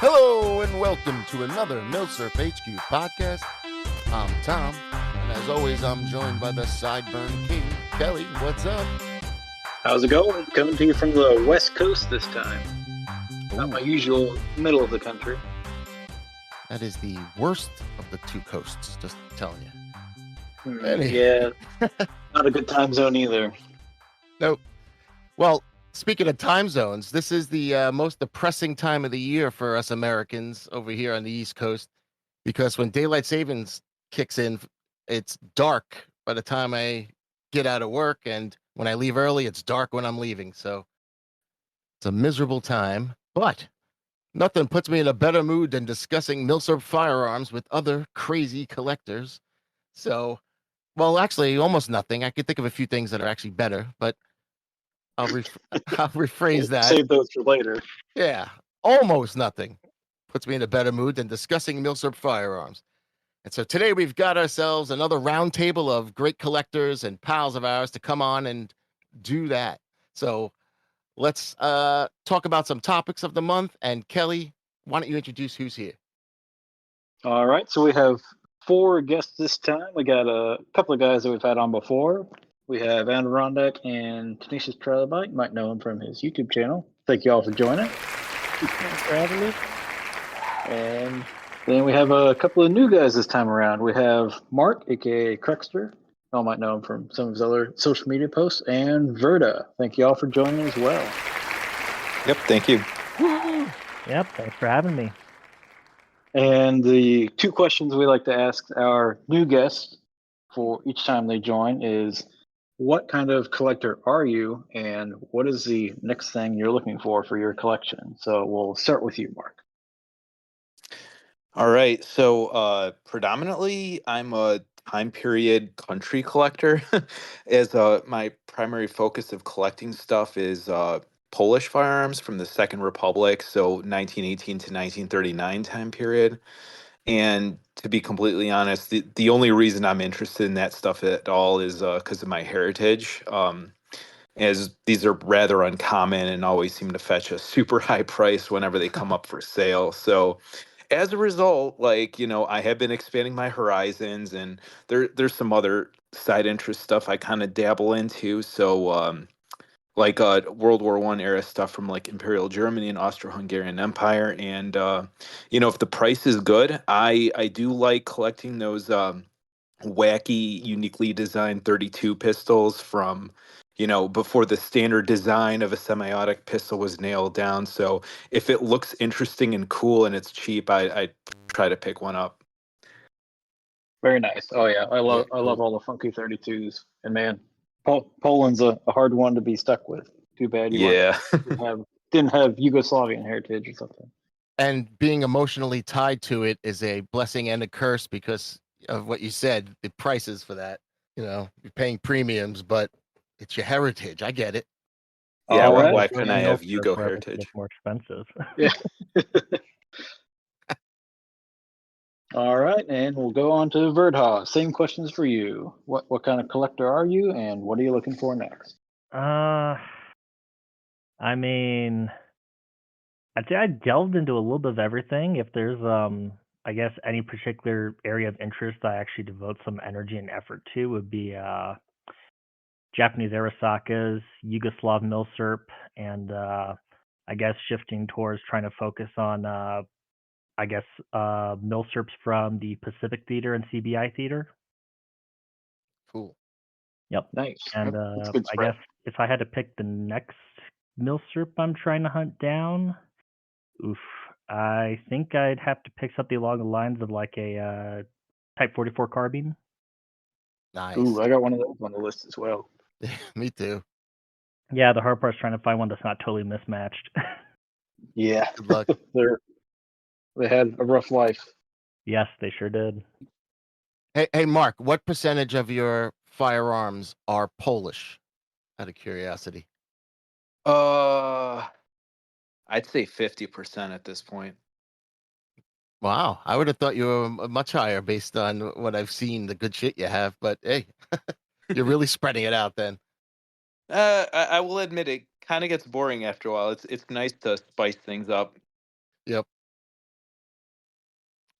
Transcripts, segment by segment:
Hello and welcome to another MILSURP HQ podcast. I'm Tom, and as always, I'm joined by the Sideburn King, Kelly. What's up? How's it going? Coming to you from the West Coast this time. Not Ooh, my usual middle of the country. that is the worst of the two coasts, just telling you. Yeah, not a good time zone either. Nope. Well, speaking of time zones, this is the most depressing time of the year for us Americans over here on the East Coast, because when daylight savings kicks in, it's dark by the time I get out of work, and when I leave early, it's dark when I'm leaving. So it's a miserable time, but nothing puts me in a better mood than discussing MILSURP firearms with other crazy collectors. So, well, actually, almost nothing. I could think of a few things that are actually better, but I'll I'll rephrase that. Save those for later. Yeah, almost nothing puts me in a better mood than discussing MILSURP firearms. And so today we've got ourselves another roundtable of great collectors and pals of ours to come on and do that. So let's talk about some topics of the month. And Kelly, why don't you introduce who's here? All right, so we have 4 guests this time. We got a couple of guys that we've had on before. We have Andrew Rondak and Tenacious Trilobite. You might know him from his YouTube channel. Thank you all for joining. Thanks for having me. And then we have a couple of new guys this time around. We have Mark, aka Cruxter. Y'all might know him from some of his other social media posts, and Verda. Thank you all for joining as well. Yep, thank you. Yep, thanks for having me. And the 2 questions we like to ask our new guests for each time they join is, what kind of collector are you, and what is the next thing you're looking for your collection? So we'll start with you, Mark. All right, so predominantly I'm a time period country collector. As my primary focus of collecting stuff is Polish firearms from the Second Republic, so 1918 to 1939 time period. And to be completely honest, the only reason I'm interested in that stuff at all is because of my heritage. As these are rather uncommon and always seem to fetch a super high price whenever they come up for sale. So as a result, I have been expanding my horizons, and there's some other side interest stuff I kind of dabble into. So World War One era stuff from like Imperial Germany and Austro-Hungarian Empire. And if the price is good, I do like collecting those wacky, uniquely designed 32 pistols from, before the standard design of a semi-automatic pistol was nailed down. So if it looks interesting and cool and it's cheap, I try to pick one up. Very nice. Oh yeah, I love all the funky 32s. And man, Poland's a hard one to be stuck with. Too bad you didn't have Yugoslavian heritage or something. And being emotionally tied to it is a blessing and a curse because of what you said, the prices for that. You're paying premiums, but it's your heritage. I get it. Yeah, All my right. wife and I have Milsurp Yugo where everything heritage. is more expensive. Yeah. All right, and we'll go on to Verdha. Same questions for you. What kind of collector are you, and what are you looking for next? I mean, I'd say I delved into a little bit of everything. If there's I guess any particular area of interest I actually devote some energy and effort to would be Japanese Arasakas, Yugoslav Milsurp, and I guess shifting towards trying to focus on Milsurps from the Pacific Theater and CBI Theater. Cool. Yep. Nice. And That's a good I spread. guess if I had to pick the next Milsurp I'm trying to hunt down, I think I'd have to pick something along the lines of like a Type 44 carbine. Nice. Ooh, I got one of those on the list as well. Me too. Yeah, the hard part's trying to find one that's not totally mismatched. Yeah. Good luck. They had a rough life. Yes, they sure did. Hey, Mark, what percentage of your firearms are Polish? Out of curiosity. I'd say 50% at this point. Wow, I would have thought you were much higher based on what I've seen, the good shit you have. But hey, you're really spreading it out then. I will admit it kind of gets boring after a while. It's nice to spice things up. Yep.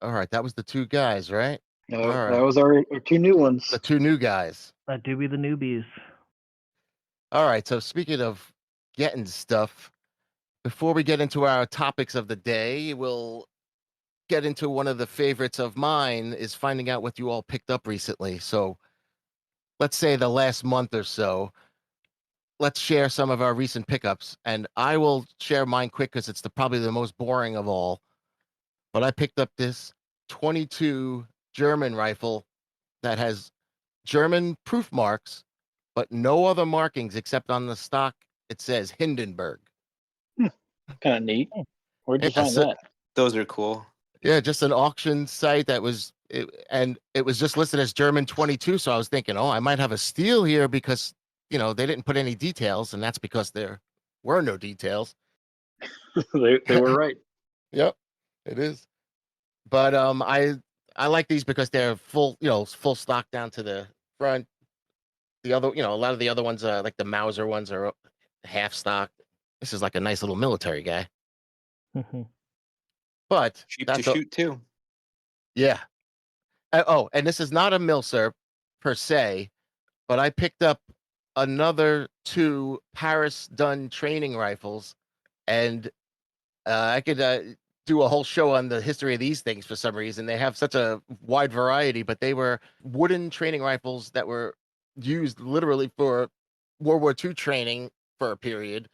All right, that was the two guys, right? No, All that right. was our two new ones. The two new guys. That do be the newbies. All right. So speaking of getting stuff, before we get into our topics of the day, we'll get into one of the favorites of mine is finding out what you all picked up recently. So let's say the last month or so. Let's share some of our recent pickups, and I will share mine quick because it's probably the most boring of all. But I picked up this 22 German rifle that has German proof marks, but no other markings except on the stock. It says Hindenburg. Kind of neat. Where'd you Yeah, find so- that? Those are cool. Yeah, just an auction site that was, and it was just listed as German 22. So I was thinking, oh, I might have a steal here because, they didn't put any details, and that's because there were no details. they were right. Yep, it is. But I like these because they're full, full stock down to the front. The other, a lot of the other ones, like the Mauser ones, are half stock. This is like a nice little military guy. But Cheap that's to shoot too. yeah. Oh, and this is not a MILSURP per se, but I picked up another two Paris done training rifles, and I could do a whole show on the history of these things for some reason. They have such a wide variety, but they were wooden training rifles that were used literally for World War II training for a period.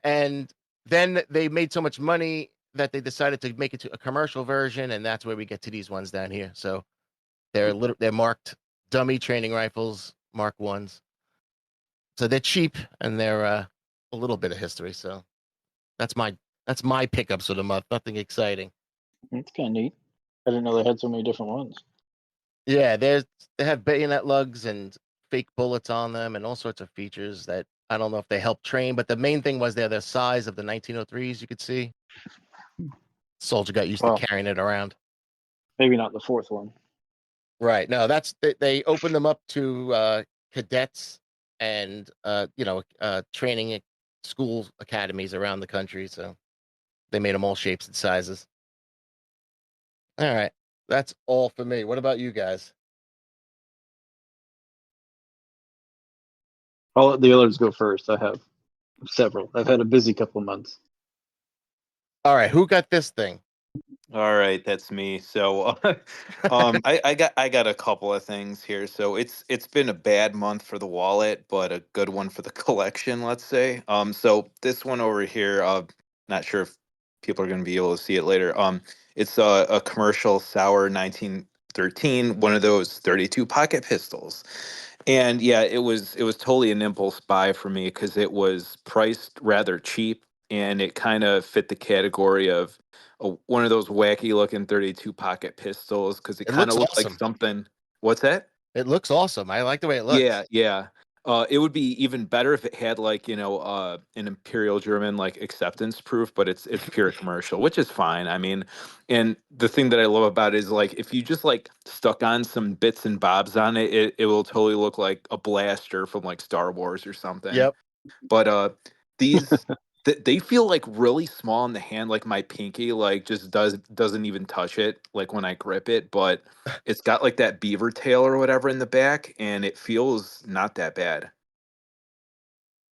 And then they made so much money that they decided to make it to a commercial version, and that's where we get to these ones down here. So they're marked dummy training rifles, Mark Ones. So they're cheap and they're a little bit of history. So that's my pickups of the month. Nothing exciting. It's kind of neat. I didn't know they had so many different ones. Yeah, they have bayonet lugs and fake bullets on them and all sorts of features that I don't know if they help train, but the main thing was they're the size of the 1903s. You could see soldier got used Wow. to carrying it around. Maybe not the fourth one. Right. No, they opened them up to cadets and training at school academies around the country. So they made them all shapes and sizes. All right. That's all for me. What about you guys? I'll let the others go first. I have several. I've had a busy couple of months. All right. Who got this thing? All right, that's me. So, I got a couple of things here. So it's been a bad month for the wallet, but a good one for the collection, let's say. So this one over here, not sure if people are going to be able to see it later. It's a commercial Sauer 1913, one of those 32 pocket pistols. And yeah, it was totally an impulse buy for me because it was priced rather cheap and it kind of fit the category of one of those wacky looking 32 pocket pistols because it It kind looks of looked like awesome. something. What's that? It looks awesome. I like the way it looks. Yeah, yeah. It would be even better if it had like an Imperial German like acceptance proof, but it's pure commercial, which is fine. I mean, and the thing that I love about it is like if you just like stuck on some bits and bobs on it, it will totally look like a blaster from like Star Wars or something. Yep. But these they feel like really small in the hand, like my pinky like just doesn't even touch it like when I grip it, but it's got like that beaver tail or whatever in the back, and it feels not that bad.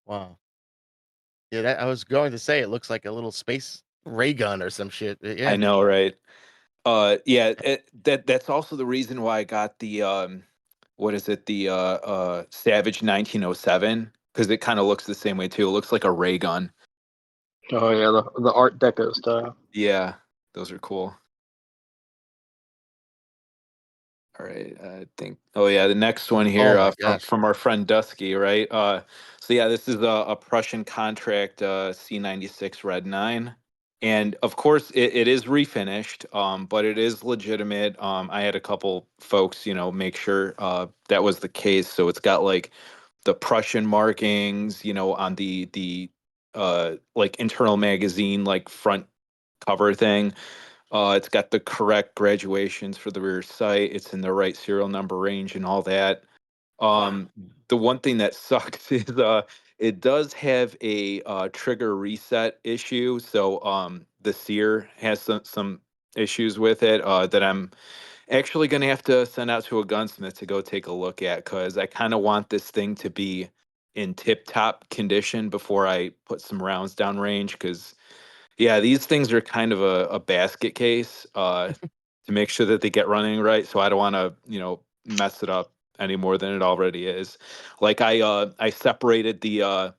Wow. Yeah, I was going to say it looks like a little space ray gun or some shit. Yeah. I know, right? Yeah, that's also the reason why I got the what is it, the Savage 1907, because it kind of looks the same way too. It looks like a ray gun. Oh yeah, the Art Deco style. Yeah, those are cool. All right, I think. Oh yeah, the next one here my from gosh. our friend Dusky, right? So yeah, this is a Prussian contract C96 Red 9, and of course it is refinished, but it is legitimate. I had a couple folks, make sure that was the case. So it's got like the Prussian markings, on the like internal magazine, like front cover thing. It's got the correct graduations for the rear sight. It's in the right serial number range and all that. Um, the one thing that sucks is it does have a trigger reset issue. So the sear has some issues with it that I'm actually going to have to send out to a gunsmith to go take a look at, because I kind of want this thing to be in tip-top condition before I put some rounds down range. Because yeah, these things are kind of a basket case to make sure that they get running right. So I don't want to, mess it up any more than it already is. Like I separated the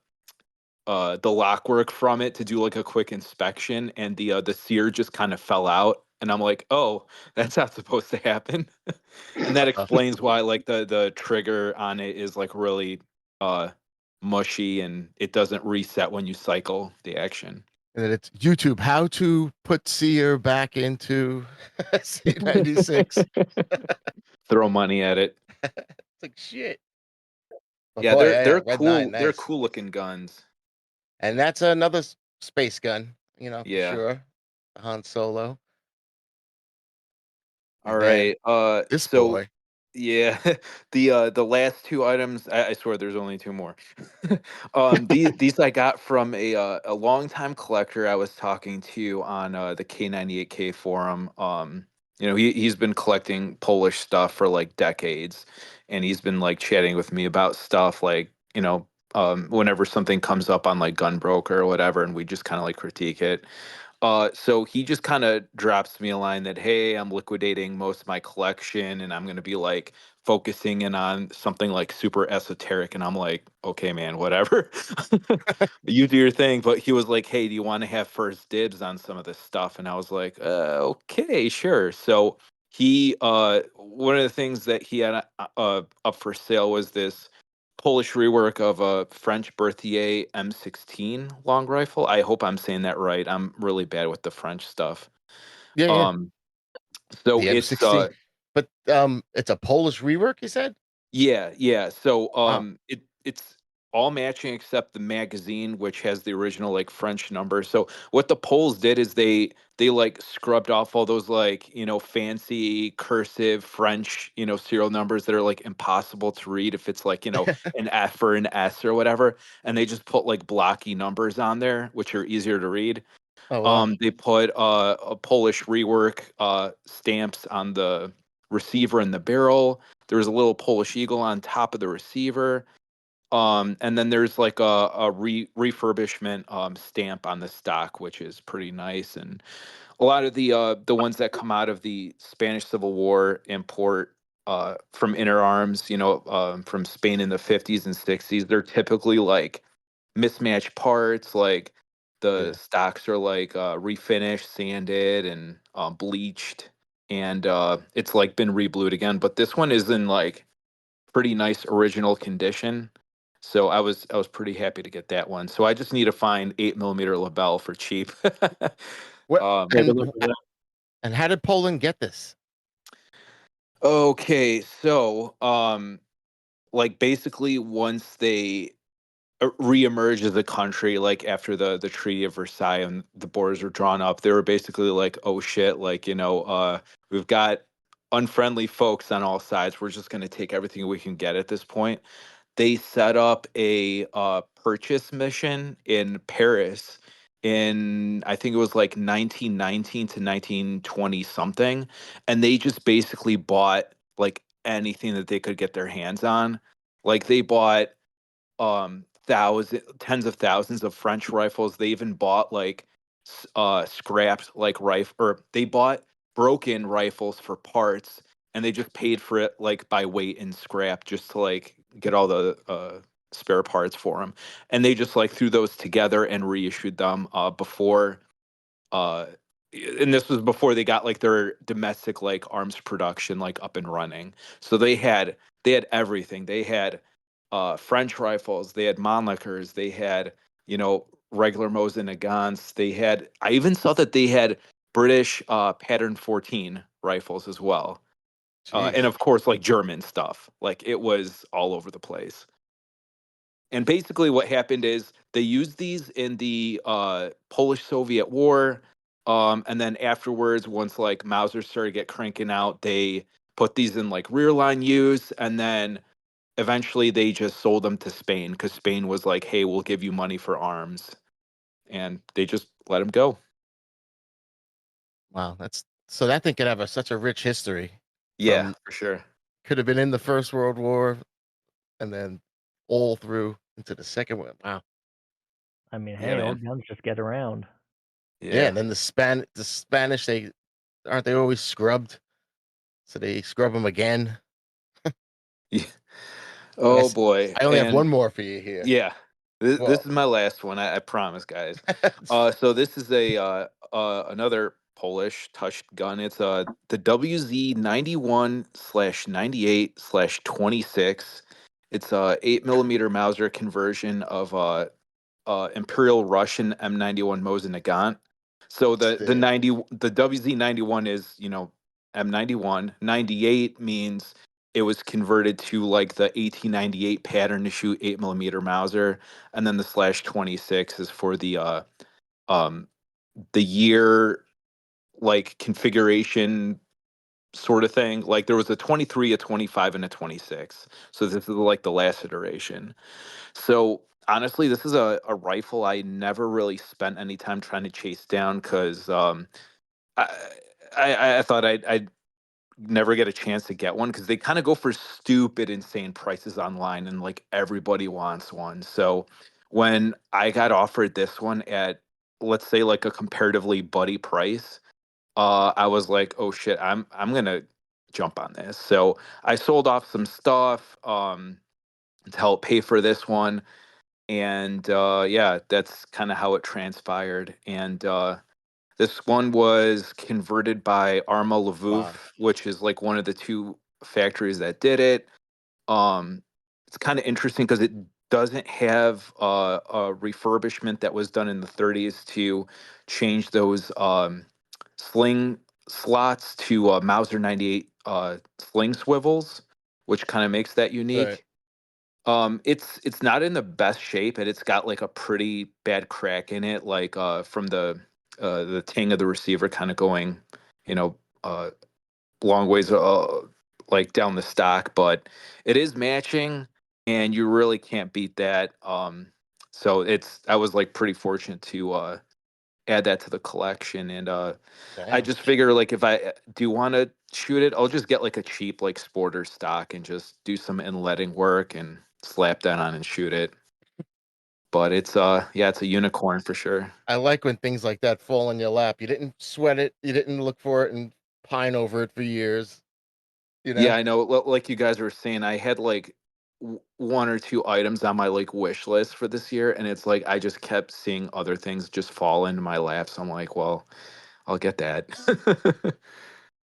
lockwork from it to do like a quick inspection, and the sear just kind of fell out, and I'm like, oh, that's not supposed to happen. And that explains why like the trigger on it is like really uh mushy, and it doesn't reset when you cycle the action. And then it's YouTube, how to put sear back into C96. Throw money at it. It's like shit. But Yeah, boy, they're Red 9, cool. They're nice. cool looking guns. And that's another space gun, for Yeah. sure. Han Solo. All And then right. this So boy. yeah, the last two items, I swear there's only two more. These I got from a longtime collector I was talking to on the K98K forum. He's been collecting Polish stuff for like decades, and he's been like chatting with me about stuff like, whenever something comes up on like Gunbroker or whatever, and we just kind of like critique it. So he just kind of drops me a line that, hey, I'm liquidating most of my collection, and I'm going to be like focusing in on something like super esoteric. And I'm like, okay, man, whatever. You do your thing. But he was like, hey, do you want to have first dibs on some of this stuff? And I was like, okay, sure. So one of the things that he had up for sale was this Polish rework of a French Berthier M16 long rifle. I hope I'm saying that right. I'm really bad with the French stuff. Yeah. Um, so The it's M16. But it's a Polish rework, you said? yeah. So Wow. it's all matching except the magazine, which has the original like French number. So what the Poles did is they like scrubbed off all those like, fancy cursive French, serial numbers that are like impossible to read if it's like, an F or an S or whatever. And they just put like blocky numbers on there, which are easier to read. Oh, wow. They put a Polish rework stamps on the receiver and the barrel. There's a little Polish eagle on top of the receiver. And then there's like a refurbishment stamp on the stock, which is pretty nice. And a lot of the ones that come out of the Spanish Civil War import from Inner Arms, from Spain in the 50s and 60s, they're typically like mismatched parts. Like the Yeah. stocks are like refinished, sanded, and bleached, and it's like been reblued again. But this one is in like pretty nice original condition. So I was pretty happy to get that one. So I just need to find 8 millimeter label for cheap. What Yeah, Um, good luck with that. and how did Poland get this? okay, so like basically once they reemerge as a country, like after the Treaty of Versailles and the borders were drawn up, they were basically like, oh shit, like, we've got unfriendly folks on all sides. We're just going to take everything we can get at this point. They set up a purchase mission in Paris in, I think it was like 1919 to 1920 something, and they just basically bought like anything that they could get their hands on. Like they bought tens of thousands of French rifles. They even bought like scrapped like rifle, or they bought broken rifles for parts, and they just paid for it like by weight and scrap just to like get all the spare parts for them. And they just like threw those together and reissued them before uh and this was before they got like their domestic like arms production like up and running. So they had everything. They had French rifles, they had Mannlichers, they had, regular Mosin Nagants. I even saw that they had British pattern 14 rifles as well. And Jeez. of course like German stuff. Like it was all over the place. And basically, what happened is they used these in the Polish-Soviet War, and then afterwards, once like Mauser started get cranking out, they put these in like rear line use, and then eventually they just sold them to Spain because Spain was like, "Hey, we'll give you money for arms," and they just let them go. Wow, that's So that thing could have such a rich history. Yeah, for sure. Could have been in the First World War, and then all through into the Second one. Wow. I mean, Yeah, hey, old man. guns just get around. Yeah, and then the Spanish, they aren't they always scrubbed? So they scrub them again. Yeah. Oh I boy. only have And one more for you here. yeah, this Whoa. is my last one. I promise, guys. So this is another Polish touched gun. It's the WZ 91/98/26. It's a 8 mm Mauser conversion of Imperial Russian M91 Mosin Nagant. So the WZ 91 is M91. 98 means it was converted to like the 1898 pattern to shoot 8 mm Mauser, and then the /26 is for the year, like, configuration sort of thing. Like there was a 23, a 25, and a 26. So this is like the last iteration. So honestly, this is a rifle I never really spent any time trying to chase down because I, I thought I'd never get a chance to get one because they kind of go for stupid, insane prices online, and like everybody wants one. So when I got offered this one at, let's say, like a comparatively buddy price, I was like, oh shit, I'm gonna jump on this. So I sold off some stuff to help pay for this one, and yeah, that's kind of how it transpired. And this one was converted by Arma Lvov, Wow. which is like one of the two factories that did it. Um, it's kind of interesting because it doesn't have a refurbishment that was done in the 30s to change those sling slots to Mauser 98 sling swivels, which kind of makes that Right. unique. It's not in the best shape, and it's got like a pretty bad crack in it, like from the ting of the receiver kind of going, you know, long ways like down the stock, but it is matching, and you really can't beat that. So I was like pretty fortunate to add that to the collection, and I Damn. just figure like if I do want to shoot it, I'll just get like a cheap like sporter stock and just do some inletting work and slap that on and shoot it. But it's yeah, it's a unicorn for sure. I like when things like that fall in your lap. You didn't sweat it. You didn't look for it and pine over it for years. You Yeah, know. I know. Like you guys were saying, I had like one or two items on my like wish list for this year, and it's like I just kept seeing other things just fall into my lap. So I'm like, well, I'll get that.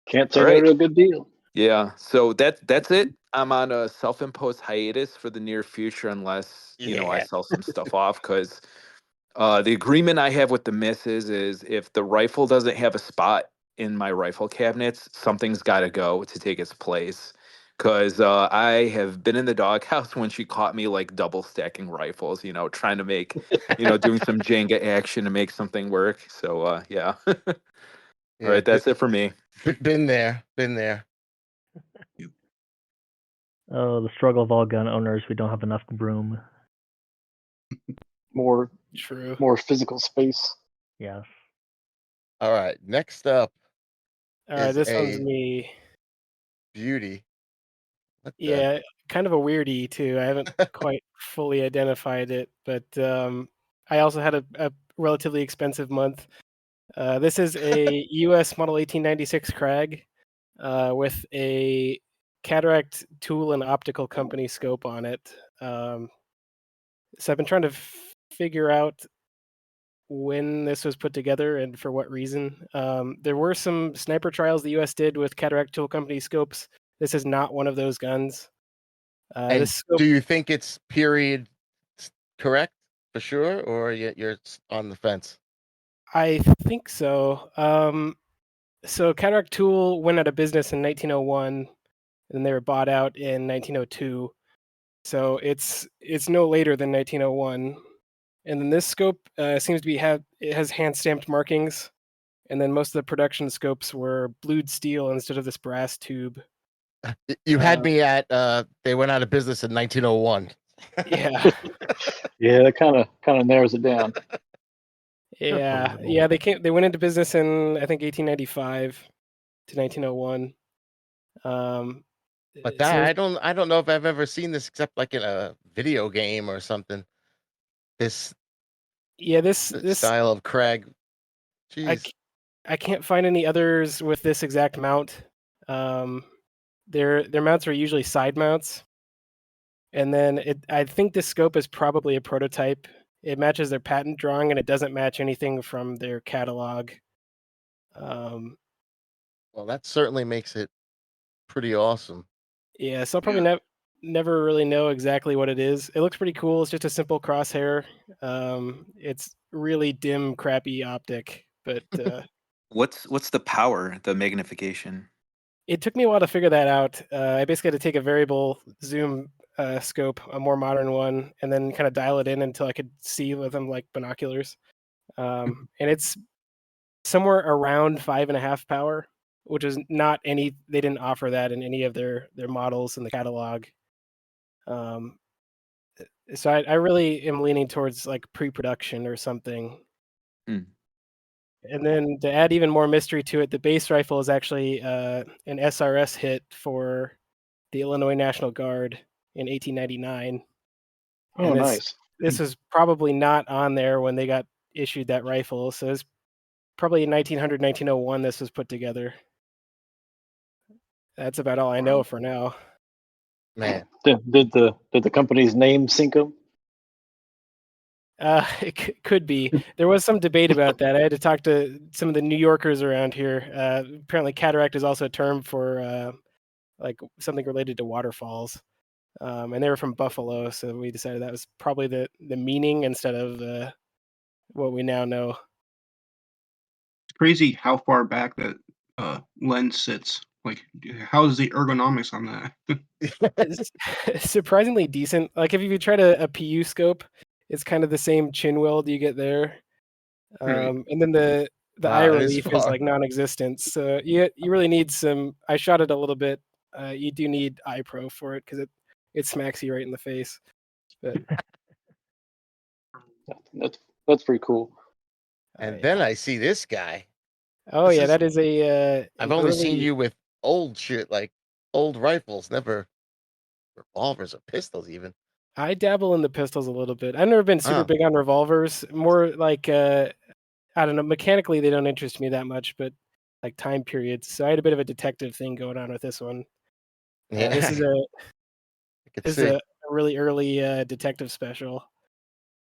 Can't All say no right. to a good deal. Yeah. So that's it. I'm on a self-imposed hiatus for the near future, unless I Yeah. sell some stuff off. Because the agreement I have with the missus is if the rifle doesn't have a spot in my rifle cabinets, something's got to go to take its place. Because I have been in the doghouse when she caught me like double stacking rifles, trying to make, doing some Jenga action to make something work. So yeah. All Yeah. right, that's it for me. Been there. Been there. Oh, the struggle of all gun owners. We don't have enough room. More True. physical space. Yes. All right. Next up All right, is this one's a me. beauty. What the? Yeah, kind of a weirdie too. I haven't quite fully identified it, but I also had a relatively expensive month. This is a U.S. Model 1896 Krag with a cataract tool and optical company scope on it. So I've been trying to figure out when this was put together and for what reason. There were some sniper trials the U.S. did with cataract tool company scopes. This is not one of those guns. And This scope, do you think it's period correct for sure, or you're on the fence? I think so. So cataract tool went out of business in 1901, and they were bought out in 1902. So it's no later than 1901. And then this scope seems to it has hand stamped markings, and then most of the production scopes were blued steel instead of this brass tube. You had me at they went out of business in 1901. Yeah, Yeah, that kind of narrows it down. yeah. They went into business in I think 1895. to 1901. But So that I don't know if I've ever seen this except like in a video game or something. This yeah, this style of Craig. I, Jeez. I can't find any others with this exact mount. Their mounts are usually side mounts, and then I think this scope is probably a prototype. It matches their patent drawing, and it doesn't match anything from their catalog. Well, that certainly makes it pretty awesome. Yeah, so I'll probably never really know exactly what it is. It looks pretty cool. It's just a simple crosshair. It's really dim, crappy optic, but What's the power, the magnification? it took me a while to figure that out. I basically had to take a variable zoom scope, a more modern one, and then kind of dial it in until I could see with them like binoculars. And it's somewhere around 5.5 power, which is not any. They didn't offer that in any of their models in the catalog. So I really am leaning towards like pre-production or something. Hmm. And then to add even more mystery to it, the base rifle is actually an SRS hit for the Illinois National Guard in 1899. Oh, And nice. this is probably not on there when they got issued that rifle. So it's probably in 1900, 1901 this was put together. That's about all I know for now. Man. Did the company's name sink them? It could be. There was some debate about that. I had to talk to some of the New Yorkers around here. Apparently, cataract is also a term for like something related to waterfalls, and they were from Buffalo, so we decided that was probably the meaning instead of what we now know. It's crazy how far back that lens sits. Like, how is the ergonomics on that? It's surprisingly decent. Like if you tried a PU scope, it's kind of the same chin weld you get there. Right. And then the eye Wow, it is relief is far. like non-existent. So you really need some. I shot it a little bit. You do need eye pro for it because it smacks you right in the face. But That's pretty cool. And yeah. then I see this guy. Oh This yeah, is- that is a. I've only seen you with old shit, like old rifles, never revolvers or pistols even. I dabble in the pistols a little bit. I've never been super Oh. big on revolvers. More like I don't know. Mechanically, they don't interest me that much, but like time periods. So I had a bit of a detective thing going on with this one. Yeah, This is I could is see. a really early detective special.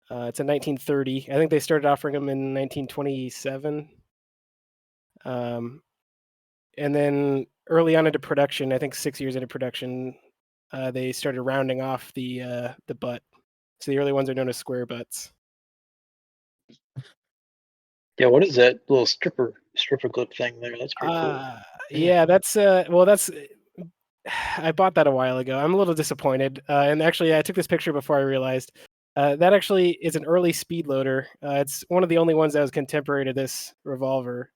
It's a 1930. I think they started offering them in 1927. And then early on into production, I think 6 years into production, they started rounding off the butt. So the early ones are known as square butts. Yeah, what is that little stripper clip thing there? That's pretty cool. Yeah, that's well, that's. I bought that a while ago. I'm a little disappointed. And actually, I took this picture before I realized that actually is an early speed loader. It's one of the only ones that was contemporary to this revolver.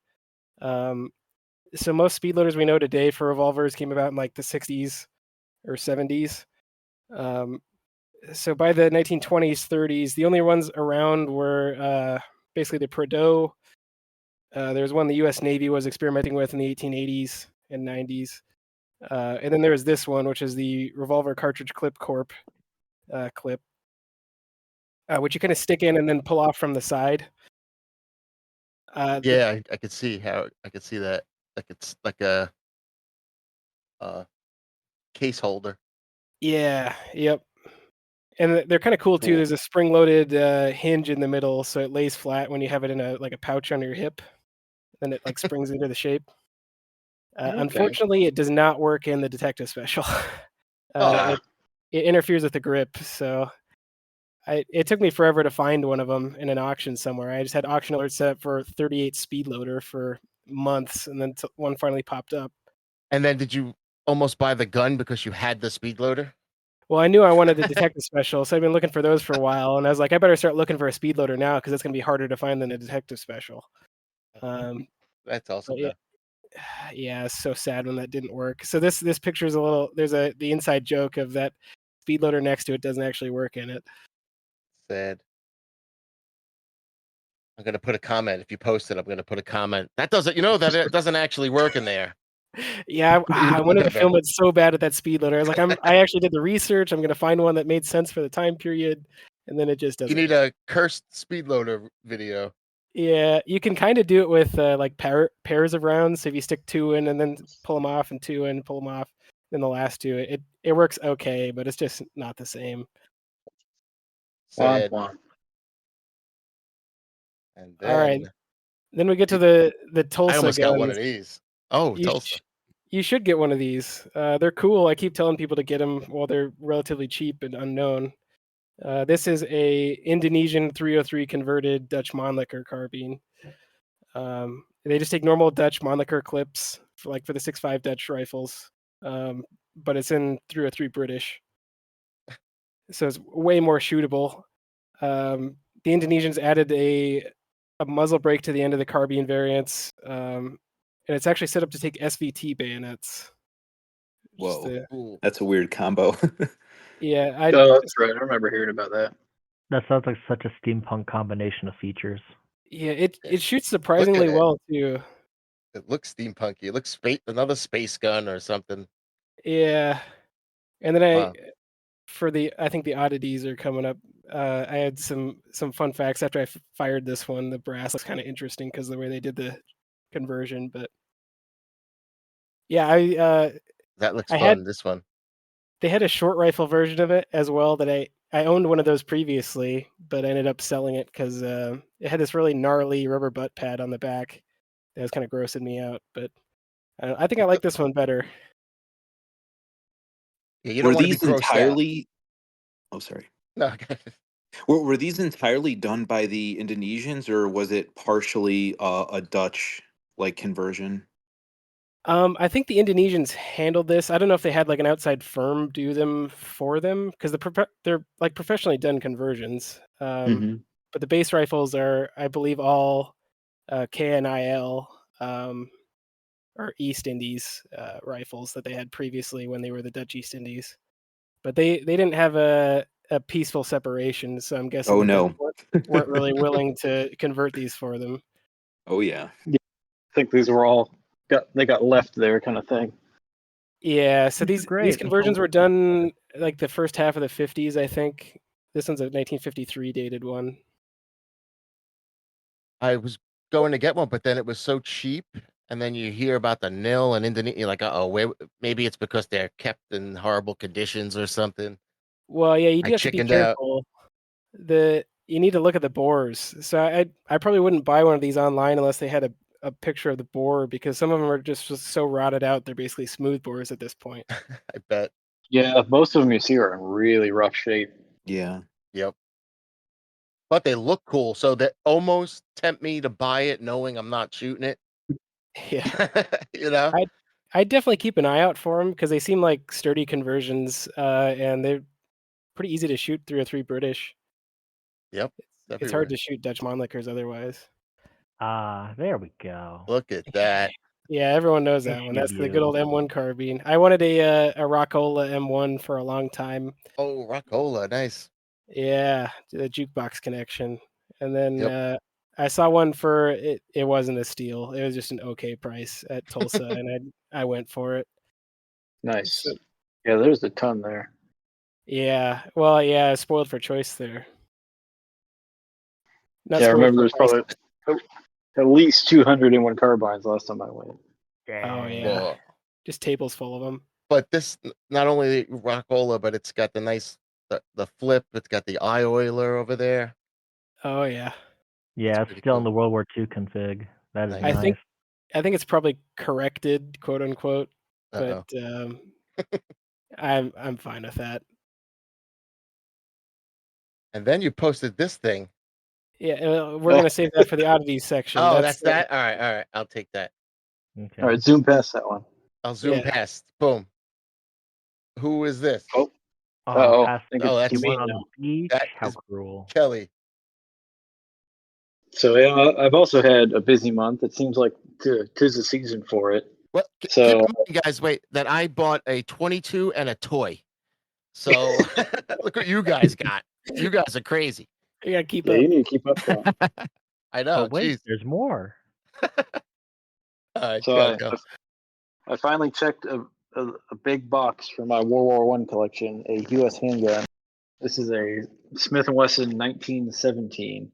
So most speed loaders we know today for revolvers came about in like the 60s or 70s. So by the 1920s, 30s, the only ones around were basically the Prideaux. There was one the U.S. Navy was experimenting with in the 1880s and 90s. And then there was this one, which is the revolver cartridge clip corp clip, which you kind of stick in and then pull off from the side. Yeah, I could see how I could see that. Like it's like a case holder. Yeah, yep. And they're kind of cool too. Cool. There's a spring-loaded hinge in the middle, so it lays flat when you have it in a pouch on your hip. Then it like springs into the shape. Okay. Unfortunately, it does not work in the detective special. Ah. It interferes with the grip, so it took me forever to find one of them in an auction somewhere. I just had auction alerts set up for 38 speed loader for months, and then one finally popped up. And then did you almost buy the gun because you had the speed loader? Well, I knew I wanted the detective special, so I've been looking for those for a while, and I was like, I better start looking for a speed loader now because it's going to be harder to find than a detective special. That's awesome. Yeah, yeah, it's so sad when that didn't work. So this picture is a little. There's the inside joke of that speed loader next to it doesn't actually work in it. Sad. I'm gonna put a comment if you post it. I'm gonna put a comment. That doesn't, that it doesn't actually work in there. Yeah, You I don't wanted to have film it so bad at that speed loader. I was like, I actually did the research. I'm gonna find one that made sense for the time period, and then it just You doesn't. need a cursed speed loader video. Yeah, you can kind of do it with like pairs of rounds. So if you stick 2 in and then pull them off, and 2 in, pull them off, then the last 2, it works okay, but it's just not the same. Sad. Womp. And All right, then then we get to the Tulsa I almost got one of guns. these. Oh, You Tulsa. You should get one of these. They're cool. I keep telling people to get them while they're relatively cheap and unknown. This is a Indonesian 303 converted Dutch Mannlicher carbine. They just take normal Dutch Mannlicher clips for the 6.5 Dutch rifles, but it's in 303 British, so it's way more shootable. The Indonesians added a muzzle brake to the end of the carbine variants, and it's actually set up to take SVT bayonets. Whoa, Cool. that's a weird combo. Yeah, Oh, that's right. I remember hearing about that. That sounds like such a steampunk combination of features. yeah, it shoots surprisingly it. well too. It looks steampunky. It looks another space gun or something. Yeah, and then Wow. I think the oddities are coming up. I had some fun facts after I fired this one. The brass looks kind of interesting because the way they did the conversion. But yeah, That looks I fun. had This one. they had a short rifle version of it as well that I owned one of those previously, but I ended up selling it because it had this really gnarly rubber butt pad on the back that was kind of grossing me out. But I think I like this one better. Yeah, you Were don't want to be these grossed out. entirely? Oh, sorry. No. Were these entirely done by the Indonesians, or was it partially a Dutch conversion? I think the Indonesians handled this. I don't know if they had like an outside firm do them for them because they're like professionally done conversions. Mhm. But the base rifles are, I believe, all KNIL or East Indies rifles that they had previously when they were the Dutch East Indies. But they didn't have a peaceful separation, so I'm guessing Oh the Dutch no. weren't really willing to convert these for them. Oh yeah. I think these were all got left there, kind of thing. Yeah, so These are these great. conversions were done like the first half of the 50s, I think. This one's a 1953 dated one. I was going to get one, but then it was so cheap. And then you hear about the nil and Indonesia. You're like, maybe it's because they're kept in horrible conditions or something. Well, yeah, you I do have to be chickened out. careful. You need to look at the bores. So I probably wouldn't buy one of these online unless they had a picture of the bore because some of them are just so rotted out they're basically smooth bores at this point. I bet. Yeah, most of them you see are in really rough shape. Yeah. Yep. But they look cool, so that almost tempt me to buy it, knowing I'm not shooting it. Yeah, You know. I definitely keep an eye out for them because they seem like sturdy conversions, and they're pretty easy to shoot 303 British. Yep. It's hard to shoot Dutch Mannlichers otherwise. There we go. Look at that. Yeah, everyone knows that one. That's the good old M1 carbine. I wanted a Rockola M1 for a long time. Oh, Rockola, nice. Yeah, the jukebox connection. And then Yep. I saw one for it. It wasn't a steal. It was just an okay price at Tulsa, and I went for it. Nice. So, Yeah, there's a ton there. yeah, well, yeah, spoiled for choice there. Not Yeah, I spoiled remember for there's price. probably at least 201 carbines last time I went. Oh yeah, Whoa. just tables full of them. But this not only Rockola, but it's got the nice the flip. It's got the eye oiler over there. Oh yeah, Yeah, it's pretty still cool. in the World War II config. That is Nice. nice. I think it's probably corrected, quote unquote, but I'm fine with that. And then you posted this thing. Yeah, we're gonna save that for the oddities section. Oh, that's that. All right. I'll take that. Okay. All right, zoom past that one. I'll zoom Yeah. past. Boom. Who is this? Oh, Oh, I think Oh, it's that's he went me on now. the beach. That How is cruel. Kelly. So yeah, I've also had a busy month. It seems like tis the season for it. Well, So- keep in mind, guys, wait, that I bought a 22 and a toy. So look what you guys got. You guys are crazy. You gotta keep Yeah, up. you need to keep up with that. I know. But wait, Jeez. there's more. All right, So go. I finally checked a big box for my World War One collection, a U.S. handgun. This is a Smith & Wesson 1917,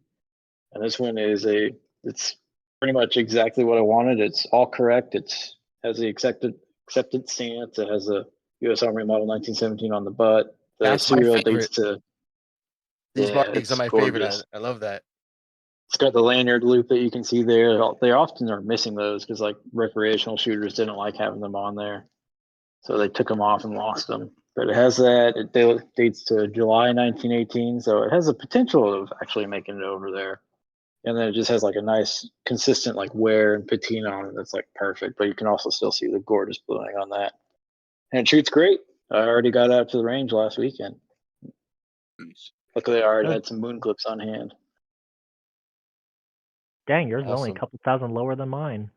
and this one it's pretty much exactly what I wanted. It's all correct. It's has the acceptance stance. It has a U.S. Army Model 1917 on the butt. The That's my serial favorite. dates to These markings are it's my favorite. gorgeous. I love that. It's got the lanyard loop that you can see there. They often are missing those because like recreational shooters didn't like having them on there, so they took them off and lost them. But it has that. It dates to July 1918, so it has the potential of actually making it over there. And then it just has like a nice, consistent like wear and patina on it that's like perfect. But you can also still see the gorgeous bluing on that, and it shoots great. I already got out to the range last weekend. Nice. Luckily, I already Good. had some moon clips on hand. Dang, yours is only a Awesome. couple thousand lower than mine.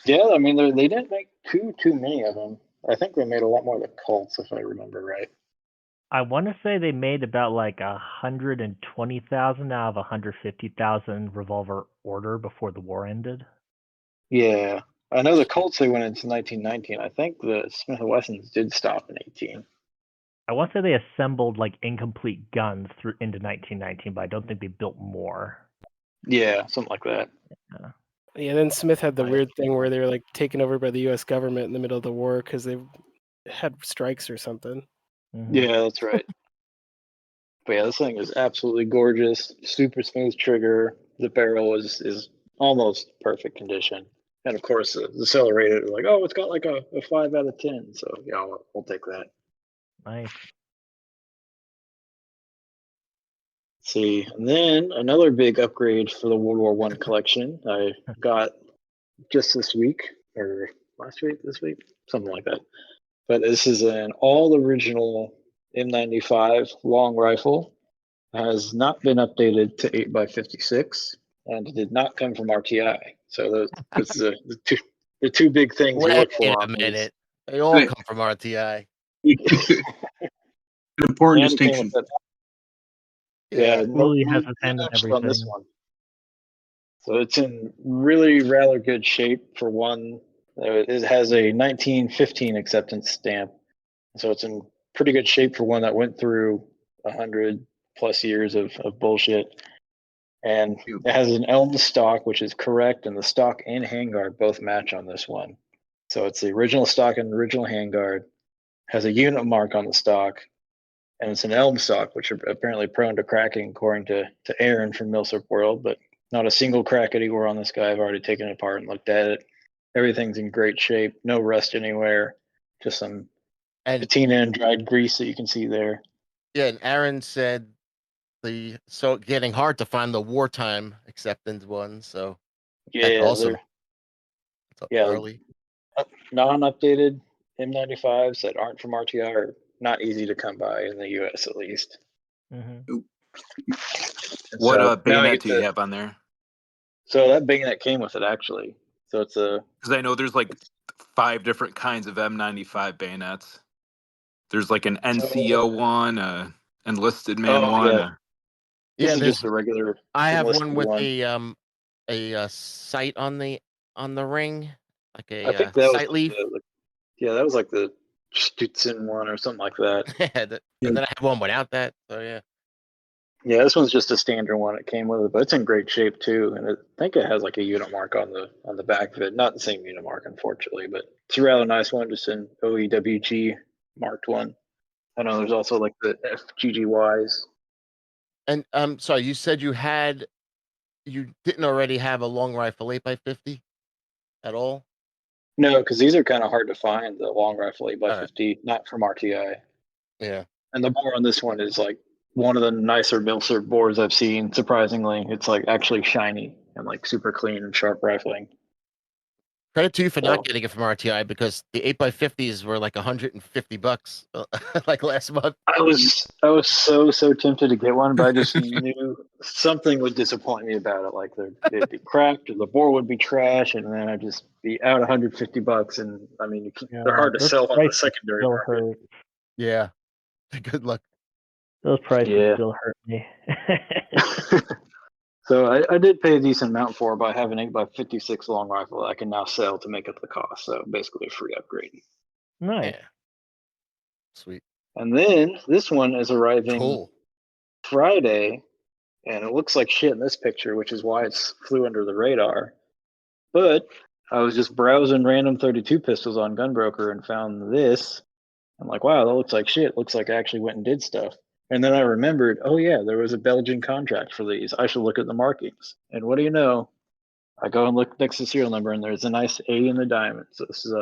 Yeah, I mean they didn't make too many of them. I think they made a lot more of the Colts, if I remember right. I want to say they made about like 120,000 out of 150,000 revolver order before the war ended. Yeah, I know the Colts they went into 1919. I think the Smith & Wessons did stop in 18. I want to say they assembled like incomplete guns through into 1919, but I don't think they built more. Yeah, something like that. Yeah, then Smith had the I- weird thing where they were like taken over by the U.S. government in the middle of the war because they had strikes or something. Mhm. Yeah, that's right. But yeah, this thing is absolutely gorgeous. Super smooth trigger. The barrel is almost perfect condition. And of course, the seller rated it like, oh, it's got like a 5 out of 10. So yeah, we'll take that. Nice. See, and then another big upgrade for the World War One collection I got just this week or last week, this week, something like that. But this is an all original M95 long rifle. Has not been updated to 8x56, and it did not come from RTI. So that's the two big things you Wait look for a on these. minute. They all Wait. come from RTI. An important And it came distinction. with that. Yeah. Really has no his hand in extra on this everything. one. So it's in really rather good shape for one. It has a 1915 acceptance stamp, so it's in pretty good shape for one that went through 100+ years of bullshit. And it has an elm stock, which is correct, and the stock and handguard both match on this one. So it's the original stock and original handguard. Has a unit mark on the stock, and it's an elm stock, which are apparently prone to cracking, according to Aaron from MILSURP World. But not a single crack anywhere on this guy. I've already taken it apart and looked at it. Everything's in great shape. No rust anywhere. Just some And patina and dried grease that you can see there. yeah, and Aaron said so getting hard to find the wartime acceptance one. So that's Yeah, awesome. It's yeah. early. Non-updated M95s that aren't from RTI are not easy to come by in the US, at least. Mhm. What So now I bayonet get do you have on there? So that bayonet came with it, actually. So it's a Because I know there's like 5 different kinds of M95 bayonets. There's like an NCO one, a enlisted man Oh, one. yeah. This Yeah, is there's just a regular I have enlisted one with one. a sight on the ring, like I think a that was sight leaf. that was like the Stutzen one or something like that. And then I have one without that. So yeah. Yeah, this one's just a standard one. It came with it, but it's in great shape too. And I think it has like a unit mark on the back of it. Not the same unit mark, unfortunately, but it's a rather nice one, just an OEWG marked one. I know there's also like the FGGYs. And sorry, you said you didn't already have a long rifle 8x50 at all? No, because these are kind of hard to find. The long rifle 8x50, not from RTI. Yeah. And the bore on this one is like one of the nicer MILSURP bores I've seen. Surprisingly, it's like actually shiny and like super clean and sharp rifling. Credit to you for So not getting it from RTI because the 8x50s were like $150 like last month. I was so tempted to get one, but I just knew something would disappoint me about it. Like it'd be cracked or the bore would be trash, and then I'd just be out $150. And I mean, they're hard to those sell on the prices secondary still market. hurt. Yeah. Good luck. Those prices Yeah. still hurt me. So I did pay a decent amount for it, but I have an 8x56 long rifle that I can now sell to make up the cost. So basically a free upgrade. Nice. Yeah. Sweet. And then this one is arriving Cool. Friday, and it looks like shit in this picture, which is why it's flew under the radar. But I was just browsing random 32 pistols on Gunbroker and found this. I'm like, wow, that looks like shit. Looks like I actually went and did stuff. And then I remembered, oh yeah, there was a Belgian contract for these. I should look at the markings. And what do you know? I go and look next to the serial number, and there's a nice A in the diamond. So this is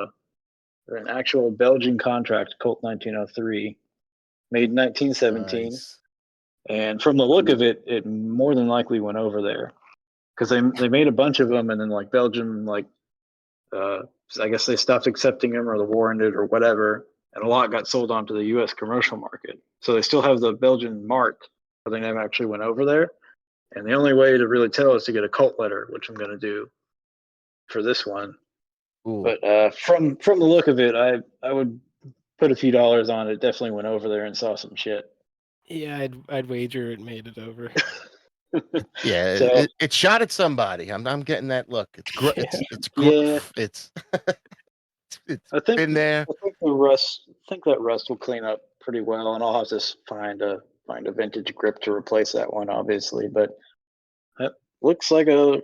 an actual Belgian contract, Colt 1903, made in 1917. Nice. And from the look of it, it more than likely went over there because they made a bunch of them, and then like Belgium, I guess they stopped accepting them, or the war ended, or whatever, and a lot got sold onto the U.S. commercial market. So they still have the Belgian mark, but they never actually went over there. And the only way to really tell is to get a Colt letter, which I'm going to do for this one. Cool. But from the look of it, I would put a few dollars on it. Definitely went over there and saw some shit. Yeah, I'd wager it made it over. Yeah, So- it shot at somebody. I'm getting that look. It's Yeah. it's I think been there. I think that rust will clean up pretty well, and I'll have to find a vintage grip to replace that one, obviously. But that looks like a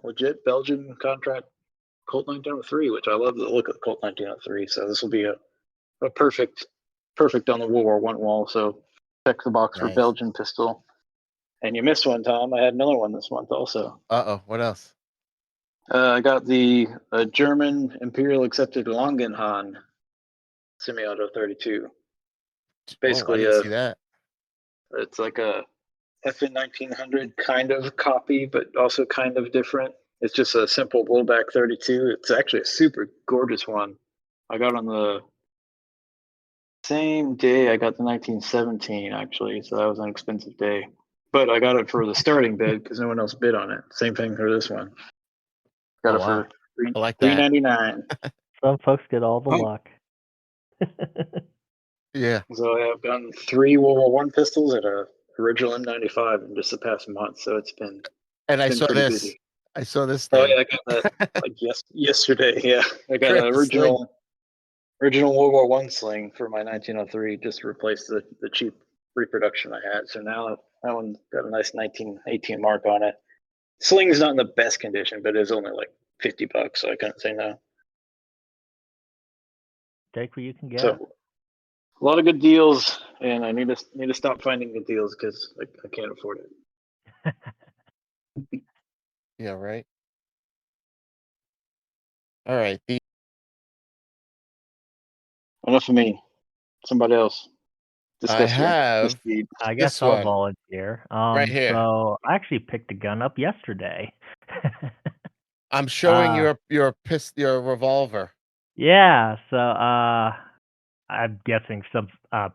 legit Belgian contract Colt 1903, which I love the look of the Colt 1903. So this will be a perfect on the World War I wall. So check the box for Nice. Belgian pistol. And you missed one, Tom. I had another one this month also. What else? I got the German Imperial Accepted Langenhahn semi-auto 32. Basically, I didn't see that. it's like a FN 1900 kind of copy, but also kind of different. It's just a simple blowback 32. It's actually a super gorgeous one. I got on the same day I got the 1917, actually, so that was an expensive day. But I got it for the starting bid because no one else bid on it. Same thing for this one. Got Oh, it wow. for I like that. $3.99. Some folks get all the Oh. luck. Yeah. So I've done 3 World War I pistols at a original M95 in just the past month. So it's been And I been saw pretty this. busy. I saw this Oh thing. yeah, I got that like yesterday. Yeah, I got an Chris, sling. original World War I sling for my 1903 just to replace the cheap reproduction I had. So now that one's got a nice 1918 mark on it. Sling's not in the best condition, but it's only like $50, so I couldn't say no. Take what you can get. So a lot of good deals, and I need to stop finding good deals because I can't afford it. Yeah, right. All right. Enough of me. Somebody else. I Discuss your have speed. I guess this I'll one. volunteer. Right here. So I actually picked a gun up yesterday. I'm showing Uh, your revolver. Yeah, so I'm guessing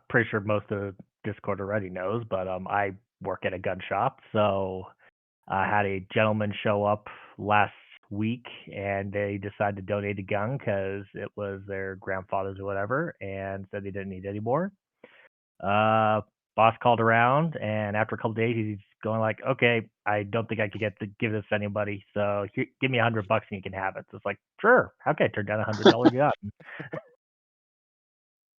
pretty sure most of Discord already knows, but I work at a gun shop, so I had a gentleman show up last week, and they decided to donate a gun because it was their grandfather's or whatever, and said they didn't need any more. Boss called around, and after a couple days, he's going like, "Okay, I don't think I could give this to anybody, so give me $100 and you can have it." So it's like, sure, okay, turn down $100 gun.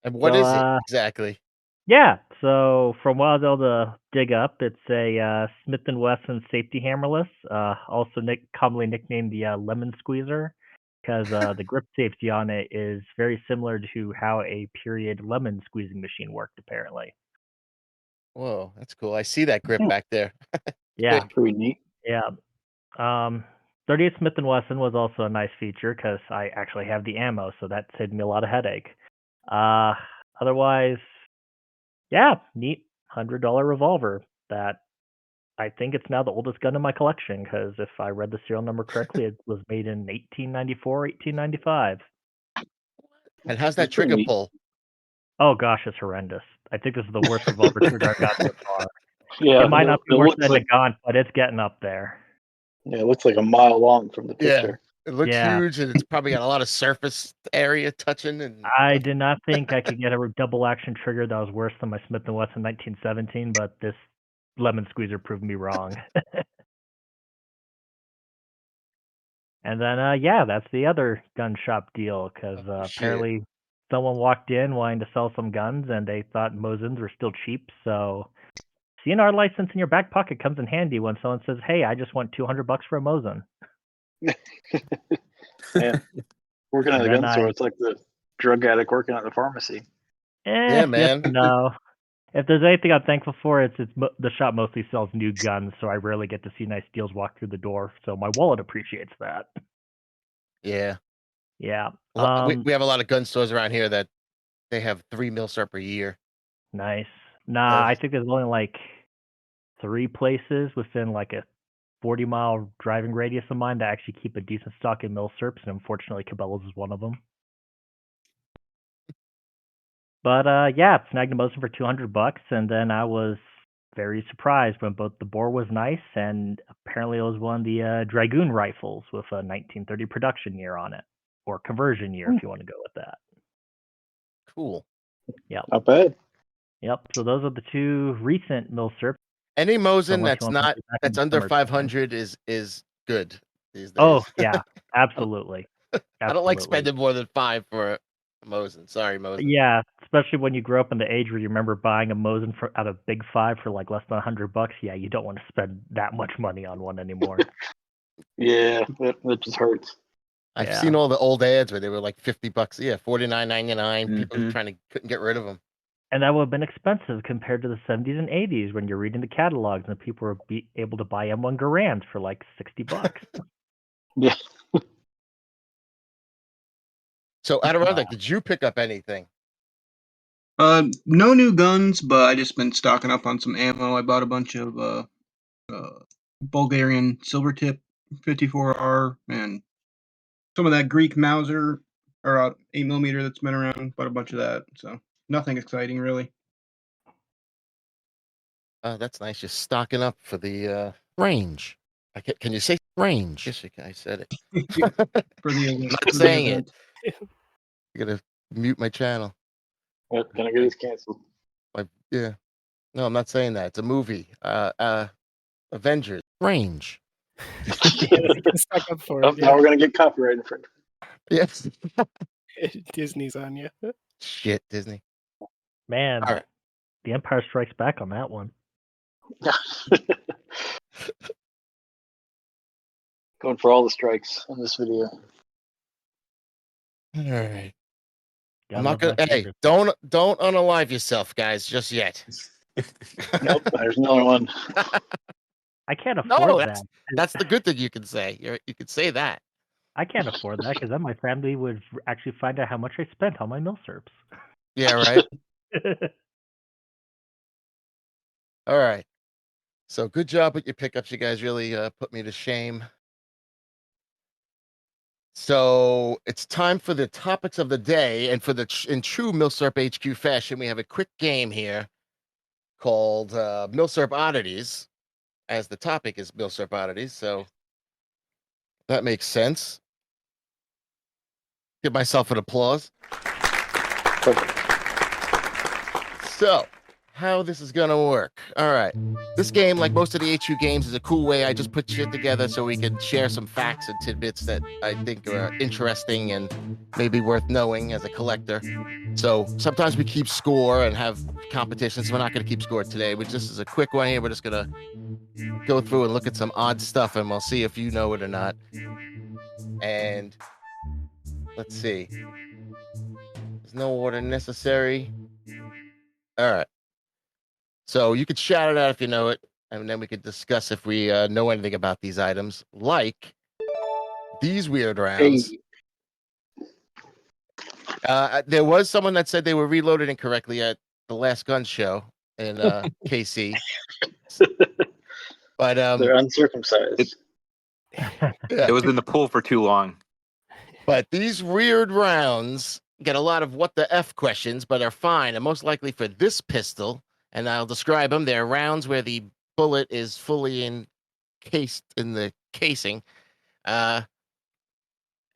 And what So, is it exactly? Yeah, so from what I was able to dig up, it's a Smith & Wesson safety hammerless, also commonly nicknamed the lemon squeezer, because the grip safety on it is very similar to how a period lemon squeezing machine worked, apparently. Whoa, that's cool. I see that grip back there. Yeah, Pretty neat. yeah. 38 Smith & Wesson was also a nice feature because I actually have the ammo, so that saved me a lot of headache. Otherwise, yeah, neat $100 revolver that I think it's now the oldest gun in my collection because if I read the serial number correctly, it was made in 1894, 1895. And how's that That's pretty trigger neat. pull? Oh gosh, it's horrendous. I think this is the worst revolver trigger I've got so far. Yeah, It might not be it worse looks than like the Gaunt, but it's getting up there. yeah, it looks like a mile long from the Yeah. picture. It looks Yeah. huge, and it's probably got a lot of surface area touching. And I did not think I could get a double action trigger that was worse than my Smith & Wesson 1917, but this lemon squeezer proved me wrong. And then, yeah, that's the other gun shop deal because Oh, shit. apparently someone walked in wanting to sell some guns and they thought Mosins were still cheap. So, CNR license in your back pocket comes in handy when someone says, "Hey, I just want $200 for a Mosin." Man, working at And a then gun store, it's like the drug addict working at the pharmacy. Yeah, Yes man. and no. If there's anything I'm thankful for, it's the shop mostly sells new guns, so I rarely get to see nice deals walk through the door. So my wallet appreciates that. Yeah. Yeah. We have a lot of gun stores around here that they have 3 MILSURP a year. Nice. Nah, Oh. I think there's only like 3 places within like a 40-mile driving radius of mine that actually keep a decent stock in MILSURPs, and unfortunately Cabela's is one of them. But yeah, snagged a Mosin for $200, and then I was very surprised when both the bore was nice and apparently it was one of the Dragoon rifles with a 1930 production year on it, or conversion year if you want to go with that. Cool. Yep. Not bad. Yep. So those are the 2 recent MILSURPs. Any Mosin Unless you that's want to not put it back in that's the under summer season. 500 is good these days. Oh yeah, absolutely. I don't like Absolutely. spending more than 5 for a Mosin. Sorry, Mosin. Yeah, especially when you grow up in the age where you remember buying a Mosin out of Big 5 for like less than $100. Yeah, you don't want to spend that much money on one anymore. Yeah, that just hurts. I've Yeah. seen all the old ads where they were like $50. Yeah, $49.99. People Mhm. couldn't get rid of them. And that would have been expensive compared to the 70s and 80s when you're reading the catalogs and people were able to buy M1 Garands for like $60. Yeah. So Adirondack, did you pick up anything? No new guns, but I just been stocking up on some ammo. I bought a bunch of Bulgarian silver tip 54R and some of that Greek Mauser or 8mm that's been around. Bought a bunch of that, so nothing exciting really. That's nice. Just stocking up for the range. Can you say range? Yes, I said it. For the Not saying it. it. I'm gonna mute my channel. What, can I get this canceled? Yeah. No, I'm not saying that. It's a movie. Avengers. Range. You can stock up for Oh, it. now we're gonna get copyright infringement. Yes. Disney's on you. Shit, Disney. Man, All right. The Empire Strikes Back on that one. Going for all the strikes on this video. All right. Gotta I'm not love gonna. my Hey, favorites. don't unalive yourself, guys, just yet. Nope, there's another one. I can't No, afford that. that's the good thing you can say. You can say that. I can't afford that because then my family would actually find out how much I spent on my MILSURPs. Yeah, right. All right. So good job with your pickups. You guys really put me to shame. So it's time for the topics of the day, and in true MILSURP HQ fashion, we have a quick game here called MILSURP Oddities, as the topic is MILSURP Oddities. So that makes sense. Give myself an applause. So, how this is gonna work? All right, this game, like most of the HU games, is a cool way. I just put shit together so we can share some facts and tidbits that I think are interesting and maybe worth knowing as a collector. So sometimes we keep score and have competitions. We're not gonna keep score today. But this is a quick one here. We're just gonna go through and look at some odd stuff, and we'll see if you know it or not. And let's see. There's no order necessary. All right. So you could shout it out if you know it, and then we could discuss if we know anything about these items, like these weird rounds. Hey, There was someone that said they were reloaded incorrectly at the last gun show in KC, but they're uncircumcised. yeah. It was in the pool for too long. But these weird rounds get a lot of what the F questions, but are fine, and most likely for this pistol. And I'll describe them. They're rounds where the bullet is fully encased in the casing. And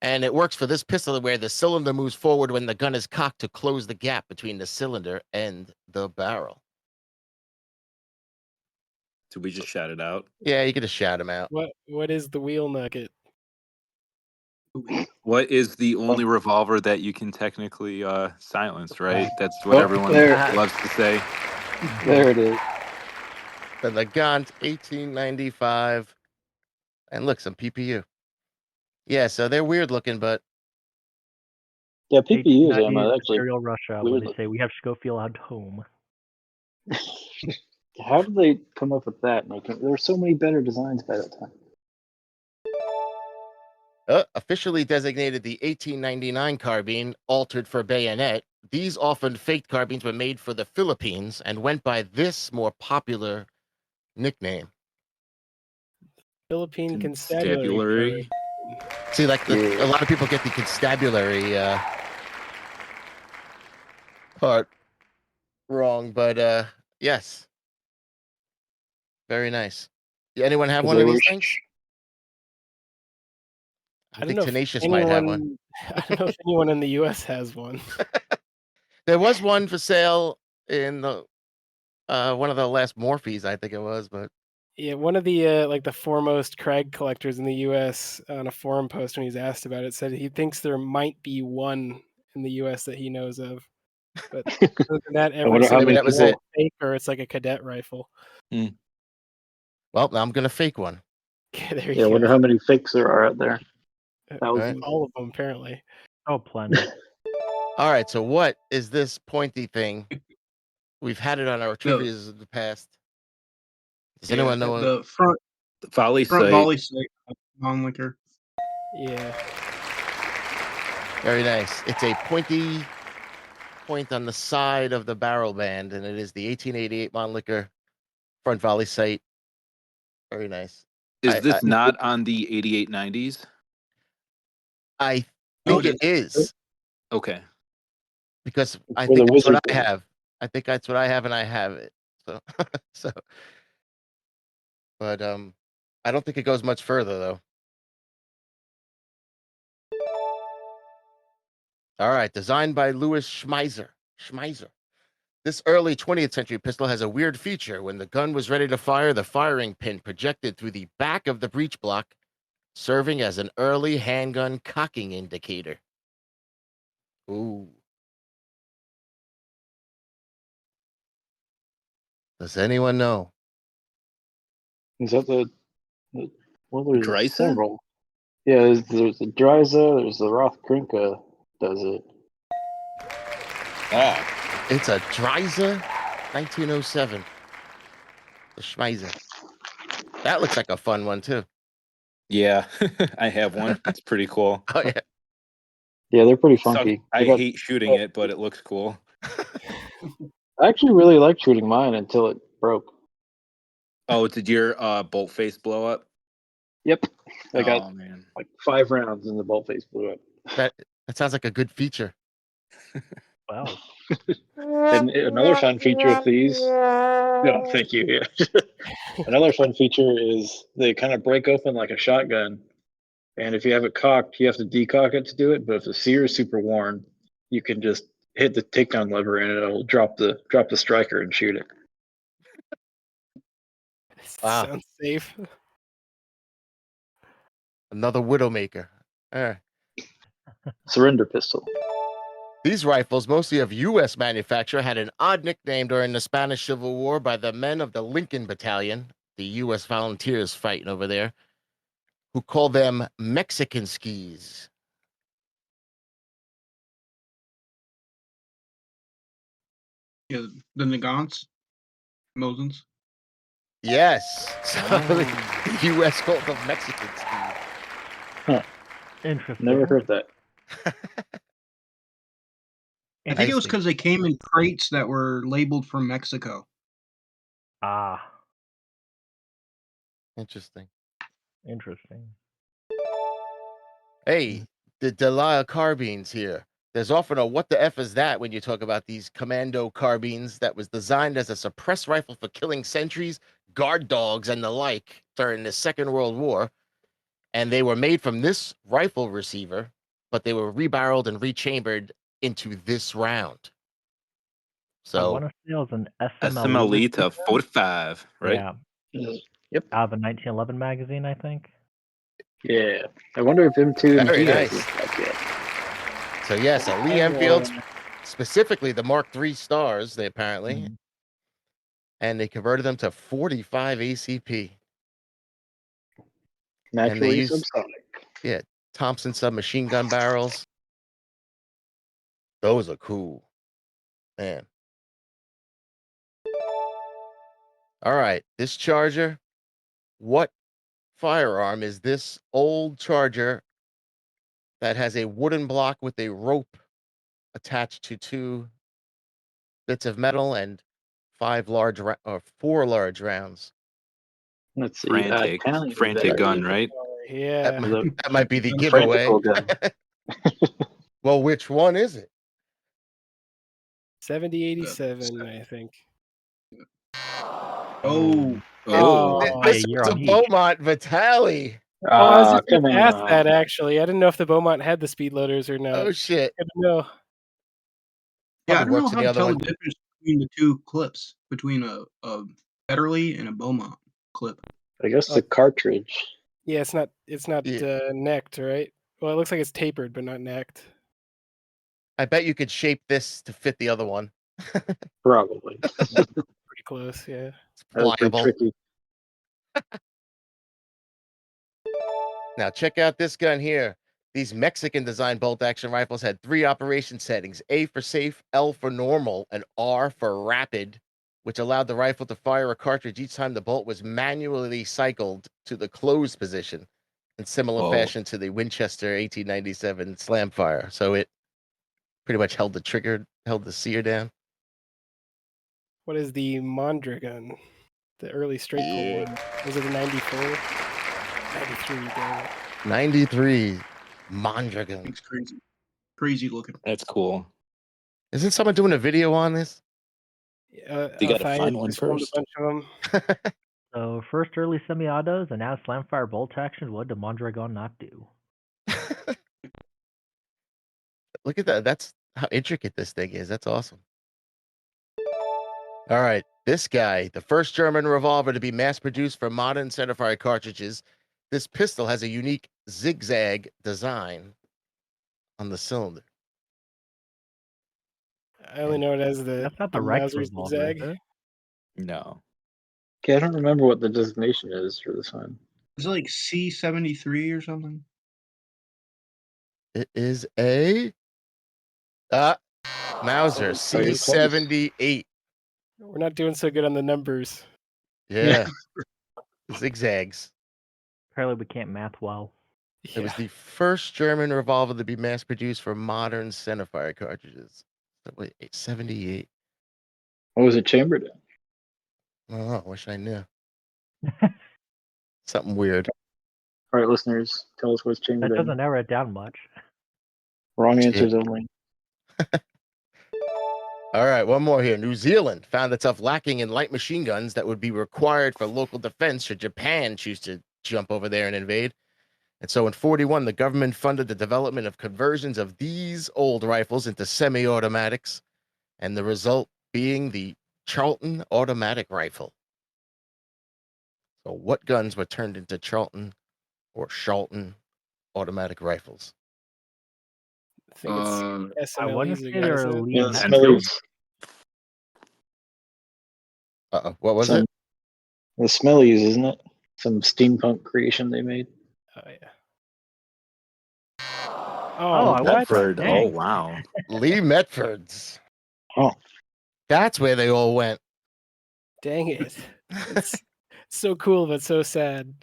it works for this pistol where the cylinder moves forward when the gun is cocked to close the gap between the cylinder and the barrel. Did we just shout it out? Yeah, you can just shout them out. What is the wheel nugget? What is the only revolver that you can technically silence, right? That's what Oh, everyone there, loves to say. there it is. The Nagant 1895. And look, some PPU. Yeah, so they're weird looking, but Yeah, PPUs 1890s ammo actually Imperial Russia, where weird they say looking. we have Schofield at home. How did they come up with that? There were so many better designs by that time. officially designated the 1899 carbine, altered for bayonet. These often faked carbines were made for the Philippines and went by this more popular nickname. Philippine constabulary. See, like a lot of people get the constabulary part wrong, but yes, very nice. Yeah, anyone have one of these things? I think Tenacious might have one. I don't know if anyone in the U.S. has one. There was one for sale in the one of the last Morphes, I think it was, but Yeah, one of the like the foremost Craig collectors in the U.S. on a forum post when he's asked about it said he thinks there might be one in the U.S. that he knows of, but other than that, I wonder how every many that was people. it. fake or it's like a cadet rifle. Well, now I'm gonna fake one. Okay, there you Yeah, I go. wonder how many fakes there are out there. Thousands. All of them apparently. Oh, plenty. All right, so what is this pointy thing? We've had it on our trivias in the past. Does anyone know it? The front Volley volley sight. sight on liquor. Yeah. Very nice. It's a pointy point on the side of the barrel band, and it is the 1888 Mannlicher front volley sight. Very nice. Is this not on the 8890s? I think it is. Okay. Because I For the think that's what wizard I have. I think that's what I have, and I have it. So, so, but I don't think it goes much further though. All right, designed by Louis Schmeiser. This early 20th century pistol has a weird feature. When the gun was ready to fire, the firing pin projected through the back of the breech block, serving as an early handgun cocking indicator. Ooh. Does anyone know? Is that the well? There's Drysa? several. Yeah, there's the Drysa. There's the Rothkrinka. Does it? Ah, It's a Drysa 1907. The Schmeiser. That looks like a fun one too. yeah. I have one. It's pretty cool. Oh yeah. Yeah, they're pretty So, funky. I They got- hate shooting it, but it looks cool. I actually really liked shooting mine until it broke. Oh, did your bolt face blow up? Yep, I Oh got man. like 5 rounds and the bolt face blew up. That sounds like a good feature. Wow. And another fun feature of these. No, thank you. Yeah. Another fun feature is they kind of break open like a shotgun, and if you have it cocked, you have to decock it to do it. But if the sear is super worn, you can just hit the takedown lever and it'll drop the striker and shoot it. Wow. Sounds safe. Another Widowmaker. All right. Surrender pistol. These rifles, mostly of U.S. manufacture, had an odd nickname during the Spanish Civil War by the men of the Lincoln Battalion, the U.S. volunteers fighting over there, who called them Mexican skis. Yeah, the Nagants, Mosins. Yes. So the U.S. called them Mexican skis. Interesting. Never heard that. I think it was see. because they came in crates that were labeled from Mexico. Ah, Interesting. interesting. Hey, the Delisle carbines here. There's often a what the F is that when you talk about these commando carbines that was designed as a suppressed rifle for killing sentries, guard dogs, and the like during the Second World War. And they were made from this rifle receiver, but they were rebarreled and rechambered into this round. I So want to say it was an SMLE to 45, right? Yeah, Yep. out of a 1911 magazine, I think. Yeah. I wonder if M2 Very MG has nice. this back yet. So yes, a Lee Enfield, specifically the Mark III stars, they apparently, and they converted them to 45 ACP. Naturally use- subsonic. Thompson submachine gun barrels. Those are cool, man. All right, this Charger. What firearm is this old Charger that has a wooden block with a rope attached to 2 bits of metal and 4 large rounds? Let's see. Frantic, Italian frantic gun, veteran. right? Yeah. That might be the The giveaway. Frantical gun. Well, which one is it? 7087, I think. Oh, Oh, This you're is a on each. Beaumont Vitale. Oh, I was just come going to ask on. that actually. I didn't know if the Beaumont had the speed loaders or not. Oh shit! Good to know. yeah. I Probably don't know works in how the to other tell one. the difference between the 2 clips, between a Federally and a Beaumont clip. I guess the cartridge. Yeah, it's not Yeah. necked, right? Well, it looks like it's tapered, but not necked. I bet you could shape this to fit the other one. Probably. Pretty close, yeah. It's That was pretty pliable. tricky. Now check out this gun here. These Mexican design bolt action rifles had 3 operation settings: A for safe, L for normal, and R for rapid, which allowed the rifle to fire a cartridge each time the bolt was manually cycled to the closed position, in similar Whoa. fashion to the Winchester 1897 slam fire. So it pretty much held the sear down. What is the Mondragon? The early straight pull one. Was it a 94? 93, damn it. 93 Mondragon. It's crazy looking. That's cool. Isn't someone doing a video on this? You gotta Thias find one just filmed first. a bunch of them. So first early semi-autos, and now slamfire bolt action. What did Mondragon not do? Look at that. That's how intricate this thing is. That's awesome. All right. This guy, the first German revolver to be mass produced for modern centerfire cartridges. This pistol has a unique zigzag design on the cylinder. I only know it as the That's not the Rex Mauser revolver, is zigzag. it? No. Okay, I don't remember what the designation is for this one. Is it like C73 or something? It is a Mauser Very close. C78. We're not doing so good on the numbers. Yeah. Zigzags. Apparently we can't math well. It was the first German revolver to be mass produced for modern centerfire cartridges. Wait, 78. What was it chambered in? Oh, I wish I knew. Something weird. All right, listeners, tell us what's That chambered in. doesn't narrow it down much. Wrong answers only. All right, one more here. New Zealand found itself lacking in light machine guns that would be required for local defense should Japan choose to jump over there and invade. And so in 41, the government funded the development of conversions of these old rifles into semi-automatics, and the result being the Charlton automatic rifle. So what guns were turned into Charlton or Charlton automatic rifles? I think it's I want to SMLEs say again, they're isn't it? elite. Yeah, the Enfield. Smellies. Uh-oh, what was it? The Smellies, isn't it? Some steampunk creation they made. Oh yeah. Oh, I what? Medford. Oh, Dang. wow. Lee Metfords. Oh. That's where they all went. Dang it. It's so cool, but so sad.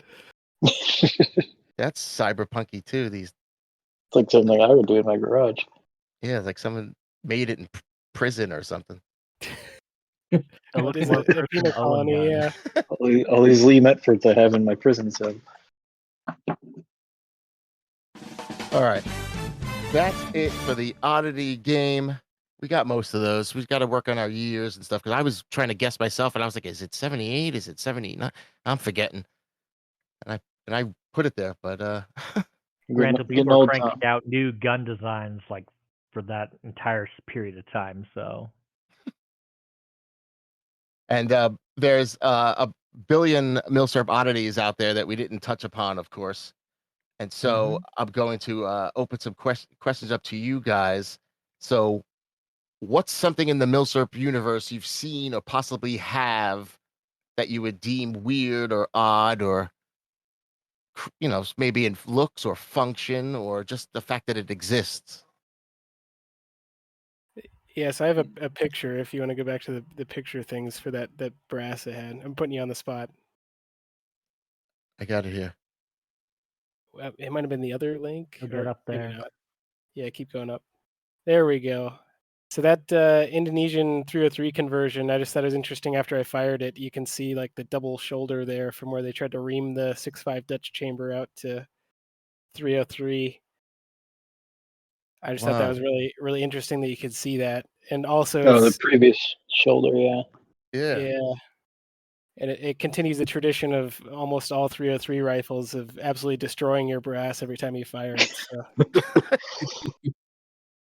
That's cyberpunky too. These, It's like something I would do in my garage. yeah, it's like someone made it in prison or something. It What looks is more it? A Christian penal Owen colony, gun. yeah. All these Lee Metfords I have in my prison cell. All right. That's it for the oddity game. We got most of those. We've got to work on our years and stuff because I was trying to guess myself and I was like, is it 78? Is it 79? I'm forgetting. And I put it there, but Granted, Getting people are old, cranking Tom. out new gun designs like for that entire period of time. So and there's a billion MILSURP oddities out there that we didn't touch upon, of course. And so I'm going to open some questions up to you guys. So what's something in the MILSURP universe you've seen or possibly have that you would deem weird or odd, or maybe in looks or function, or just the fact that it exists? Yes, I have a picture. If you want to go back to the picture things for that brass ahead, I'm putting you on the spot. I got it here. It might have been the other link. We'll get Or up maybe there. not. Yeah, keep going up. There we go. So that Indonesian 303 conversion, I just thought it was interesting. After I fired it, you can see like the double shoulder there from where they tried to ream the 6.5 Dutch chamber out to 303. I just thought that Wow. was really, really interesting that you could see that. And also, Oh, the it's, previous shoulder, yeah. yeah. And it continues the tradition of almost all 303 rifles of absolutely destroying your brass every time you fire it. So.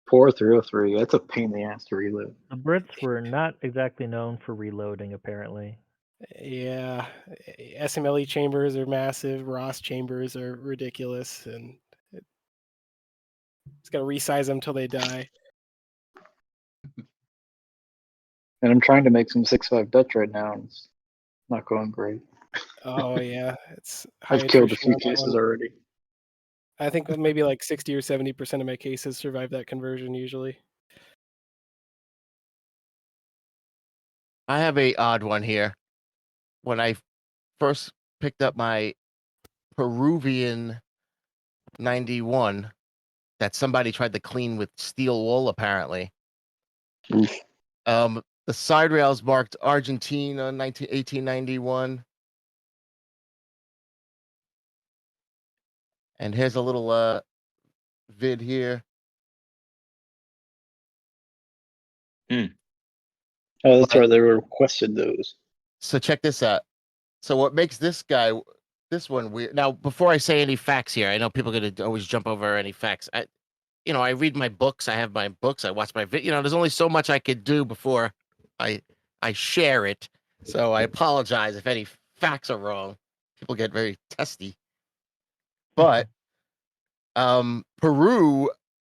Poor 303. That's a pain in the ass to reload. The Brits were not exactly known for reloading, apparently. Yeah, SMLE chambers are massive. Ross chambers are ridiculous, and it's got to resize them till they die. And I'm trying to make some 6.5 Dutch right now, and it's not going great. Oh yeah, it's high I've killed a attrition few on that cases one. already. I think maybe like 60 or 70% of my cases survive that conversion usually. I have a odd one here. When I first picked up my Peruvian 91 that somebody tried to clean with steel wool, apparently. Oof. The side rails marked Argentina 1891. And here's a little vid here. Oh, that's right. They requested those. So check this out. So what makes this one weird? Now, before I say any facts here, I know people are gonna always jump over any facts. I read my books. I have my books. I watch my video. There's only so much I could do before I share it. So I apologize if any facts are wrong. People get very testy. But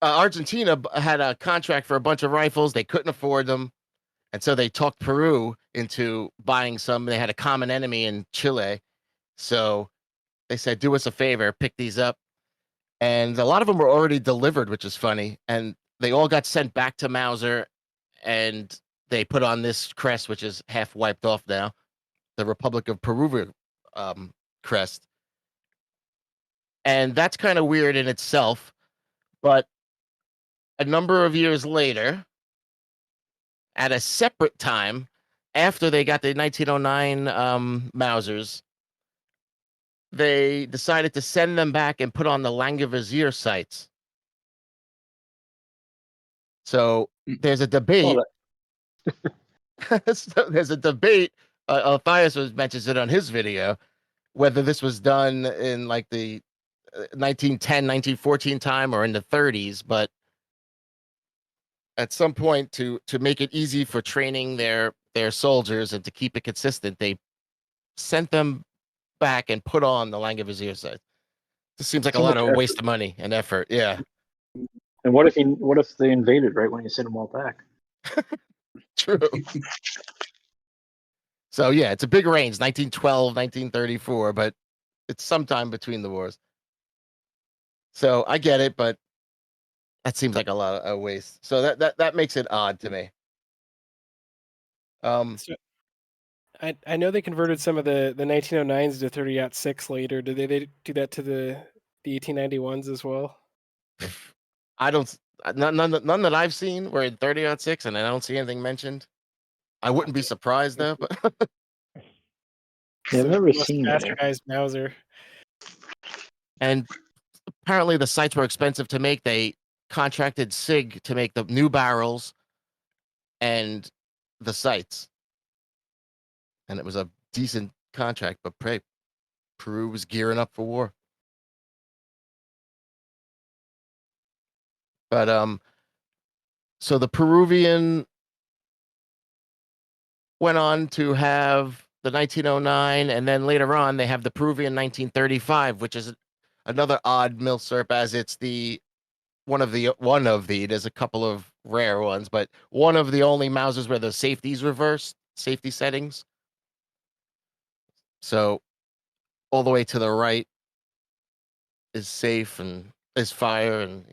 Argentina had a contract for a bunch of rifles. They couldn't afford them. And so they talked Peru into buying some. They had a common enemy in Chile. So they said, do us a favor, pick these up. And a lot of them were already delivered, which is funny. And they all got sent back to Mauser, and they put on this crest, which is half wiped off now, the Republic of Peru crest. And that's kind of weird in itself. But a number of years later, at a separate time, after they got the 1909 Mausers, they decided to send them back and put on the Langevisier sights. So there's a debate. There's a debate. Thias mentions it on his video, whether this was done in like the 1910, 1914 time or in the 30s. But at some point, to make it easy for training their soldiers and to keep it consistent, they sent them back and put on the Langevisier sights. This seems like a lot of a waste of money and effort. Yeah. And what if they invaded right when you sent them all back? True. So yeah, it's a big range, 1912, 1934, but it's sometime between the wars. So I get it, but that seems like a lot of waste. So that makes it odd to me. So I know they converted some of the 1909s to 30-06 later. Did they do that to the 1891s as well? I don't. None that I've seen were in 30-06, and I don't see anything mentioned. I wouldn't be surprised though. But Yeah, I've never seen it. Bastardized Mauser. And apparently the sights were expensive to make. They contracted SIG to make the new barrels and the sights, and it was a decent contract. But Peru was gearing up for war. But so the Peruvian went on to have the 1909, and then later on they have the Peruvian 1935, which is another odd MILSURP, as it's one of the there's a couple of rare ones, but one of the only Mausers where the safety's reversed, safety settings. So all the way to the right is safe and is fire, and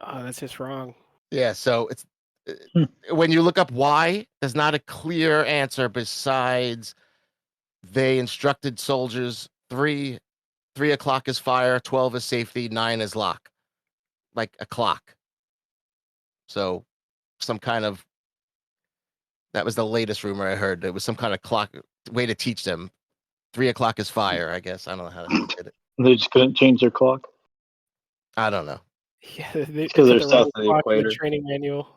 Oh, that's just wrong. yeah. So it's Hmm. when you look up why, there's not a clear answer besides they instructed soldiers 3 o'clock is fire, 12 is safety, 9 is lock, like a clock. So some kind of that was the latest rumor I heard. It was some kind of clock way to teach them 3 o'clock is fire. I guess I don't know how they did it. They just couldn't change their clock. I don't know. Yeah, they 'cause they're put the south wrong of the clock in the equator. training manual.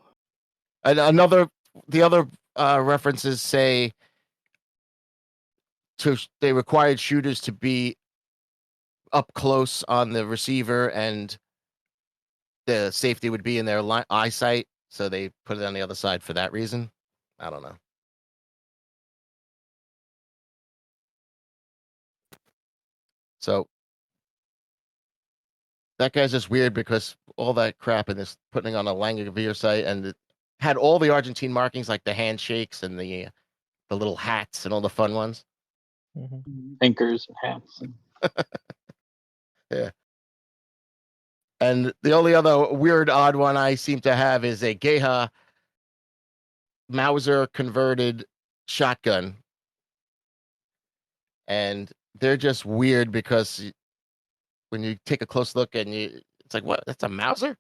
And the other references say they required shooters to be up close on the receiver, and the safety would be in their eyesight, so they put it on the other side for that reason. I don't know. So that guy's just weird because all that crap and this putting on a Langevere site, and it had all the Argentine markings like the handshakes and the little hats and all the fun ones. Anchors and hats. Yeah. And the only other weird, odd one I seem to have is a Geha Mauser converted shotgun. And they're just weird because when you take a close look and it's like, what? That's a Mauser?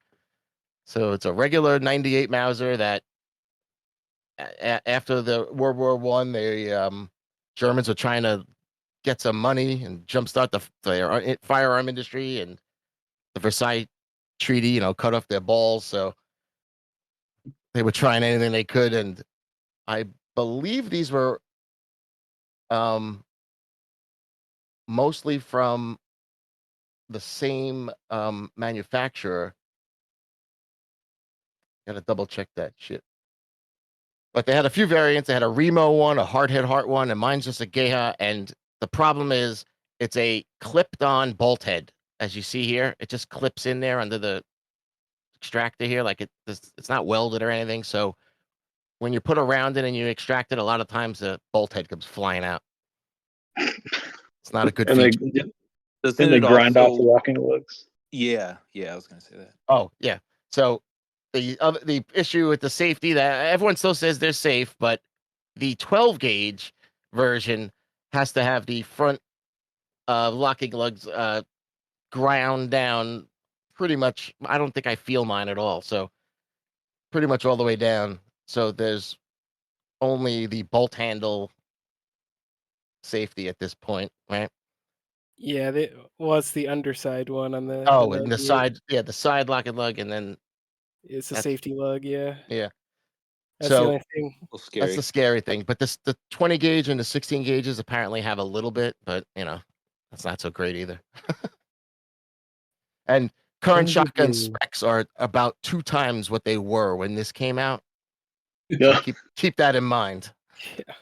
So it's a regular 98 Mauser that after the World War One, Germans were trying to get some money and jumpstart the firearm industry, and the Versailles Treaty, cut off their balls. So they were trying anything they could, and I believe these were mostly from the same manufacturer. Gotta double check that shit. But they had a few variants. They had a Remo one, a hardhead heart one, and mine's just a Geha. And the problem is it's a clipped on bolt head. As you see here, it just clips in there under the extractor here. Like it's not welded or anything. So when you put a round in and you extract it, a lot of times the bolt head comes flying out. It's not a good And feature. Doesn't they it grind off the also? walking lugs. Yeah, I was gonna say that. Oh, yeah. So the issue with the safety, that everyone still says they're safe, but the 12 gauge version has to have the front locking lugs ground down pretty much. I don't think I feel mine at all. So pretty much all the way down. So there's only the bolt handle safety at this point, right? Yeah, it's the underside one on the. Oh, the and the 98. side, the side lock and lug, and then It's a that's- safety lug. Yeah. yeah. That's So the only thing. A little that's scary. the scary thing. But the 20 gauge and the 16 gauges apparently have a little bit, but that's not so great either. And current Things you shotgun do. specs are about 2 times what they were when this came out. Yeah, Keep that in mind. Yeah.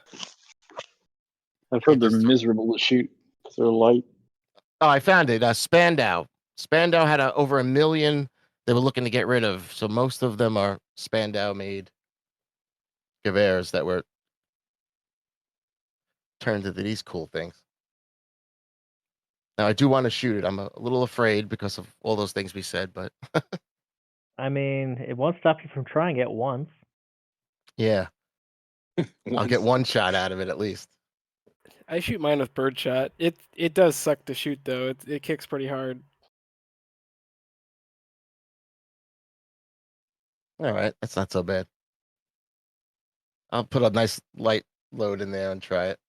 I've heard Yeah, they're just- miserable to shoot because they're light. Oh, I found it. Spandau. Spandau had over 1 million they were looking to get rid of. So most of them are Spandau made Gewehrs that were turned into these cool things. Now I do want to shoot it. I'm a little afraid because of all those things we said, but I mean, it won't stop you from trying it once. yeah, I'll get Once. one shot out of it at least. I shoot mine with birdshot. It does suck to shoot though. It kicks pretty hard. All right, that's not so bad. I'll put a nice light load in there and try it.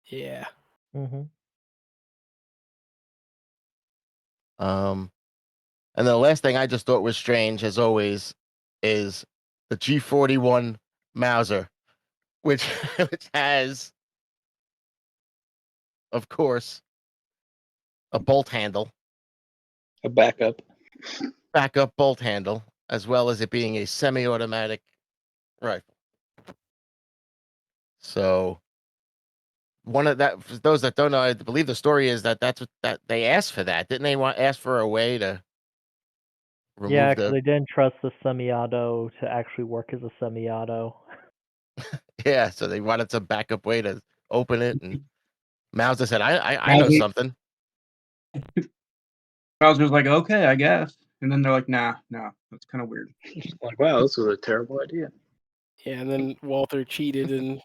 Yeah. Mm-hmm. And the last thing I just thought was strange, as always, is the G41 Mauser, which has, of course, a bolt handle, A backup. backup bolt handle, as well as it being a semi-automatic rifle. So one of that, for those that don't know, I believe the story is that that's what that they asked for that. Didn't they ask for a way to remove Yeah, because the they didn't trust the semi-auto to actually work as a semi-auto. yeah, so they wanted some backup way to open it, and Mauser said, I know Mauser- something. Bowser's like, okay, I guess. And then they're like, nah, that's kind of weird. Like, wow, this was a terrible idea. Yeah, and then Walther cheated and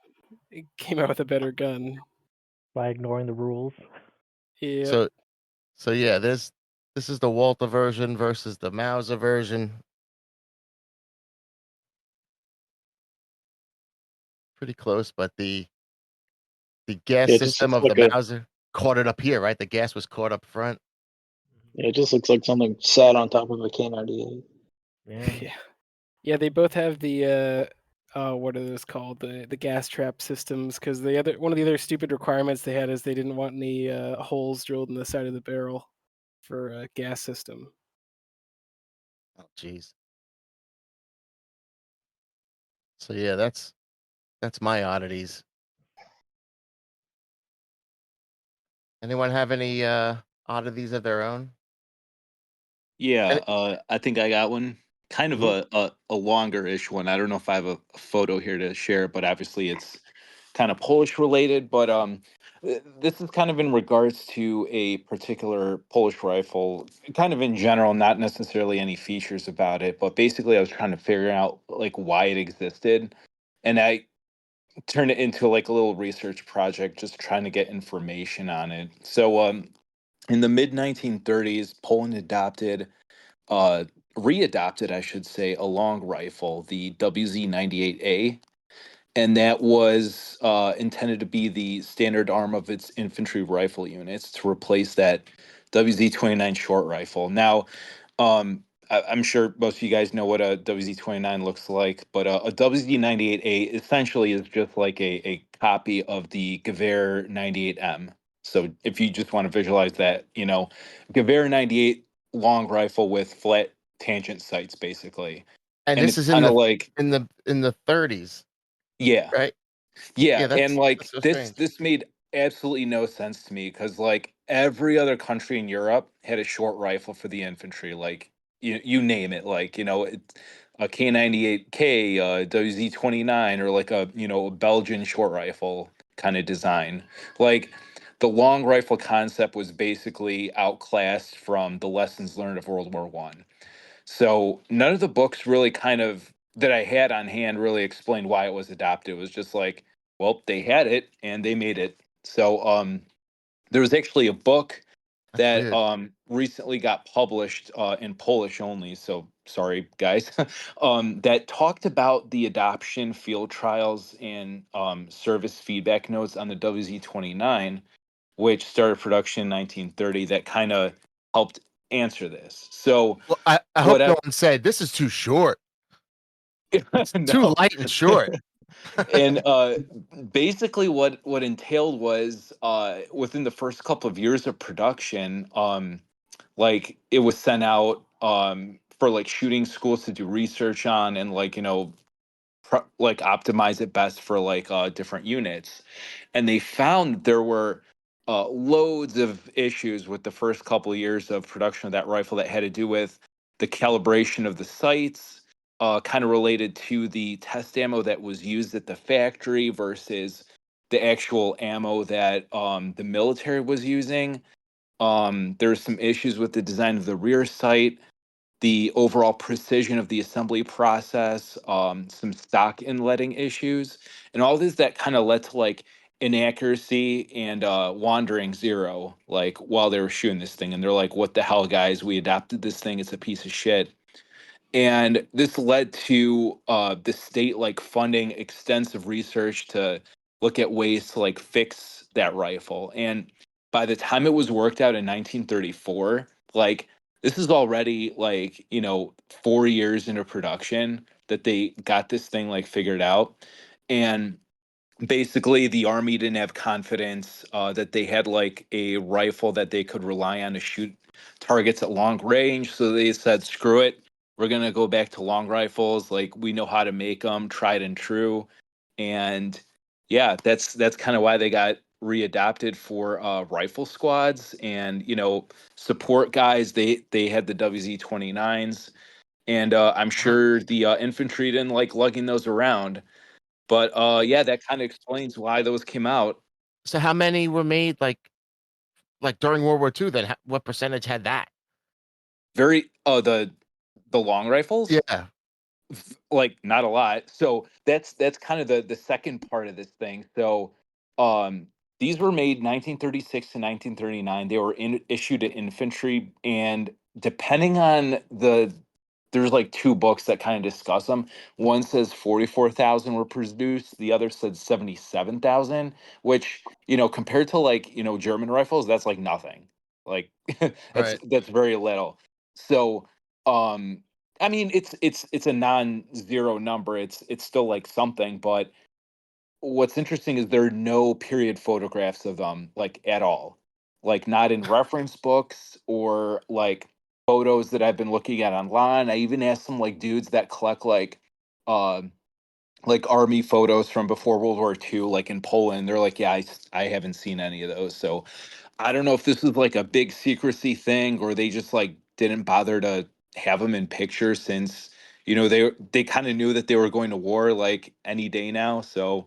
came out with a better gun. By ignoring the rules. Yeah. So yeah, this is the Walter version versus the Mauser version. Pretty close, but the gas Yeah, it just system looks of the like Mauser caught it up here, right? The gas was caught up front. yeah, it just looks like something sat on top of a K98. Yeah. Yeah, they both have the what are those called? The gas trap systems, because one of the other stupid requirements they had is they didn't want any holes drilled in the side of the barrel for a gas system. Oh, jeez. So yeah, that's my oddities. Anyone have any oddities of their own? Yeah, Any- I think I got one. Kind of Mhm. a longer-ish one. I don't know if I have a photo here to share, but obviously it's kind of Polish related. But this is kind of in regards to a particular Polish rifle, kind of in general, not necessarily any features about it, but basically I was trying to figure out like why it existed, and I turned it into like a little research project, just trying to get information on it. So in the mid 1930s, Poland adopted uh, readopted, I should say, a long rifle, the WZ-98A, and that was intended to be the standard arm of its infantry rifle units to replace that WZ-29 short rifle. Now, I'm sure most of you guys know what a WZ-29 looks like, but a WZ-98A essentially is just like a copy of the Gewehr 98M. So if you just want to visualize that, Gewehr 98 long rifle with flat tangent sights, basically. And And this it's is kind of like, in the 30s, yeah, right? yeah, Yeah, and that's like so this strange. this made absolutely no sense to me because like every other country in Europe had a short rifle for the infantry, like you name it, like it's a K98K, WZ-29, or like a Belgian short rifle kind of design. Like the long rifle concept was basically outclassed from the lessons learned of World War One. So none of the books really kind of that I had on hand really explained why it was adopted. It was just like, well, they had it and they made it. So there was actually a book That's that weird. recently got published in Polish only. So sorry, guys, that talked about the adoption field trials and service feedback notes on the WZ-29, which started production in 1930. That kind of helped answer this. So Well, I hope what no I one said this is too short. It's too no. light and short. And basically what entailed was within the first couple of years of production, like it was sent out for like shooting schools to do research on and like like optimize it best for like different units, and they found there were loads of issues with the first couple of years of production of that rifle that had to do with the calibration of the sights, kind of related to the test ammo that was used at the factory versus the actual ammo that the military was using. There's some issues with the design of the rear sight, the overall precision of the assembly process, some stock inletting issues, and all this that kind of led to like inaccuracy and wandering zero, like while they were shooting this thing. And they're like, what the hell, guys? We adapted this thing. It's a piece of shit. And this led to the state like funding extensive research to look at ways to like fix that rifle. And by the time it was worked out in 1934, like this is already like 4 years into production that they got this thing like figured out. And basically the army didn't have confidence that they had like a rifle that they could rely on to shoot targets at long range, so they said screw it, we're going to go back to long rifles, like we know how to make them tried and true. And yeah, that's kind of why they got readapted for rifle squads and support guys. They had the WZ-29s, and I'm sure the infantry didn't like lugging those around. But yeah, that kind of explains why those came out. So how many were made like during World War II? Then what percentage had that? Very the long rifles. Yeah. Like not a lot. So that's kind of the second part of this thing. So these were made 1936 to 1939. They were issued to infantry, and depending on there's like two books that kind of discuss them. One says 44,000 were produced, the other said 77,000, which compared to like German rifles, that's like nothing. Like Right. that's very little. So I mean, it's a non-zero number. It's still like something, but what's interesting is there are no period photographs of them like at all. Like not in reference books or like photos that I've been looking at online. I even asked some like dudes that collect uh like army photos from before World War II, like in Poland. They're like, yeah, I haven't seen any of those. So I don't know if this is like a big secrecy thing or they just like didn't bother to have them in pictures since they kind of knew that they were going to war like any day now. So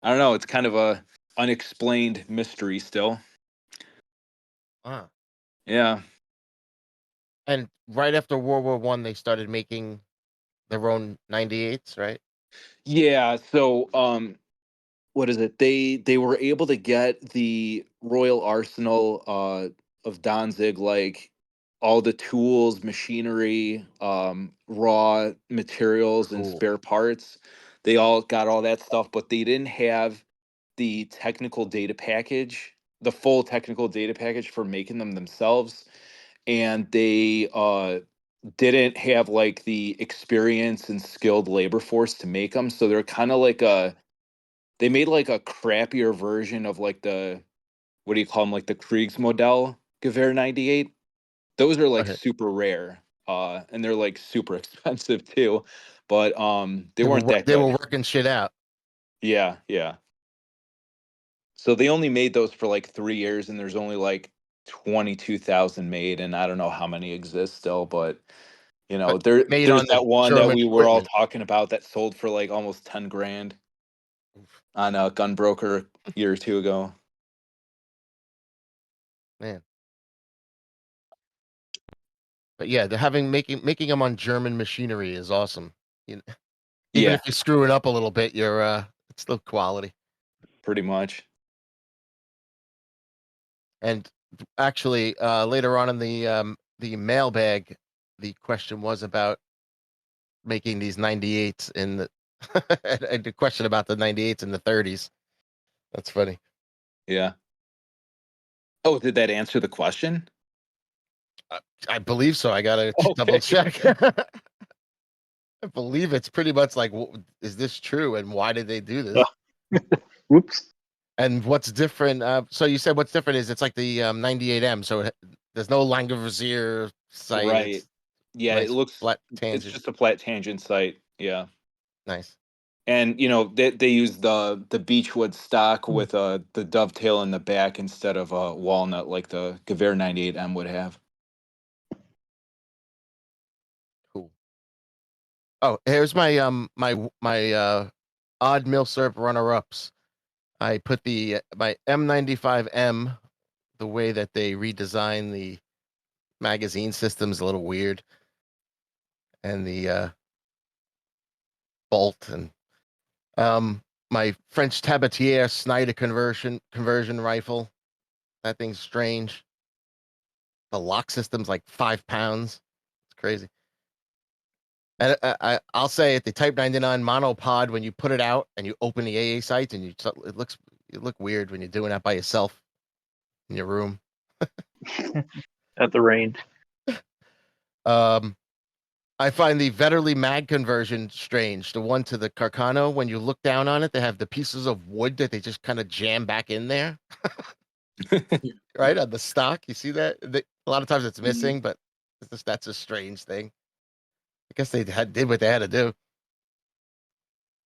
I don't know. It's kind of a unexplained mystery still. Wow. Yeah. And right after World War I, they started making their own 98s, right? Yeah. So what is it? They were able to get the Royal Arsenal of Danzig, like all the tools, machinery, raw materials, and Cool. spare parts. They all got all that stuff, but they didn't have the technical data package, the full technical data package for making them themselves, and they didn't have like the experience and skilled labor force to make them. So they're kind of like they made like a crappier version of like what do you call them, like the Kriegsmodell Gewehr 98. Those are like Okay. super rare, and they're like super expensive too, but they weren't that They were good. working shit out. Yeah, yeah. So they only made those for like 3 years, and there's only like 22,000 made, and I don't know how many exist still, but But made there's on the that one that German we were all equipment. talking about that sold for like almost 10 grand on a Gunbroker a year or two ago. Man. But yeah, they're making them on German machinery is awesome. You know, even Yeah, if you screw it up a little bit, it's still quality. pretty much. And actually, later on in the mailbag, the question was about making these 98s in the and the question about the 98s in the 30s. That's funny. Yeah. Oh, did that answer the question? I believe so. I gotta double Okay. check. I believe it's pretty much like, is this true, and why did they do this? Whoops. And what's different? So you said what's different is it's like the 98M. So there's no Langevisier sight. Right. It's Yeah, it nice looks flat it's tangent. just a flat tangent site. Yeah. Nice. And they use the beechwood stock with the dovetail in the back instead of a walnut like the Gewehr 98M would have. Cool. Oh, here's my odd MILSURP runner-ups. I put my M95M, the way that they redesigned the magazine system's a little weird, and the bolt, and my French Tabatiere Snyder conversion rifle. That thing's strange. The lock system's like 5 pounds. It's crazy. And I'll say it, the Type 99 monopod, when you put it out and you open the AA sights, and you look weird when you're doing that by yourself in your room. At the range. I find the Vetterli mag conversion strange. The one to the Carcano, when you look down on it, they have the pieces of wood that they just kind of jam back in there, right on the stock. You see that? A lot of times it's missing, but that's a strange thing. I guess they did what they had to do.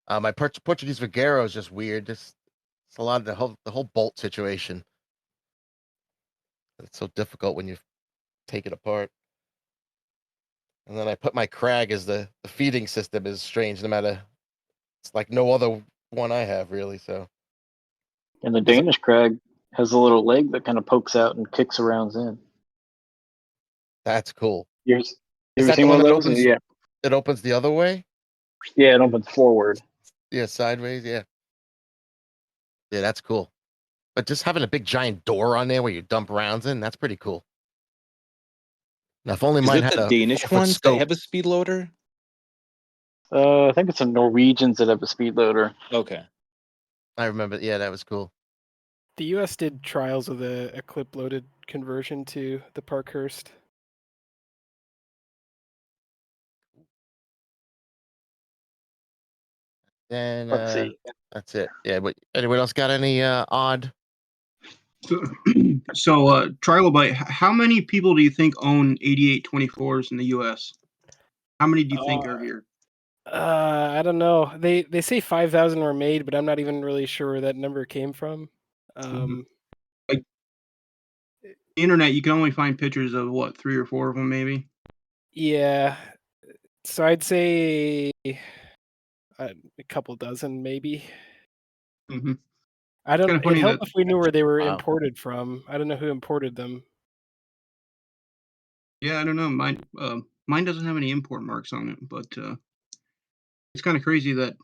My Portuguese Vaquero is just weird. Just It's a lot of the whole bolt situation. It's so difficult when you take it apart. And then I put my crag as the feeding system is strange. No matter, it's like no other one I have really. So. And the Danish crag has a little leg that kind of pokes out and kicks around in. That's cool. You Is ever that the seen one one of that those? opens? Yeah. It opens the other way. Yeah, it opens forward. Yeah, sideways. Yeah. Yeah, that's cool. But just having a big giant door on there where you dump rounds in, that's pretty cool. Now, if only Is mine it had the a Danish 4-foot ones that scope. have a speed loader? I think it's the Norwegians that have a speed loader. Okay. I remember. Yeah, that was cool. The U.S. did trials with a clip-loaded conversion to the Parkhurst. Then Let's see. that's it. Yeah, but anyone else got any odd? So, Trilobite, how many people do you think own 8824s in the U.S.? How many do you think are here? I don't know. They say 5,000 were made, but I'm not even really sure where that number came from. Like, the internet, you can only find pictures of what, 3 or 4 of them, maybe. Yeah. So I'd say a couple dozen, maybe. Mm-hmm. I don't. Kinda It funny helped that- if we knew where they were Wow. imported from. I don't know who imported them. Yeah, I don't know. Mine doesn't have any import marks on it, but it's kind of crazy that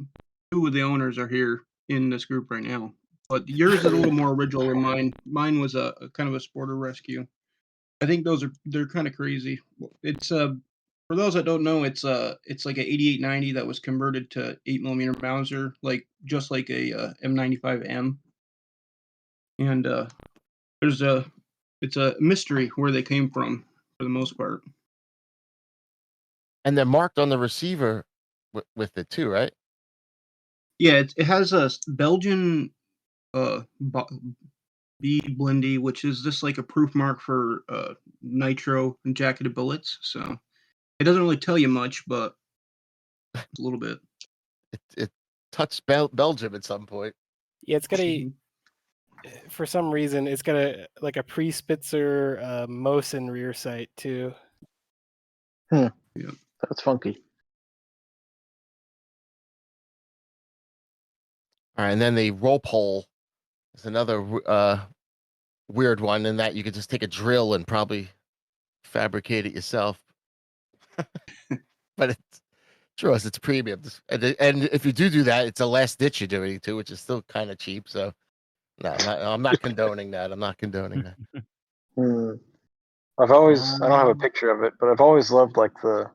2 of the owners are here in this group right now. But yours is a little more original than mine. Mine was a kind of a sporter rescue. I think they're kind of crazy. It's for those that don't know, it's like a 8890 that was converted to 8mm Mauser, like just like a M95M. And it's a mystery where they came from for the most part. And they're marked on the receiver with it too, right? Yeah, it has a Belgian B Blindy, which is just like a proof mark for nitro and jacketed bullets. So it doesn't really tell you much, but a little bit. It touched Belgium at some point. Yeah, it's got a. For some reason, it's got a like a pre-Spitzer Mosin rear sight too. Yeah. That's funky. All right, and then the rope hole is another weird one in that you could just take a drill and probably fabricate it yourself. But it's true, it's premium. And if you do that, it's a last ditch you're doing it too, which is still kind of cheap. So no, I'm not condoning that. I'm not condoning that. I don't have a picture of it, but I've always loved like the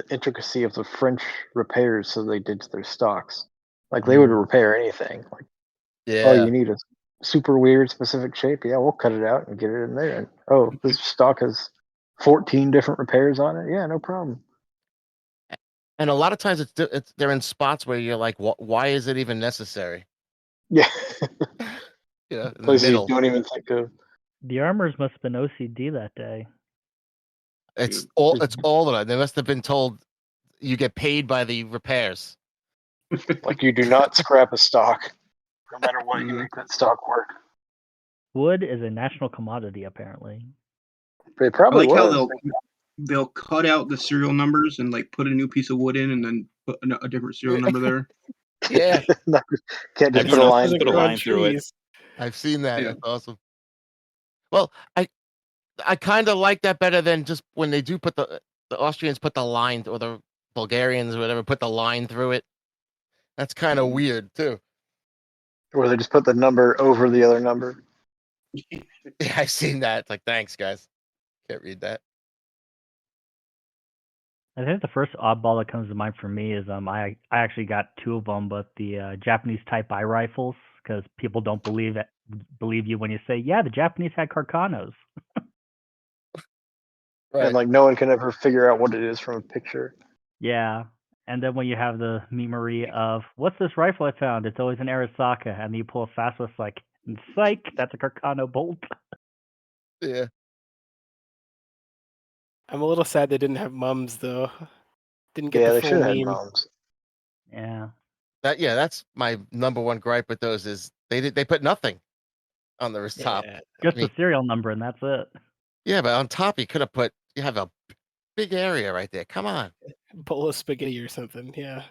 intricacy of the French repairs so they did to their stocks. Like they would repair anything. Like, Yeah. oh, you need a super weird specific shape. Yeah, we'll cut it out and get it in there. And oh, this stock has 14 different repairs on it. Yeah, no problem. And a lot of times they're in spots where you're like, why is it even necessary? Yeah, Yeah, in the places you middle. don't even think of. The armors must have been OCD that day. It's all of that. They must have been told you get paid by the repairs. Like you do not scrap a stock, no matter what you make that stock work. Wood is a national commodity, apparently. They I probably like how was. they'll cut out the serial numbers and like put a new piece of wood in and then put a different serial number there. Yeah, Can't just I've put a seen line put a through it. line through it. I've seen that. Yeah. That's awesome. Well, I kind of like that better than just when they do put the Austrians put the line, or the Bulgarians or whatever put the line through it. That's kind of weird too. Or they just put the number over the other number. Yeah, I've seen that. It's like, thanks, guys. Can't read that. I think the first oddball that comes to mind for me is I actually got 2 of them, but the Japanese Type I rifles, because people don't believe you when you say, yeah, the Japanese had Carcanos. Right. And like no one can ever figure out what it is from a picture. Yeah. And then when you have the memery of, what's this rifle I found? It's always an Arisaka. And you pull a fast one, it's like, psych, that's a Carcano bolt. Yeah. I'm a little sad they didn't have mums though. Didn't get Yeah, the they full should have had meme. moms. Yeah. That's my number one gripe with those is they put nothing on the top. Yeah. Just I mean, the serial number, and that's it. yeah, but on top you could have put. You have a big area right there. Come on, Bowl of spaghetti or something. Yeah.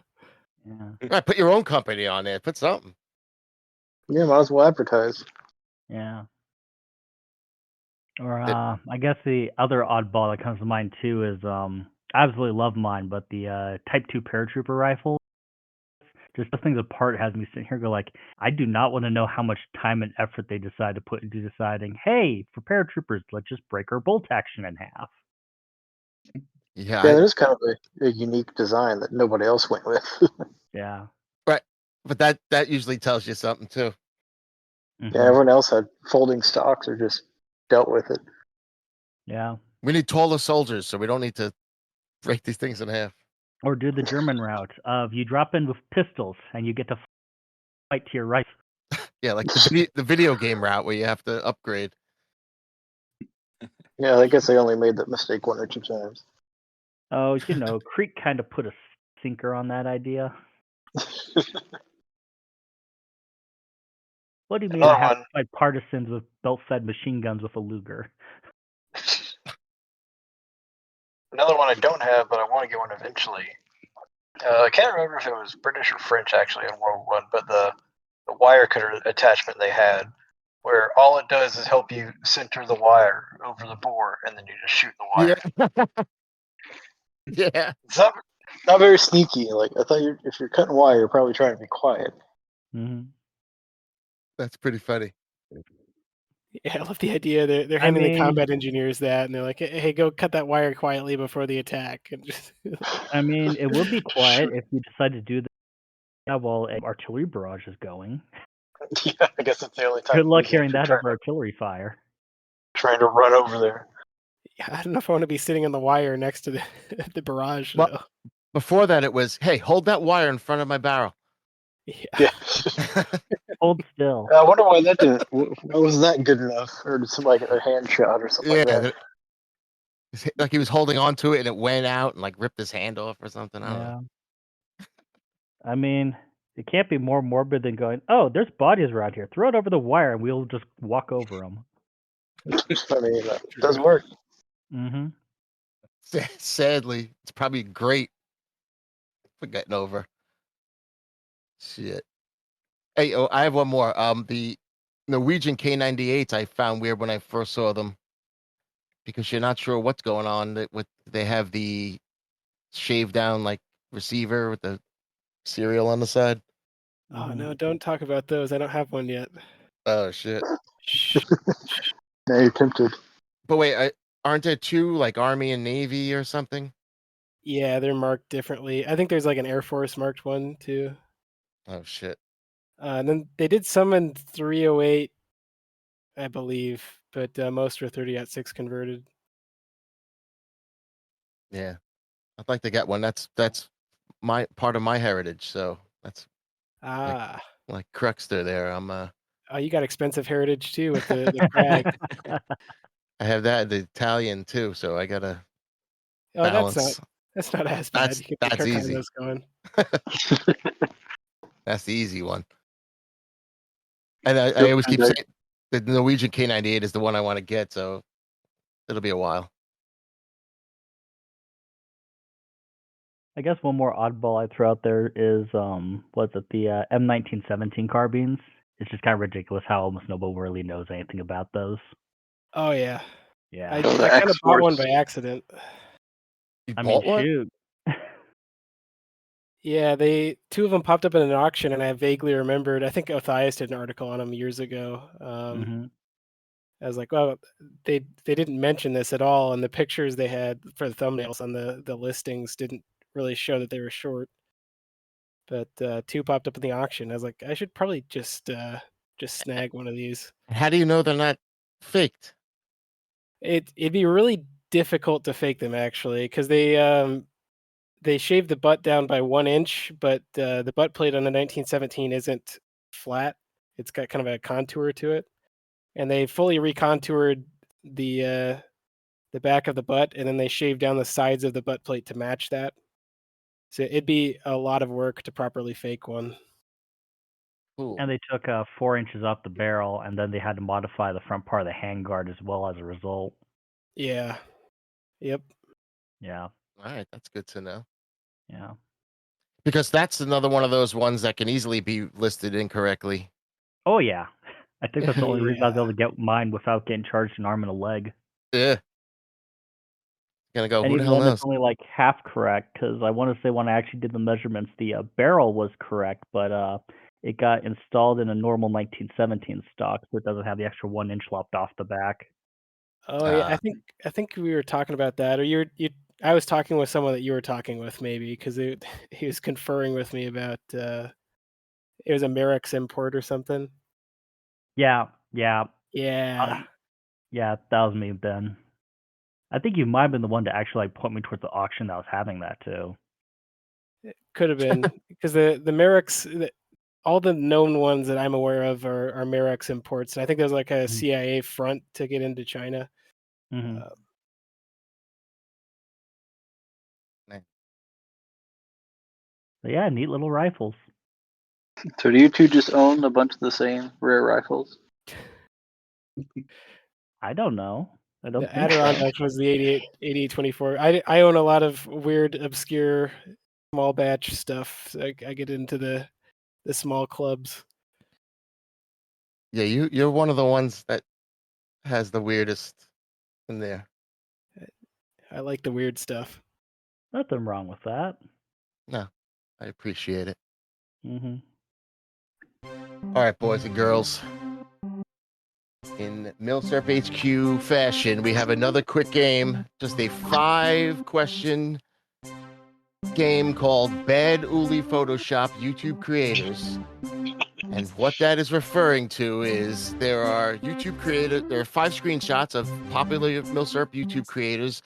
Yeah. right? Put your own company on there. Put something. Yeah, might as well advertise. Yeah. Or I guess the other oddball that comes to mind too is I absolutely love mine, but the Type 2 paratrooper rifle. Just the things apart has me sitting here go like, I do not want to know how much time and effort they decide to put into deciding, hey, for paratroopers, let's just break our bolt action in half. Yeah, Yeah, there's kind of a unique design that nobody else went with. Yeah. right. But that usually tells you something too. Mhm. Yeah, everyone else had folding stocks or just dealt with it. Yeah. We need taller soldiers, so we don't need to break these things in half. Or do the German route of you drop in with pistols and you get to fight to your right. Yeah, like the video game route where you have to upgrade. Yeah, I guess they only made that mistake 1 or 2 times. Oh, Creek kind of put a sinker on that idea. What do you mean I Another have one. to fight partisans with belt-fed machine guns with a Luger? Another one I don't have, but I want to get one eventually. I can't remember if it was British or French actually in World War I, but the wire cutter attachment they had, where all it does is help you center the wire over the bore, and then you just shoot the wire. Yeah. Yeah. It's not very sneaky. Like I thought, if you're cutting wire, you're probably trying to be quiet. Mm-hmm. That's pretty funny. Yeah, I love the idea. They're handing the combat engineers that, and they're like, "Hey, go cut that wire quietly before the attack." And just I mean, it would be quiet if you decide to do that while an artillery barrage is going. Yeah, I guess that's the only time. Good luck hearing that over artillery fire. Trying to run over there. yeah, I don't know if I want to be sitting on the wire next to the barrage. Well, though. Before that, it was, hey, hold that wire in front of my barrel. Yeah. Hold still. I wonder why that didn't. Why was that good enough? Or did somebody get a hand shot or something like that? Like he was holding on to it and it went out and like ripped his hand off or something. I don't know. I mean, it can't be more morbid than going, oh, there's bodies around here. Throw it over the wire and we'll just walk over them. I mean, that does work. Mm-hmm. Sadly, it's probably great for getting over. Shit. Hey, I have one more. The Norwegian K98s I found weird when I first saw them because you're not sure what's going on. They have the shaved down like receiver with the serial on the side. Oh no, don't talk about those. I don't have one yet. Oh shit. Now you're tempted. But wait, aren't there two like Army and Navy or something? Yeah, they're marked differently. I think there's like an Air Force marked one too. Oh shit. And then they did some in 308, I believe, but most were 30-6 converted. Yeah, I'd like to get one. That's my part of my heritage. So that's like Cruxter there. I'm Oh, you got expensive heritage too with the crag. I have that the Italian too, so I gotta Oh, balance. that's not as bad. You can get That's easy. those going. That's the easy one. And I always keep saying the Norwegian K98 is the one I want to get, so it'll be a while. I guess one more oddball I throw out there is the M1917 carbines. It's just kind of ridiculous how almost nobody really knows anything about those. Oh yeah. Yeah. I kind of bought one by accident. You I bought mean, one? shoot. Yeah, two of them popped up in an auction, and I vaguely remembered. I think Otthias did an article on them years ago. I was like, well, they didn't mention this at all, and the pictures they had for the thumbnails on the listings didn't really show that they were short. But two popped up in the auction. I was like, I should probably just snag one of these. How do you know they're not faked? It'd be really difficult to fake them actually, because they shaved the butt down by 1 inch, but the butt plate on the 1917 isn't flat. It's got kind of a contour to it, and they fully recontoured the back of the butt, and then they shaved down the sides of the butt plate to match that. So it'd be a lot of work to properly fake one. Cool. And they took 4 inches off the barrel, and then they had to modify the front part of the handguard as well as a result. Yeah. Yep. Yeah, All right, that's good to know. yeah. Because that's another one of those ones that can easily be listed incorrectly. Oh yeah, I think that's the only reason I was Yeah. able to get mine without getting charged an arm and a leg. Yeah. Gonna go, And who the even hell then, it's knows? only like half correct because I want to say when I actually did the measurements, the barrel was correct, but it got installed in a normal 1917 stock, so it doesn't have the extra 1 inch lopped off the back. Oh yeah, Ah. I think we were talking about that, or you. I was talking with someone that you were talking with, maybe, because he was conferring with me about it was a Merrick's import or something. Yeah, yeah, Yeah, yeah. That was me, Ben. I think you might have been the one to actually like point me towards the auction that was having that too. could have been because the Merrick's, all the known ones that I'm aware of are Merrick's imports, and I think there's like a CIA front to get into China. Mm-hmm. But yeah, neat little rifles. So do you two just own a bunch of the same rare rifles? I don't know. I don't The think so. Adirondack was the 8824. I own a lot of weird, obscure, small batch stuff. So I get into the small clubs. Yeah, you're one of the ones that has the weirdest in there. I like the weird stuff. Nothing wrong with that. No, I appreciate it. Mm-hmm. All right, boys and girls. In MILSURP HQ fashion, we have another quick game. Just a 5-question game called Bad Uli Photoshop YouTube Creators. And what that is referring to is there are 5 screenshots of popular MILSURP YouTube creators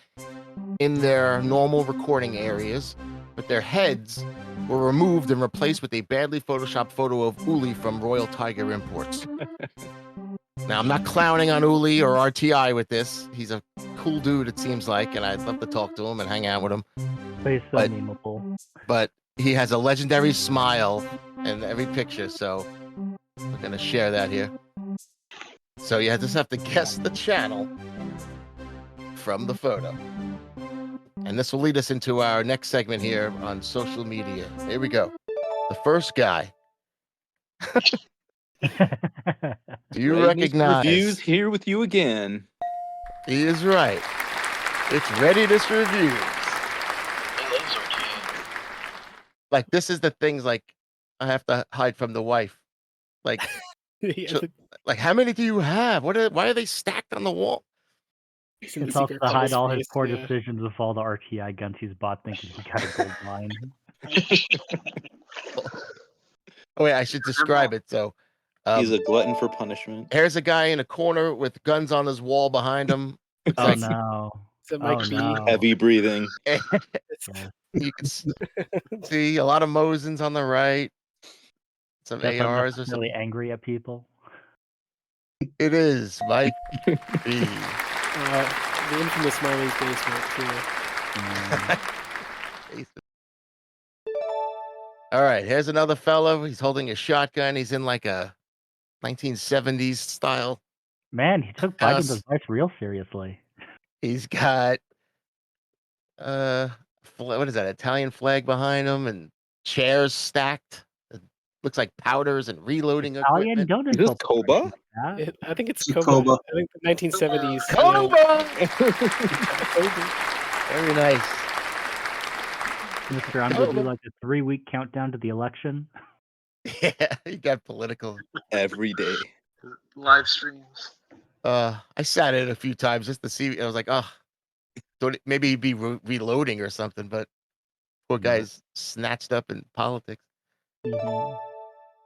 in their normal recording areas, but their heads were removed and replaced with a badly photoshopped photo of Uli from Royal Tiger Imports. Now, I'm not clowning on Uli or RTI with this. He's a cool dude, it seems like, and I'd love to talk to him and hang out with him. But he's so memeable. But he has a legendary smile in every picture, so we're going to share that here. So you just have to guess the channel from the photo. And this will lead us into our next segment here on social media. Here we go. The first guy. Do you recognize? Reviews here with you again. He is right. It's Readiness Reviews. Like, this is the things like I have to hide from the wife. Like, Yeah, like, how many do you have? Why are they stacked on the wall? It's also to hide all his poor decisions with all the RTI guns he's bought, thinking he got a gold mine. Oh wait, I should describe it. So, he's a glutton for punishment. Here's a guy in a corner with guns on his wall behind him. Looks Oh like, no! Is it Mike B? No! Heavy breathing. You can see a lot of Mosins on the right. Some Jeff, ARs I'm or something. really angry at people. It is Mike B. The infamous Miley's basement too. All right, here's another fellow. He's holding a shotgun. He's in like a 1970s style. Man, he took Biden's advice real seriously. He's got what is that? Italian flag behind him and chairs stacked. It looks like powders and reloading Italian, equipment. don't Is this Koba? I think it's Koba. I think the 1970s. Koba. Very nice. Mr. I'm gonna do like a 3-week countdown to the election. Yeah, he got political every day. Live streams. I sat in it a few times just to see. I was like, oh, maybe he'd be reloading or something, but poor guy's snatched up in politics. Mm-hmm.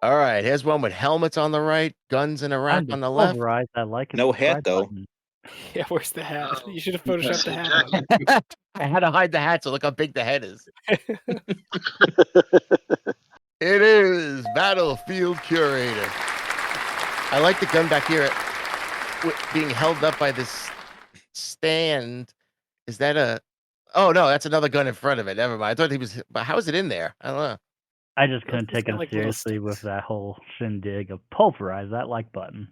All right, here's one with helmets on the right, guns in a rack on the left. I like it. No hat though. Button. Yeah, where's the hat? You should have photoshopped the hat. I had to hide the hat, so look how big the head is. It is Battlefield Curator. I like the gun back here being held up by this stand. Is that Oh no, that's another gun in front of it. Never mind. I thought he was. But how is it in there? I don't know. I just couldn't It's take got, him like, little seriously with sticks. that whole shindig of pulverize that like button.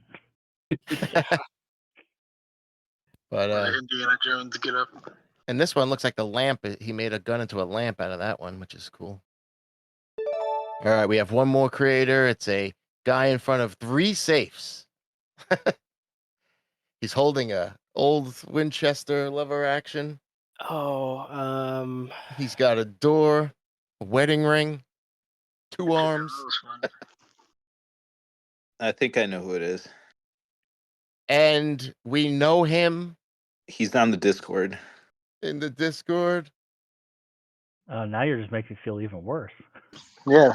But Indiana Jones get up. and this one looks like the lamp. He made a gun into a lamp out of that one, which is cool. All right, we have one more creator. It's a guy in front of 3 safes. He's holding a old Winchester lever action. Oh, He's got a door, a wedding ring, 2 arms, I think I know who it is. and we know him He's on the Discord. in the Discord. Now you're just making me feel even worse. Yeah,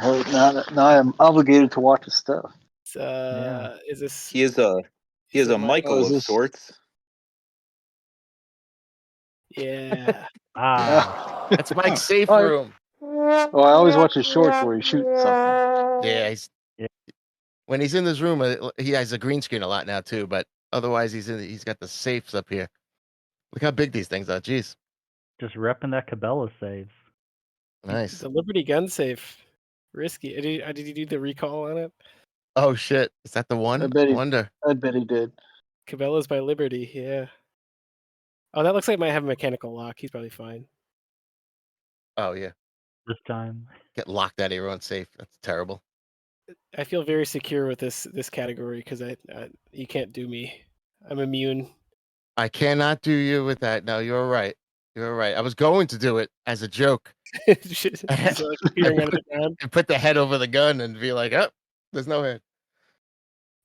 now I'm obligated to watch his stuff. is this? He is a is it Michael is of this- sorts. Yeah. Ah, That's Mike's safe Oh, room. Oh, I always watch his shorts where he shoots something. Yeah, Yeah. when he's in this room, he has a green screen a lot now too. But otherwise, he's got the safes up here. Look how big these things are. Jeez, just repping that Cabela saves. nice. The Liberty gun safe. Risky. Did he do the recall on it? Oh shit, is that the one? I bet he- Wonder. I bet he did. Cabela's by Liberty. Yeah. Oh, that looks like it might have a mechanical lock. He's probably fine. Oh yeah, This time. get locked out of your own safe. That's terrible. I feel very secure with this category because you can't do me. I'm immune. I cannot do you with that. No, you're right. You're right. I was going to do it as a joke Just, like, peering out of the ground. and put the head over the gun and be like, "Oh, there's no head."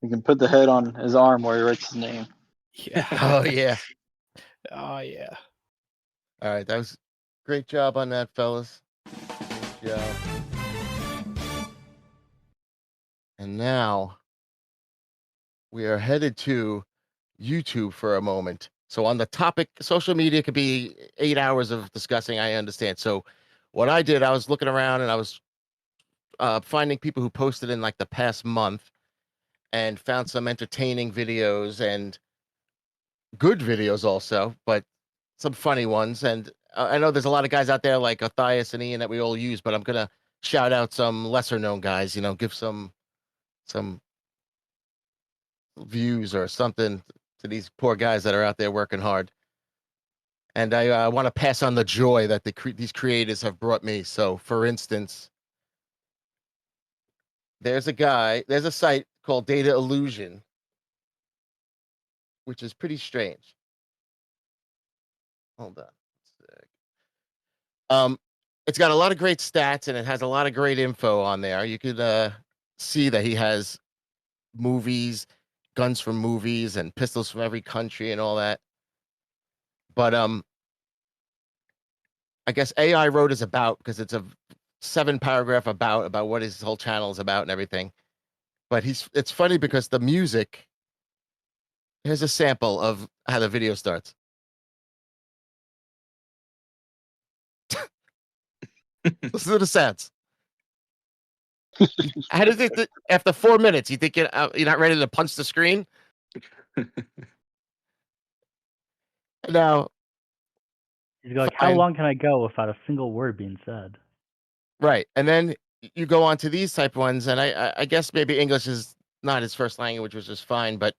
You can put the head on his arm where he writes his name. Yeah. Oh yeah. Oh yeah. All right, that was great job on that, fellas. Great job. And now we are headed to YouTube for a moment. So on the topic, social media could be 8 hours of discussing. I understand. So what I did, I was looking around and I was finding people who posted in like the past month, and found some entertaining videos and good videos also, but some funny ones. And I know there's a lot of guys out there like Otthias and Ian that we all use, but I'm gonna shout out some lesser known guys. You know, give some views or something to these poor guys that are out there working hard. And I want to pass on the joy that these creators have brought me. So, for instance, there's a site called Data Illusion, which is pretty strange. Hold on. It's got a lot of great stats and it has a lot of great info on there. You could see that he has movies, guns from movies, and pistols from every country and all that. But I guess AI wrote his about because it's a 7-paragraph about what his whole channel is about and everything. But it's funny because the music. Here's a sample of how the video starts. Listen to the sounds. How does it? After 4 minutes, you think you're not ready to punch the screen? Now, He's like, how fine. long can I go without a single word being said? Right, and then you go on to these type ones, and I guess maybe English is not his first language, which is fine, but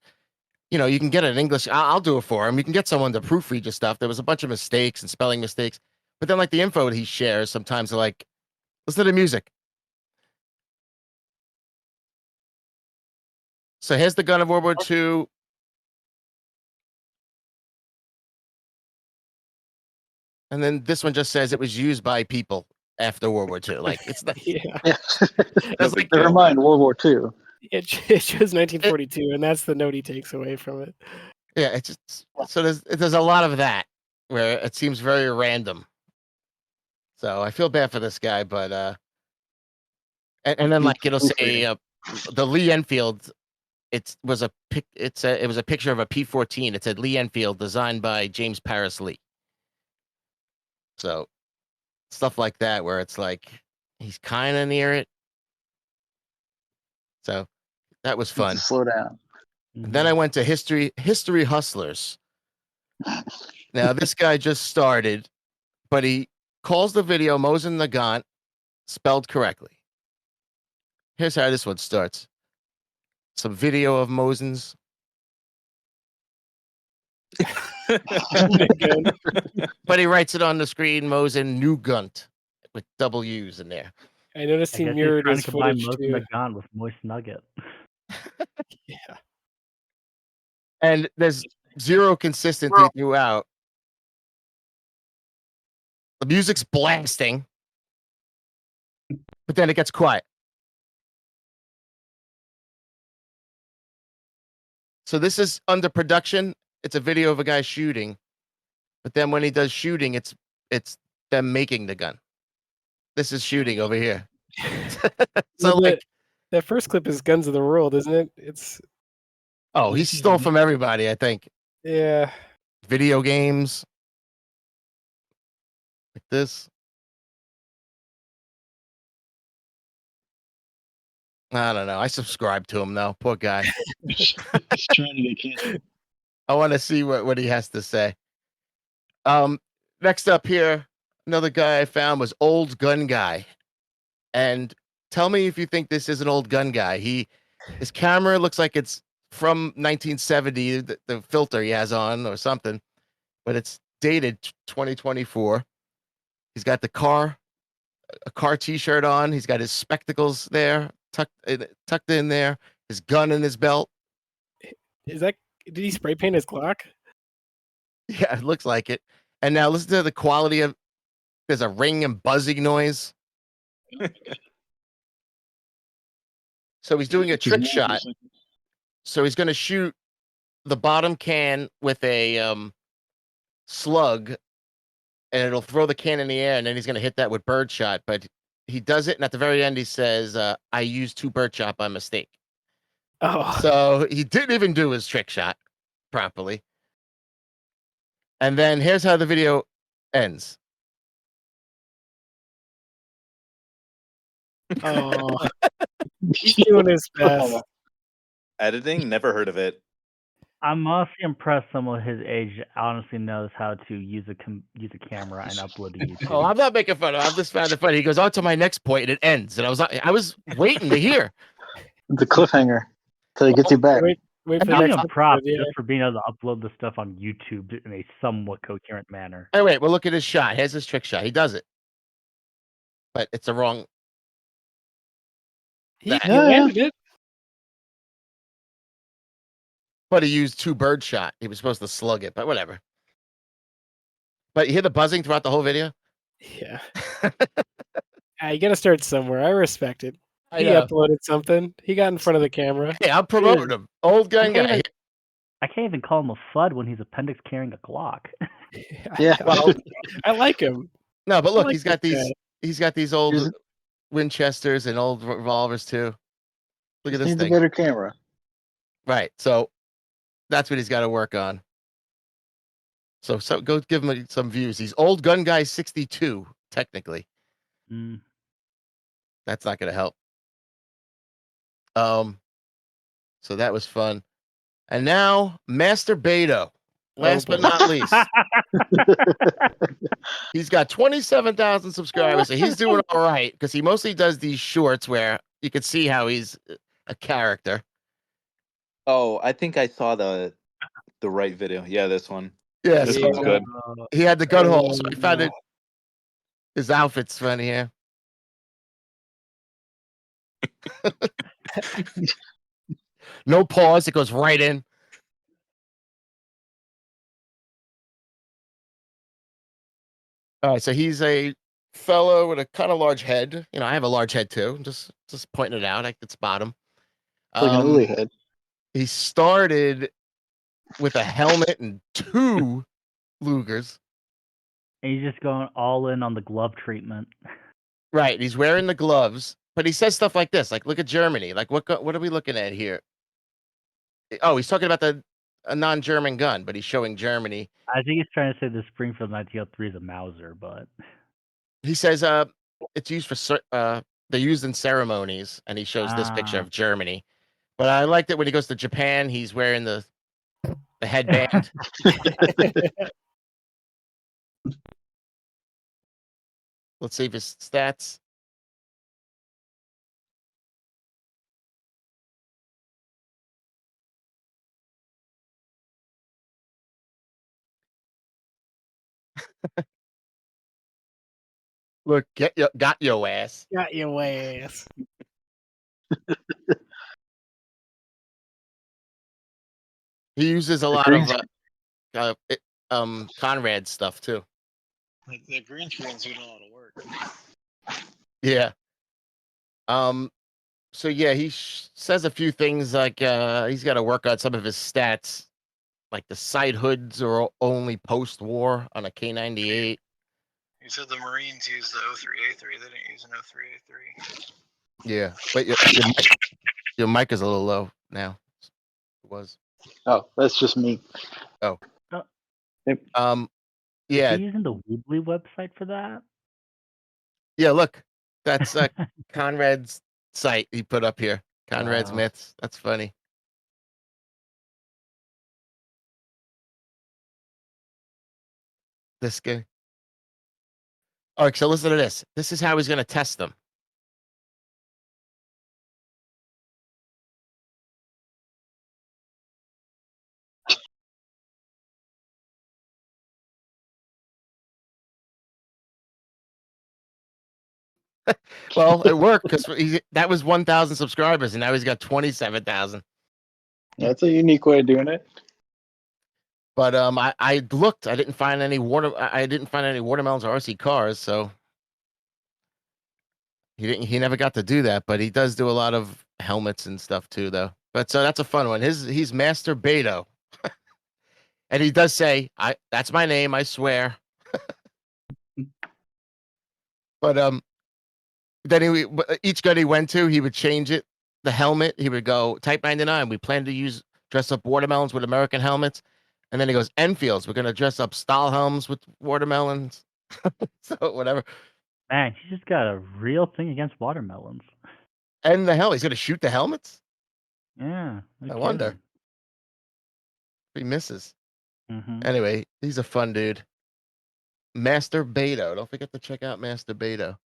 you know, you can get an English. I'll do it for him. You can get someone to proofread your stuff. There was a bunch of mistakes and spelling mistakes, but then like the info that he shares, sometimes they're like, listen to the music. So here's the gun of World War II. And then this one just says it was used by people after World War II. Like it's not. Yeah. Yeah. That's like, Never mind World War II. It shows 1942, and that's the note he takes away from it. yeah, it's just so there's a lot of that where it seems very random. So I feel bad for this guy, but and then like it'll say the Lee Enfield. It was a picture of a P-14. It said Lee Enfield, designed by James Paris Lee. So stuff like that, where it's like he's kind of near it. So that was fun. Slow down. And then I went to History Hustlers. Now this guy just started, but he calls the video Mosin Nagant, spelled correctly. Here's how this one starts. Some video of Mosin's. But he writes it on the screen, Mosin Nugunt, with double U's in there. I noticed I he guess he's mirrored trying his to combine footage most too. of the gun with moist nugget. Yeah. And there's zero consistency throughout. The music's blasting, but then it gets quiet. So this is under production. It's a video of a guy shooting, but then when he does shooting, it's them making the gun. This is shooting over here. So Well, like, that first clip is Guns of the World, isn't it? It's oh, he stole from everybody, I think. yeah. Video games. Like this. I don't know. I subscribe to him though. Poor guy. He's trying to get canceled. I want to see what he has to say. Next up here, another guy I found was Old Gun Guy. And tell me if you think this is an old gun guy. His camera looks like it's from 1970, the filter he has on or something, but it's dated 2024. He's got a car t-shirt on. He's got his spectacles there, tucked in there, his gun in his belt. Did he spray paint his clock? Yeah, it looks like it. And now listen to the quality of, there's a ring and buzzing noise. So he's doing a trick shot. So he's going to shoot the bottom can with a slug, and it'll throw the can in the air, and then he's going to hit that with birdshot. But he does it, and at the very end, he says, I used 2 birdshot by mistake. Oh. So he didn't even do his trick shot properly. And then here's how the video ends. Oh. He's doing his best. Editing, never heard of it. I'm honestly impressed someone his age honestly knows how to use a camera and upload to YouTube. Oh, I'm not making fun of him. I just found it funny. He goes on to my next point, and it ends. And I was waiting to hear. The cliffhanger till he gets you back. Wait for the I'm next giving him props episode, yeah. just for being able to upload the stuff on YouTube in a somewhat coherent manner. Hey, wait, well, look at his shot. Here's his trick shot. He does it. But it's the wrong. He That- landed it. But he used 2 birdshot. He was supposed to slug it, but whatever. But you hear the buzzing throughout the whole video? Yeah. You gotta start somewhere. I respect it. I He know. uploaded something. He got in front of the camera. Hey, I'm promoting him. Old gun guy. I can't even call him a FUD when he's appendix carrying a Glock. Yeah. Well, I like him. no, but look, like he's got this these. guy. He's got these old He's- Winchesters and old revolvers too. Look at this Needs a thing. better camera. Right. So that's what he's got to work on. So go give him some views. He's Old Gun Guy 62, technically. Mm. That's not going to help. So that was fun. And now Master Beto. Last but not least, he's got 27,000 subscribers, so he's doing all right because he mostly does these shorts where you can see how he's a character. Oh, I think I saw the right video. Yeah, this one. Yeah, This so one's good. he had the gun hole, so I found it. His outfit's funny here. No pause; it goes right in. All right, so he's a fellow with a kind of large head. You know, I have a large head too. I'm just pointing it out. It's bottom. It's like an Uli head. He started with a helmet and 2 Lugers. And he's just going all in on the glove treatment. Right, he's wearing the gloves, but he says stuff like this, like, "Look at Germany." Like, what are we looking at here? Oh, he's talking about a non-German gun, but he's showing Germany. I think he's trying to say the Springfield 1903 is a Mauser, but He says it's used for they're used in ceremonies, and he shows this picture of Germany. But I liked it when he goes to Japan. He's wearing the headband. Let's save his stats. Look, got your ass. Got your ass. He uses a lot green of Conrad stuff too. The green screens do a lot of work. Yeah. So yeah, he says a few things like he's got to work on some of his stats, like the side hoods are only post-war on a K98. He said the Marines used the 03A3. They didn't use an 03A3. Yeah, but your mic is a little low now. It was. Oh, that's just me. Oh. Yep. Yeah. Is he using the Weebly website for that? Yeah, look. That's Conrad's site he put up here. Conrad's Wow. Myths. That's funny. This guy. All right, so listen to this. This is how he's going to test them. Well, it worked because that was 1,000 subscribers, and now he's got 27,000. That's a unique way of doing it. But I looked. I didn't find any watermelons or RC cars, so he never got to do that. But he does do a lot of helmets and stuff too, though. But so that's a fun one. He's Master Beto, and he does say, that's my name. I swear. But then each gun he went to, he would change it. The helmet, he would go Type 99. We plan to dress up watermelons with American helmets. And then he goes, Enfields, we're going to dress up Stahlhelms with watermelons. So whatever. Man, he's just got a real thing against watermelons. And the hell, he's going to shoot the helmets? Yeah. I wonder if he misses. Mm-hmm. Anyway, he's a fun dude. Master Beto. Don't forget to check out Master Beto.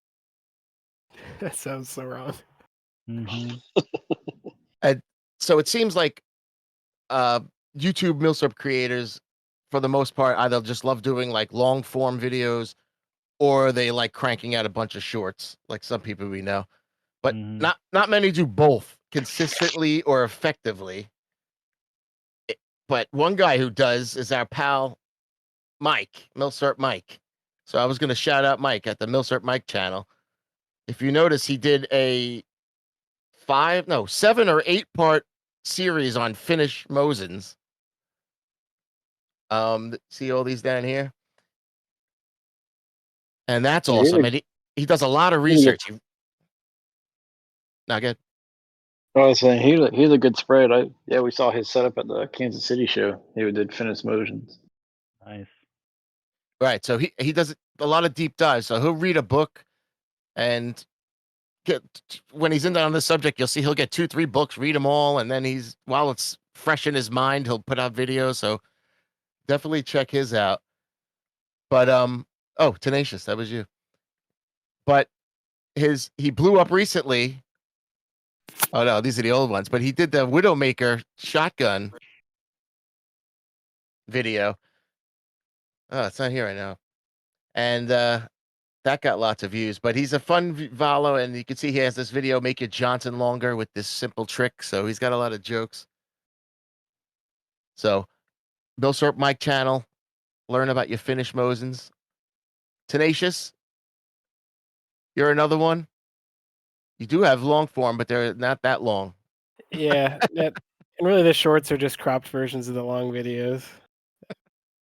That sounds so wrong. Mm-hmm. And so it seems like YouTube MILSURP creators, for the most part, either just love doing like long form videos or they like cranking out a bunch of shorts, like some people we know. But not many do both consistently or effectively. But one guy who does is our pal Mike, MILSURP Mike. So I was going to shout out Mike at the MILSURP Mike channel. If you notice, he did a 7 or 8 part series on Finnish Mosins. See all these down here? And that's awesome. And he does a lot of research. Not good. I was saying he's a good spread. We saw his setup at the Kansas City show. He did Finnish Motions. Nice. Right. So he does a lot of deep dives. So he'll read a book and when he's on this subject, you'll see he'll get 2-3 books, read them all, and then while it's fresh in his mind, he'll put out videos. So definitely check his out. But Tenacious, that was you. But he blew up recently. Oh no, these are the old ones. But he did the Widowmaker shotgun video. Oh, it's not here right now. And that got lots of views. But he's a fun follow, and you can see he has this video, Make Your Johnson Longer, with this simple trick. So he's got a lot of jokes. So MILSURP Mike channel, learn about your Finnish Mosins. Tenacious, you're another one. You do have long form, but they're not that long. Yeah, and really the shorts are just cropped versions of the long videos.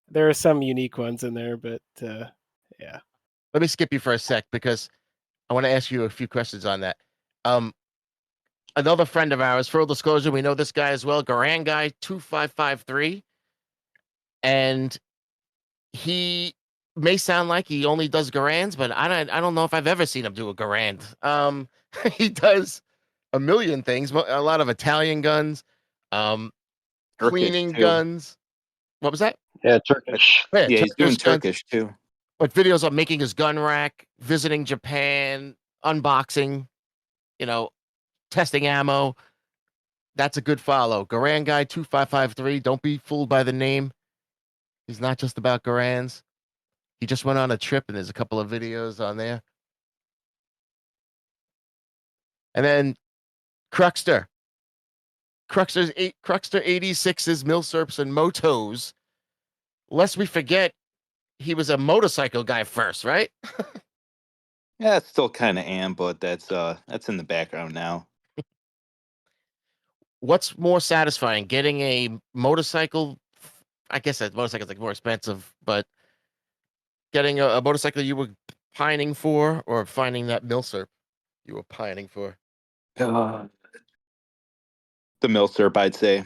There are some unique ones in there, but yeah. Let me skip you for a sec because I want to ask you a few questions on that. Another friend of ours, full disclosure, we know this guy as well, Garand Guy 2553, and he may sound like he only does Garands, but I don't know if I've ever seen him do a Garand. He does a million things, a lot of Italian guns, cleaning guns. What was that? Yeah, Turkish. Yeah, he's doing Turkish too. but videos of making his gun rack, visiting Japan, unboxing, testing ammo. That's a good follow. Garand Guy 2553. Don't be fooled by the name. He's not just about Garands. He just went on a trip, and there's a couple of videos on there. And then Cruxter. Cruxter 86's Milsurps and Motos. Lest we forget, he was a motorcycle guy first, right? Yeah, it's still kind of am, but that's in the background now. What's more satisfying, getting a motorcycle? I guess that motorcycle's like more expensive, but getting a motorcycle you were pining for, or finding that Milsurp you were pining for? The Milsurp, I'd say.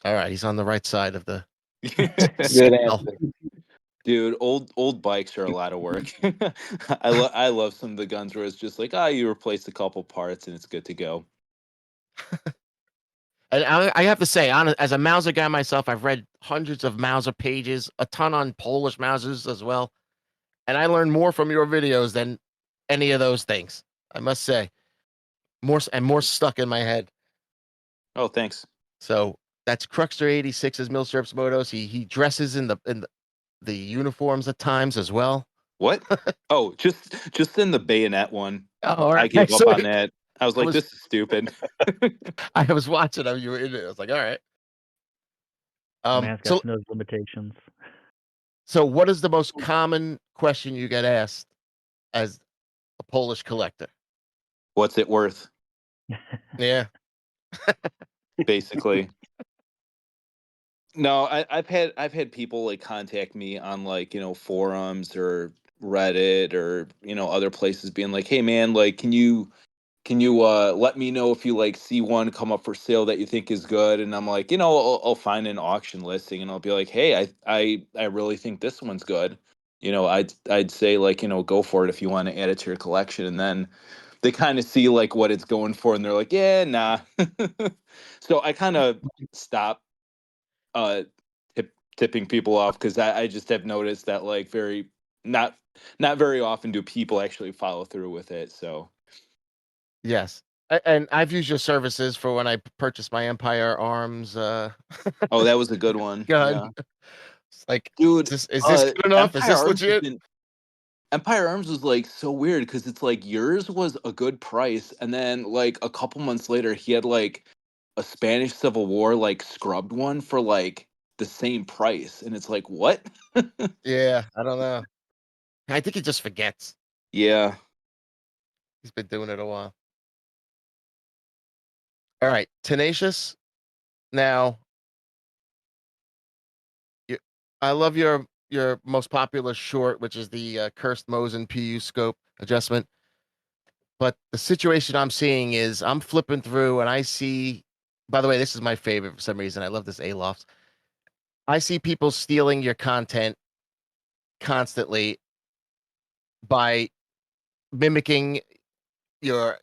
All right, he's on the right side of the Good scale. answer. Dude, old bikes are a lot of work. I love some of the guns where it's just like, you replace a couple parts and it's good to go. And I have to say, as a Mauser guy myself, I've read hundreds of Mauser pages, a ton on Polish Mausers as well, and I learned more from your videos than any of those things. I must say, more stuck in my head. Oh, thanks. So that's Cruxter 86's Milsurp's Motos. He dresses in the uniforms at times as well. What? Oh, just in the bayonet one. Oh, all right. I gave up So on that. I was like, this is stupid. I was watching him. You were in it. I was like, all right. Man's got to know his limitations. So what is the most common question you get asked as a Polish collector? What's it worth? Yeah. Basically. No, I've had people like contact me on like, forums or Reddit or, other places being like, hey man, like can you let me know if you like see one come up for sale that you think is good? And I'm like, I'll find an auction listing and I'll be like, hey, I really think this one's good. I'd say like, go for it if you want to add it to your collection. And then they kind of see like what it's going for and they're like, yeah, nah. So I kind of stop tipping people off because I just have noticed that like not very often do people actually follow through with it. So Yes. And I've used your services for when I purchased my Empire Arms oh, that was a good one. gun. Yeah. It's like, Dude, is this good enough? Is this legit? Empire Arms was like so weird because it's like yours was a good price, and then like a couple months later, he had like a Spanish Civil War like scrubbed one for like the same price, and it's like what? Yeah, I don't know. I think he just forgets. Yeah. He's been doing it a while. All right, Tenacious. Now, I love your most popular short, which is the Cursed Mosin PU scope adjustment. But the situation I'm seeing is I'm flipping through and I see, by the way, this is my favorite for some reason. I love this Aloft. I see people stealing your content constantly by mimicking your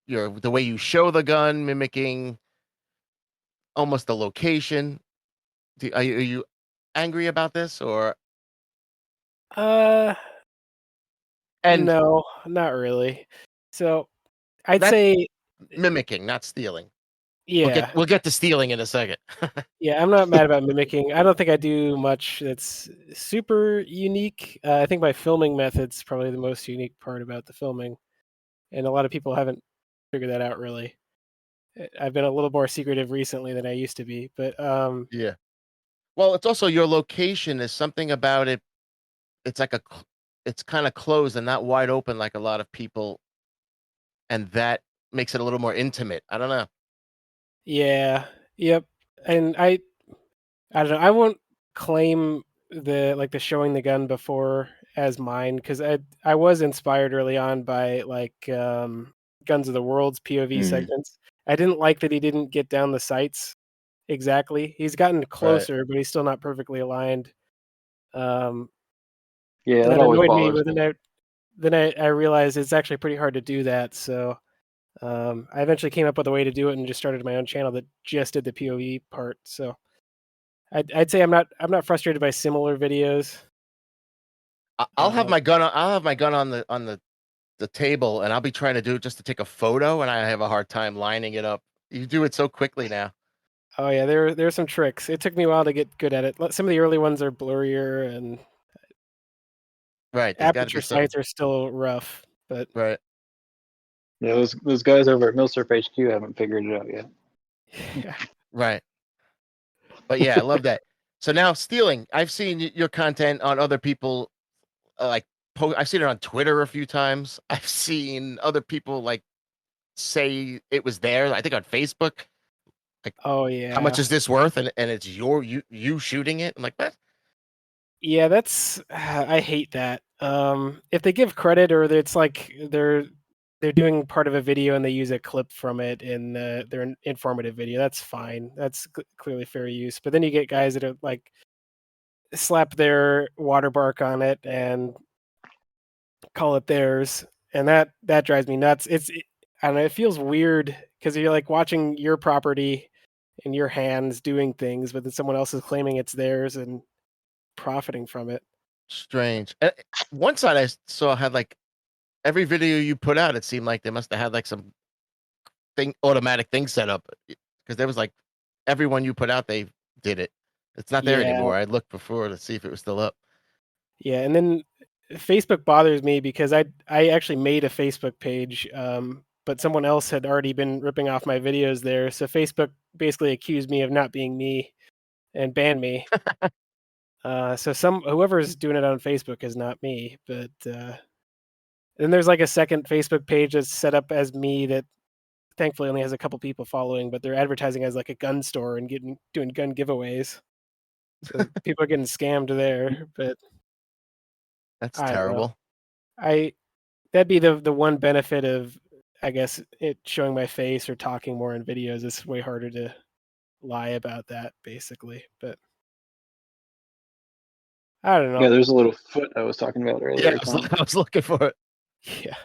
the way you show the gun, mimicking almost the location. Are you angry about this or? And No, not really. So I'd That- say mimicking, not stealing. yeah. We'll get to stealing in a second. Yeah, I'm not mad about mimicking. I don't think I do much that's super unique. I think my filming method's probably the most unique part about the filming, and a lot of people haven't figured that out really. I've been a little more secretive recently than I used to be, but Yeah. Well, it's also your location is something about it. It's like it's kind of closed and not wide open like a lot of people, and that makes it a little more intimate. I don't know. yeah, yep. And I don't know. I won't claim the showing the gun before as mine because I was inspired early on by like Guns of the World's POV segments. I didn't like that he didn't get down the sights exactly. He's gotten closer, but he's still not perfectly aligned. Yeah, And that that always annoyed me. bothers But me. then I realized it's actually pretty hard to do that. So I eventually came up with a way to do it and just started my own channel that just did the POV part. So I'd say I'm not frustrated by similar videos. I'll have Uh, my gun. I'll have my gun on the table, and I'll be trying to do it just to take a photo, and I have a hard time lining it up. You do it so quickly now. oh yeah, there are some tricks. It took me a while to get good at it. Some of the early ones are blurrier, and Right. There's got to be aperture some. sights are still rough. But Right. Yeah, those guys over at MILSURP HQ haven't figured it out yet. yeah, Right. But yeah, I love that. So now stealing. I've seen your content on other people, like I've seen it on Twitter a few times. I've seen other people like say it was there. I think on Facebook. oh How much yeah, is this worth? And it's you shooting it. I'm like, what? yeah. That's I hate that. If they give credit, or it's like they're doing part of a video and they use a clip from it in their informative video, that's fine. That's clearly fair use. But then you get guys that are like slap their watermark on it and call it theirs, and that drives me nuts. I don't know, it feels weird because you're like watching your property in your hands doing things, but then someone else is claiming it's theirs and profiting from it. Strange. One side I saw had like every video you put out, it seemed like they must have had like some automatic thing set up because there was like everyone you put out, they did it. It's not there Yeah, anymore. I looked before to see if it was still up. yeah, and then Facebook bothers me because I actually made a Facebook page, but someone else had already been ripping off my videos there, so Facebook basically accused me of not being me and banned me. So whoever's doing it on Facebook is not me, but then there's like a second Facebook page that's set up as me that thankfully only has a couple people following, but they're advertising as like a gun store and doing gun giveaways. So people are getting scammed there, but That's I don't know. terrible. That'd be the one benefit of, I guess, it showing my face or talking more in videos. It's way harder to lie about that, basically. But I don't Yeah, know. there's a little foot I was talking about Yeah, earlier, Tom. I was looking for it. Yeah,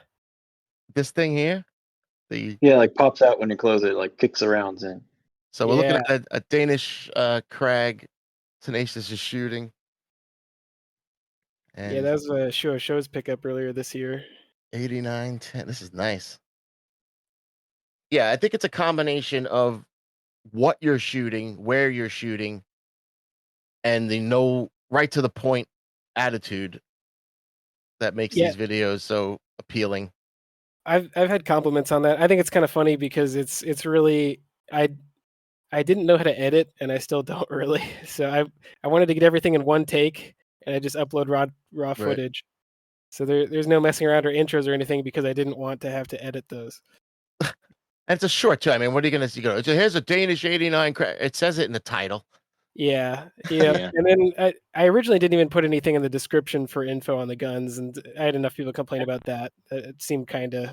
This thing here. Yeah, like pops out when you close it, like kicks around in. So we're looking yeah, at a Danish crag. Tenacious is shooting. yeah. And That was a show's pickup earlier this year. 8910. This is nice. Yeah, I think it's a combination of what you're shooting, where you're shooting, and the no right to the point attitude that makes Yeah, these videos so appealing. I've had compliments on that. I think it's kind of funny because it's really I didn't know how to edit, and I still don't really. So I wanted to get everything in one take, and I just upload raw Right. footage. So there's no messing around or intros or anything because I didn't want to have to edit those. And it's a short time. I mean, what are you gonna see? Here's a Danish 89 crag. It says it in the title. Yeah, yeah. Yeah. And then I originally didn't even put anything in the description for info on the guns, and I had enough people complain about that. It seemed kind of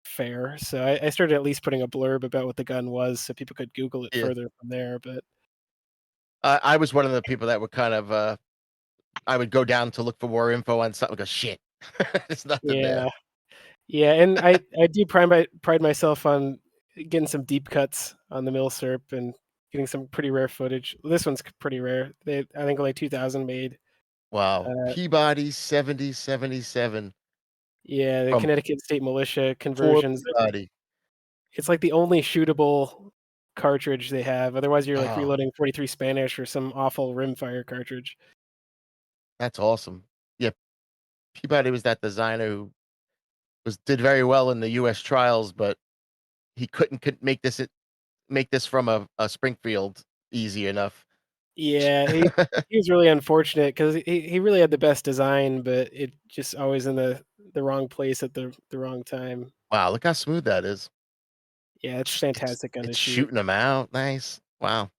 fair, so I started at least putting a blurb about what the gun was, so people could Google it Yeah. further from there. But I was one of the people that would kind of I would go down to look for more info on something. Go shit, there's nothing there. yeah, yeah, and I do pride myself on getting some deep cuts on the MILSURP and getting some pretty rare footage. This one's pretty rare. I think only 2,000 made. Wow, Uh, Peabody 7077 yeah, the from Connecticut State Militia Fort conversions. Peabody. It's like the only shootable cartridge they have. Otherwise, you're like Oh, reloading 43 Spanish or some awful rimfire cartridge. that's awesome. Yeah, Peabody was that designer who did very well in the U.S. trials, but he couldn't make this from a Springfield easy enough. Yeah, he was really unfortunate because he really had the best design, but it just always in the wrong place at the wrong time. Wow, look how smooth that is. Yeah, it's fantastic gun to It's shoot. shooting them out. Nice. Wow.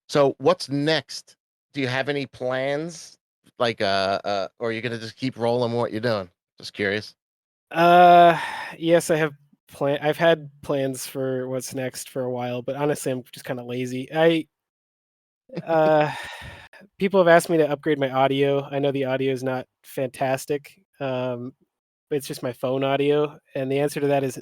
So what's next? Do you have any plans? Like or you're gonna just keep rolling what you're doing? Just curious. Uh, yes, I've had plans for what's next for a while, but honestly, I'm just kind of lazy. Uh, people have asked me to upgrade my audio. I know the audio is not fantastic. But it's just my phone audio, and the answer to that is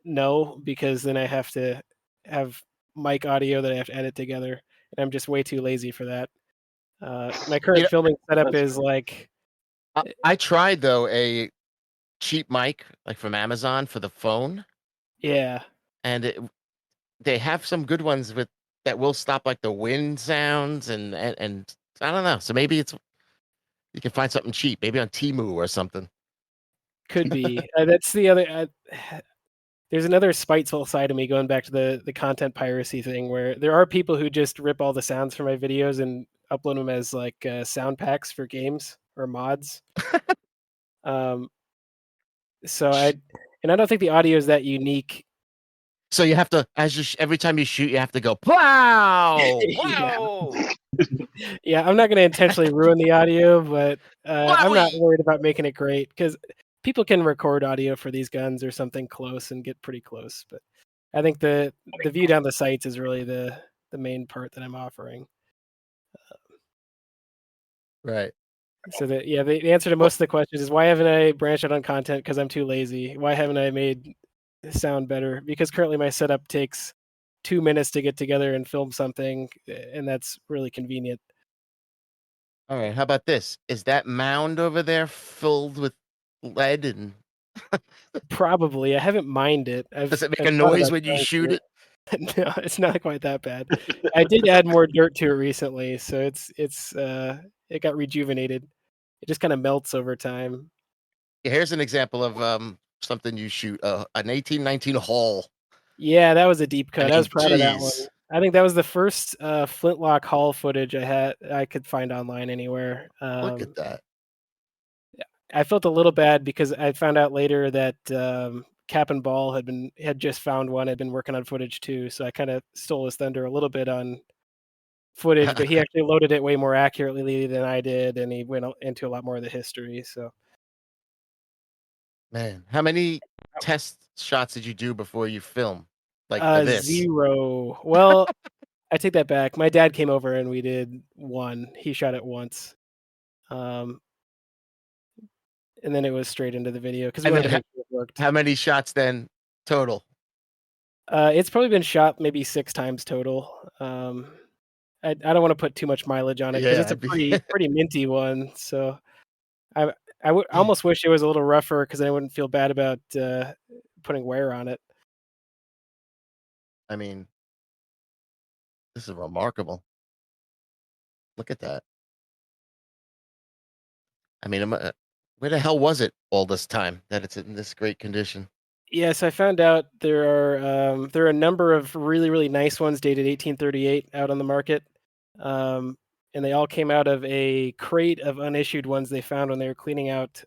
no, because then I have to have mic audio that I have to edit together, and I'm just way too lazy for that. My current filming setup is like. I tried though a cheap mic like from Amazon for the phone. Yeah. And they have some good ones that will stop like the wind sounds and I don't know. So maybe you can find something cheap, maybe on Temu or something. Could be. That's the other. There's another spiteful side of me going back to the content piracy thing, where there are people who just rip all the sounds from my videos and upload them as like sound packs for games or mods. So I don't think the audio is that unique. So you have to, every time you shoot, you have to go, wow, Yeah. wow. Yeah, I'm not going to intentionally ruin the audio, but I'm not worried about making it great because people can record audio for these guns or something close and get pretty close. But I think the view down the sights is really the main part that I'm offering. Right. So the answer to most of the questions is why haven't I branched out on content? Because I'm too lazy. Why haven't I made sound better? Because currently my setup takes 2 minutes to get together and film something, and that's really convenient. All right. How about this? Is that mound over there filled with lead and Probably. I haven't mined it. does it make I've a thought noise about when you trying shoot to. it? No, it's not quite that bad. I did add more dirt to it recently, so it got rejuvenated. It just kind of melts over time. Yeah, here's an example of something you shoot, an 1819 Hall. Yeah, that was a deep cut. I was proud of that one. Jeez. I think that was the first flintlock haul footage I could find online anywhere. Look at that. I felt a little bad because I found out later that Cap and Ball had just found one, had been working on footage too, so I kind of stole his thunder a little bit on footage, but he actually loaded it way more accurately than I did, and he went into a lot more of the history. So, Man, how many test shots did you do before you film? Like for this? 0. Well, I take that back. My dad came over and we did one. He shot it once, and then it was straight into the video because we wanted to make sure it worked. How many shots then total? It's probably been shot maybe 6 times total. I don't want to put too much mileage on it because it's a pretty minty one. So I almost wish it was a little rougher because I wouldn't feel bad about putting wear on it. I mean, this is remarkable. Look at that. I mean, where the hell was it all this time that it's in this great condition? Yes, I found out there are a number of really, really nice ones dated 1838 out on the market. And they all came out of a crate of unissued ones they found when they were cleaning out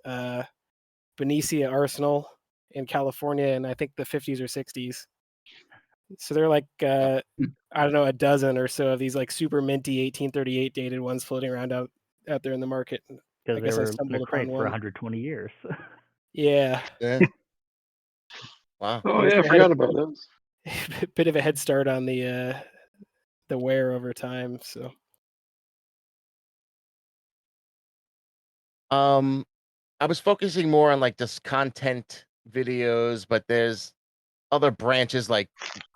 Benicia Arsenal in California in I think the 50s or 60s. So they're like I don't know, a dozen or so of these like super minty 1838 dated ones floating around out there in the market. Because they were in a upon crate for one. 120 years. Yeah. Yeah. Wow. Oh yeah, I forgot about those. Bit of a head start on the wear over time. So. I was focusing more on like just content videos, but there's other branches. Like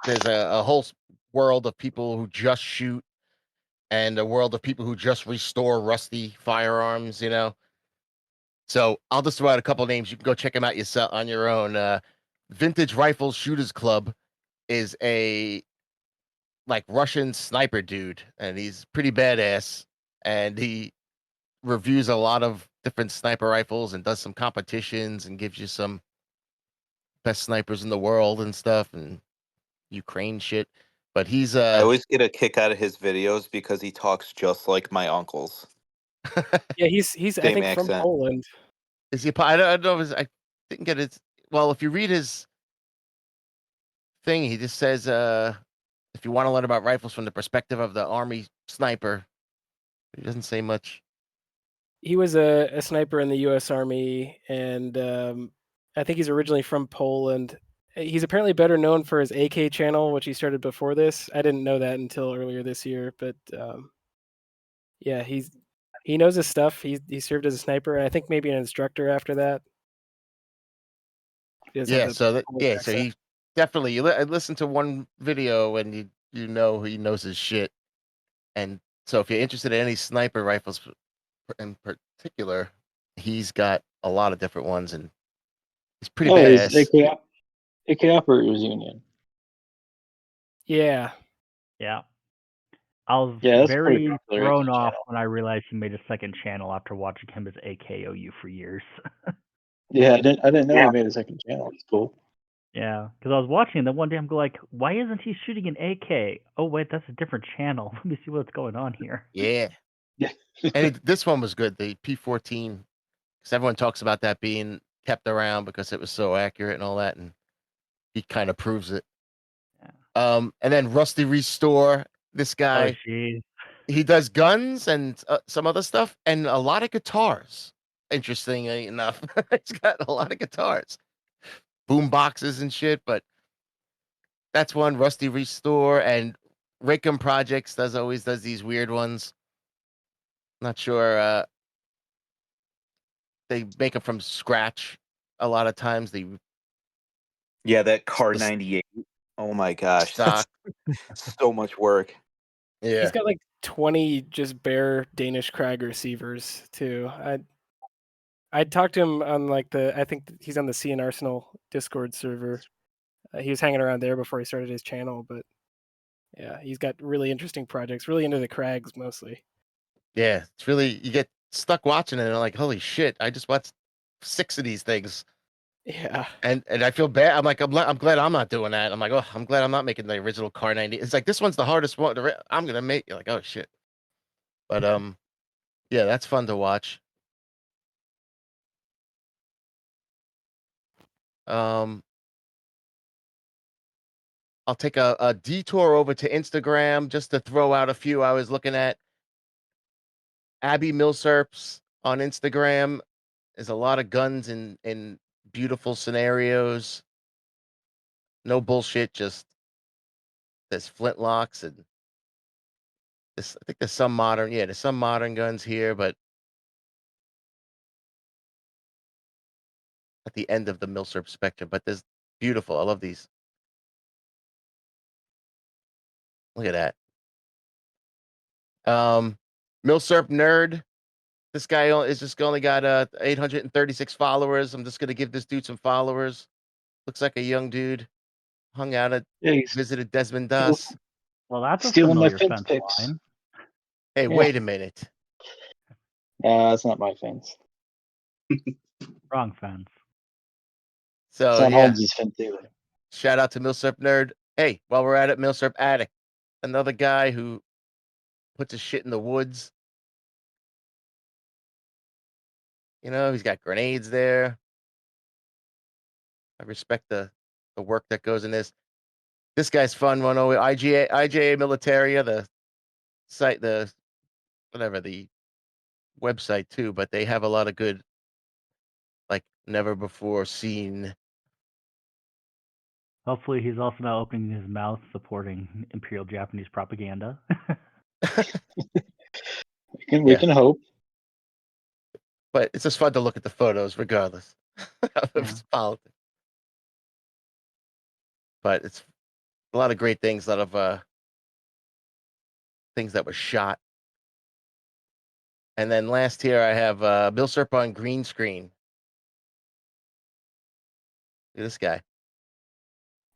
there's a whole world of people who just shoot and a world of people who just restore rusty firearms, you know? So I'll just throw out a couple names. You can go check them out yourself on your own. Vintage Rifle Shooters Club is a like Russian sniper dude, and he's pretty badass. And he reviews a lot of different sniper rifles and does some competitions and gives you some best snipers in the world and stuff and Ukraine shit. But he's I always get a kick out of his videos because he talks just like my uncles. Yeah, he's I Same think from accent. Poland. Is he? I don't know. I didn't get it. Well, if you read his thing, he just says, if you want to learn about rifles from the perspective of the army sniper, he doesn't say much. He was a sniper in the U.S. Army, and I think he's originally from Poland. He's apparently better known for his AK channel, which he started before this. I didn't know that until earlier this year, but yeah, he knows his stuff. He served as a sniper, and I think maybe an instructor after that. Yeah, so he definitely I listened to one video and you know he knows his shit. And so if you're interested in any sniper rifles in particular, he's got a lot of different ones, and he's pretty He's badass. AK Operators Union. Yeah. Yeah. I was Yeah, that's pretty very popular thrown YouTube off channel. when I realized he made a second channel after watching him as AKOU for years. Yeah, I didn't know he made a second channel. It's cool. Yeah, because I was watching, and then one day I'm like, why isn't he shooting an AK? Oh, wait, that's a different channel. Let me see what's going on here. Yeah. Yeah. And this one was good, the P14, because everyone talks about that being kept around because it was so accurate and all that, and he kind of proves it. Yeah. And then Rusty Restore, this Oh, guy, jeez. he does guns and some other stuff and a lot of guitars. Interestingly enough, he's got a lot of guitars, boom boxes and shit. But that's one. Rusty Restore and Raycom Projects always does these weird ones. Not sure. They make them from scratch a lot of times. They Yeah, that Car the 98. Oh my gosh, stock. that's so much work. Yeah. He's got like 20 just bare Danish Krag receivers too. I talked to him on like I think he's on the CN Arsenal Discord server. He was hanging around there before he started his channel, but yeah, he's got really interesting projects. Really into the Krags mostly. Yeah, it's really, you get stuck watching it and like, holy shit, I just watched 6 of these things. Yeah. And I feel bad. I'm like, I'm glad I'm not doing that. I'm like, oh, I'm glad I'm not making the original Car 90. It's like, this one's the hardest one. I'm gonna make. You're like, oh shit. But yeah, that's fun to watch. I'll take a detour over to Instagram just to throw out a few I was looking at. Abby Milsurps on Instagram. There's a lot of guns in beautiful scenarios. No bullshit, just there's flintlocks and this. I think there's some modern guns here, but at the end of the Milsurp spectrum. But there's beautiful. I love these. Look at that. Milsurp Nerd. This guy is just only got 836 followers. I'm just gonna give this dude some followers. Looks like a young dude. Hung out at Yeah, he's visited Desmond Doss. Well, that's a stealing my familiar fence fence picks. line. Hey, Yeah. wait a minute. That's not my fence. Wrong fence. So It's not yeah, Holmes's fence either. shout out to Milsurp Nerd. Hey, while we're at it, Milsurp Addict, another guy who puts his shit in the woods. You know, he's got grenades there. I respect the work that goes in this. This guy's fun. One IJA Militaria, the site, the website too, but they have a lot of good, like never before seen. Hopefully, he's also not opening his mouth supporting Imperial Japanese propaganda. We can hope. But it's just fun to look at the photos, regardless of Yeah. politics. But it's a lot of great things, a lot of things that were shot. And then last here, I have Milsurp on green screen. Look at this guy.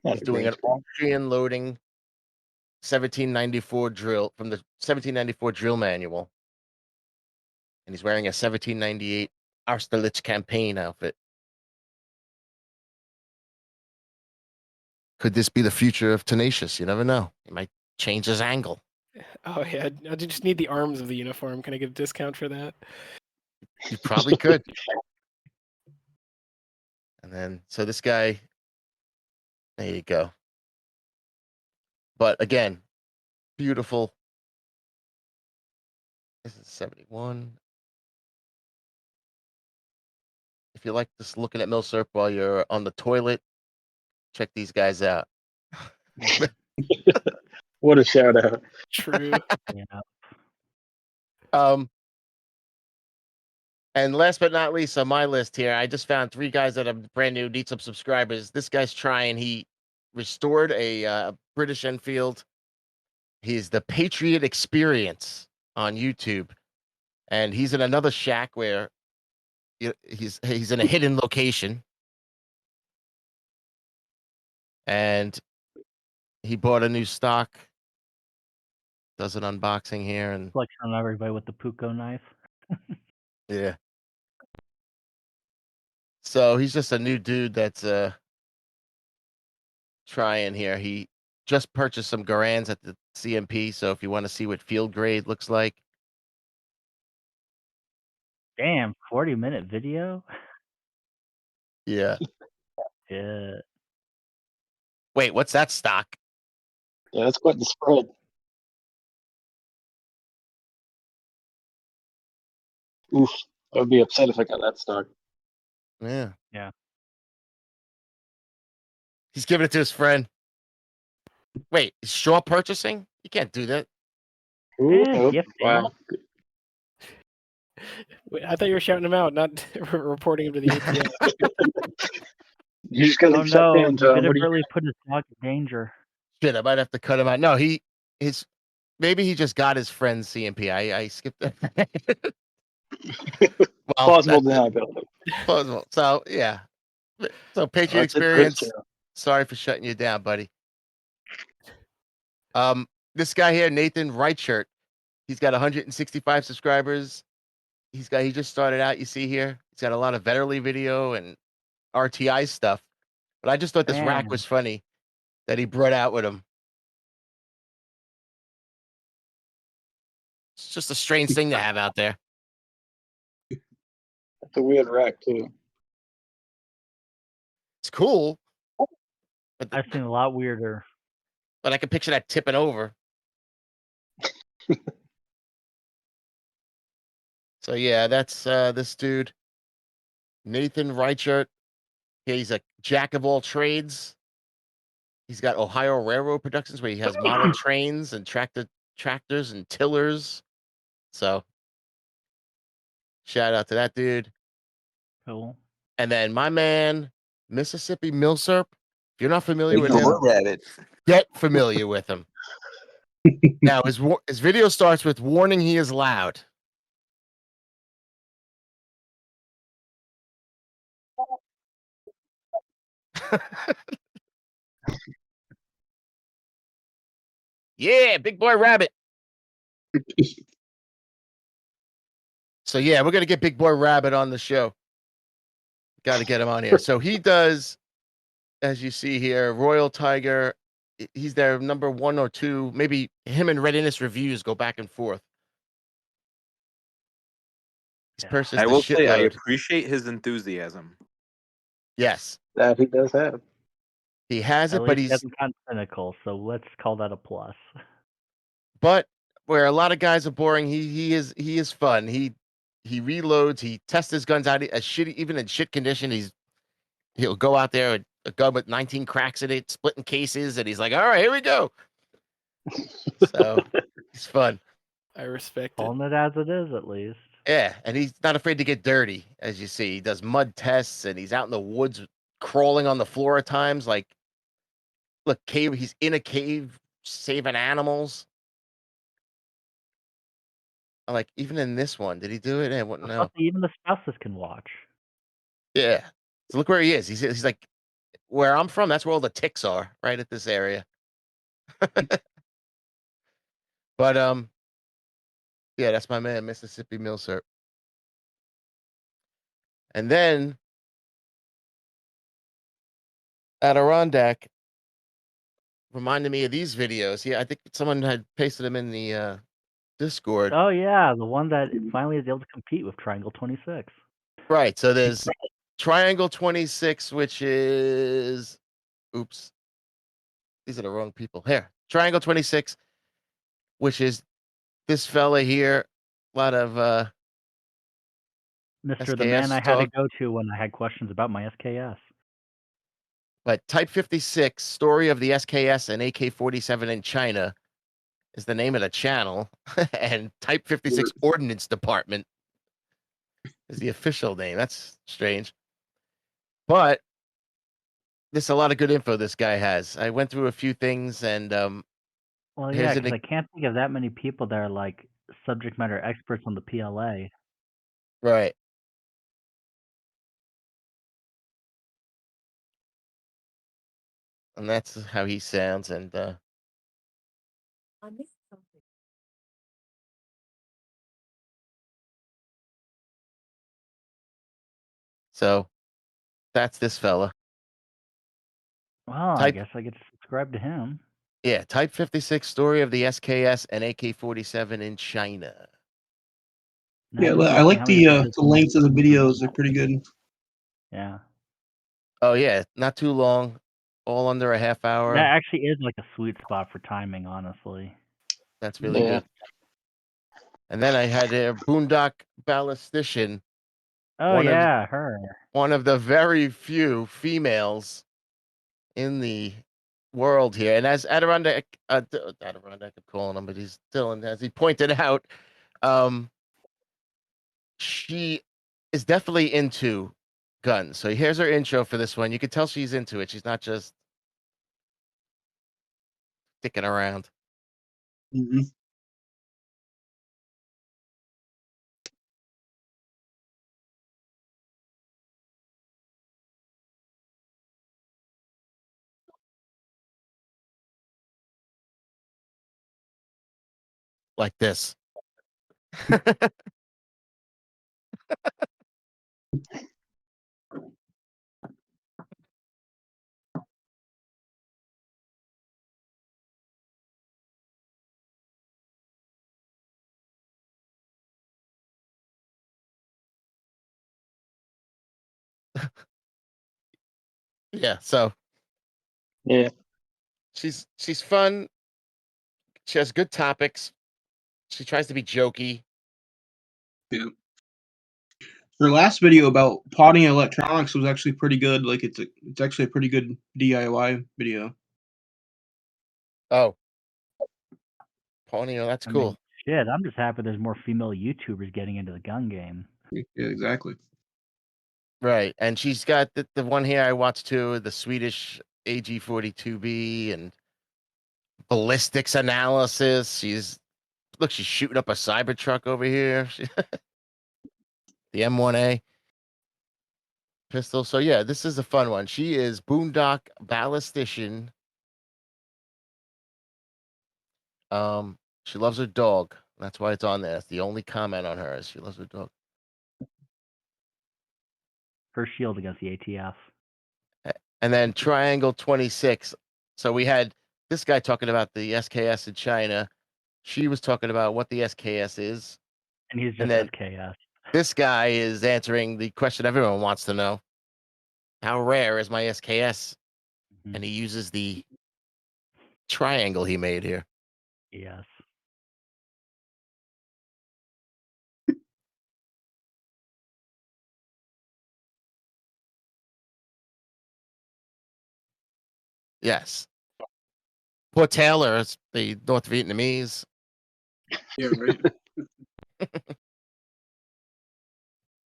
Not He's a doing green an screen. Austrian loading 1794 drill from the 1794 drill manual. And he's wearing a 1798 Austerlitz campaign outfit. Could this be the future of Tenacious? You never know. He might change his angle. Oh yeah. I just need the arms of the uniform. Can I get a discount for that? You probably could. And then, so this guy, there you go. But again, beautiful. This is 71. If you like just looking at Milsurp while you're on the toilet, check these guys out. What a shout out. True. Yeah. And last but not least on my list here, I just found 3 guys that are brand new, need some subscribers. This guy's trying. He restored a British Enfield He's the Patriot Experience on YouTube, and he's in another shack where he's in a hidden location, and he bought a new stock. Does an unboxing here, and Flex on everybody with the Puko knife. yeah. So he's just a new dude that's trying here. He just purchased some Garans at the CMP, so if you want to see what field grade looks like. Damn, 40-minute video? Yeah. Yeah. Wait, what's that stock? Yeah, that's quite the spread. Oof, I would be upset if I got that stock. Yeah. Yeah. He's giving it to his friend. Wait, is Shaw purchasing? You can't do that. Ooh, Eh, nope. gifting. Wow. Wait, I thought you were shouting him out, not reporting him to the ATF. You just gotta Oh leave shut no, down, you Tom. could have What do you really put his dog in danger. Shit, I might have to cut him out. No, maybe he just got his friend's CMP. I skipped that. Well, plausible that's deniability? plausible. So yeah. So Patriot That's it for his Experience. channel. Sorry for shutting you down, buddy. This guy here, Nathan Rightshirt, he's got 165 subscribers. He just started out. You see here, he's got a lot of Vetterli video and RTI stuff. But I just thought this rack Damn. was funny that he brought out with him. It's just a strange thing to have out there. That's a weird rack too. It's cool, but I've seen a lot weirder. I can picture that tipping over. So yeah, that's this dude, Nathan Rightshirt. He's a jack of all trades. He's got Ohio Railroad Productions where he has model trains and tractors and tillers. So shout out to that dude. Cool. And then my man, Mississippi Milsurp. If you're not familiar with Big him, Boy Rabbit. get familiar with him. Now his video starts with warning he is loud. Yeah, big boy rabbit. So yeah, we're gonna get Big Boy Rabbit on the show. Got to get him on here. So he does, as you see here, Royal Tiger. He's their number 1 or 2. Maybe him and Readiness Reviews go back and forth. He's Yeah. purchased I a will say I shitload. appreciate his enthusiasm. Yes, That he does have. he has At it, but least he he's hasn't gone cynical, so let's call that a plus. but where a lot of guys are boring, he is fun. He reloads. He tests his guns out as shitty, even in shit condition. He'll go out there with a gun with 19 cracks in it, splitting cases, and he's like, "All right, here we go." So he's fun. I respect it. Calling it as it is, at least. Yeah, and he's not afraid to get dirty, as you see. He does mud tests, and he's out in the woods crawling on the floor at times. Like, look, he's in a cave saving animals. Like, even in this one, did he do it? Yeah, what? No. Something even the spouses can watch. Yeah. So look where he is. He's like, where I'm from, that's where all the ticks are, right at this area. But yeah, that's my man, Mississippi Milsurp. And then Adirondack reminded me of these videos. Yeah, I think someone had pasted them in the Discord. Oh yeah, the one that finally is able to compete with Triangle 26. Right. So there's Triangle 26, which is oops. These are the wrong people. Here. Triangle 26, which is this fella here. A lot of Mr. The SKS man I had to talk. go to when I had questions about my SKS. But Type 56, Story of the SKS and AK-47 in China is the name of the channel. And Type 56 Ordnance Department is the official name. That's strange. But there's a lot of good info this guy has. I went through a few things, and Well, yeah, Here's an because I can't think of that many people that are like subject matter experts on the PLA. right. And that's how he sounds. And so that's this fella. Well, I Type guess I get to subscribe to him. Yeah, Type 56 story of the SKS and AK-47 in China. Now Yeah, just I seeing like how many videos the he makes length of the on videos. They're that. pretty good. Yeah. Oh yeah, not too long, all under a half hour. That actually is like a sweet spot for timing, honestly. That's really Yeah. good. And then I had a Boondock Ballistician, Oh One of- yeah, her. one of the very few females in the world here. And as Adirondack, Adirondack, I'm calling him, but he's Dylan, as he pointed out, she is definitely into guns. So here's her intro for this one. You can tell she's into it. She's not just sticking around. Hmm. Like this. Yeah, so Yeah. she's fun. She has good topics. She tries to be jokey. Yeah. Her last video about potting electronics was actually pretty good. Like it's actually a pretty good DIY video. Oh. Ponyo, that's I mean, cool. shit, I'm just happy there's more female YouTubers getting into the gun game. Yeah, exactly. Right. And she's got the one here I watched too, the Swedish AG-42B and ballistics analysis. She's shooting up a Cybertruck over here. The M1A pistol. So yeah, this is a fun one. She is Boondock Ballistician. She loves her dog. That's why it's on there. That's the only comment on her is she loves her dog. Her shield against the ATF. And then Triangle 26. So we had this guy talking about the SKS in China. She was talking about what the SKS is. And he's just And then SKS. this guy is answering the question everyone wants to know. How rare is my SKS? Mhm. And he uses the triangle he made here. Yes. Yes. Poor Taylor is the North Vietnamese. Yeah, right.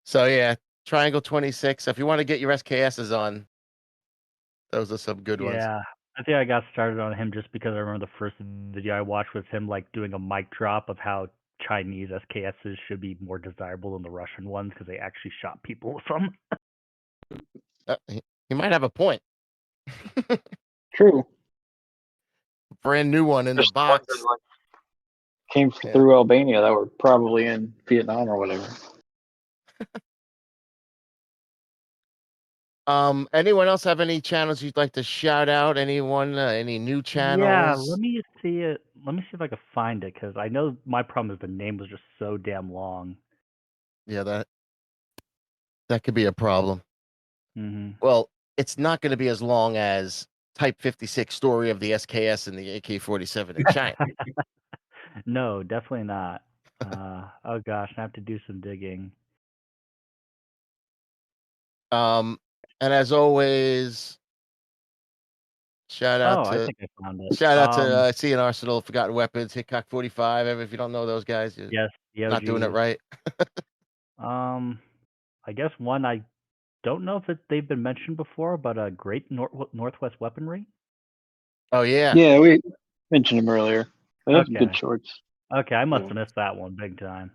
So yeah, Triangle 26. If you want to get your SKSs on, those are some good ones. Yeah. I think I got started on him just because I remember the first video I watched was him like doing a mic drop of how Chinese SKSs should be more desirable than the Russian ones because they actually shot people with them. He might have a point. True. Brand new one in the Just the ones box. that, like, came Yeah. through Albania that were probably in Vietnam or whatever. Anyone else have any channels you'd like to shout out? Anyone, any new channels? Yeah, let me see it. Let me see if I can find it because I know my problem is the name was just so damn long. Yeah, that could be a problem. Hmm. Well, it's not going to be as long as Type 56 story of the SKS and the AK-47 in China. No, definitely not. Oh gosh, I have to do some digging. And as always, shout out Oh, I to think I found it. See an Arsenal, Forgotten Weapons, Hickok 45. If you don't know those guys, you're Yes, the not doing it OGs. right. I guess one I don't know if they've been mentioned before, but Great Northwest Weaponry. Oh yeah. Yeah, we mentioned him earlier. They have some good Okay. shorts. Okay, I must Yeah. have missed that one big time.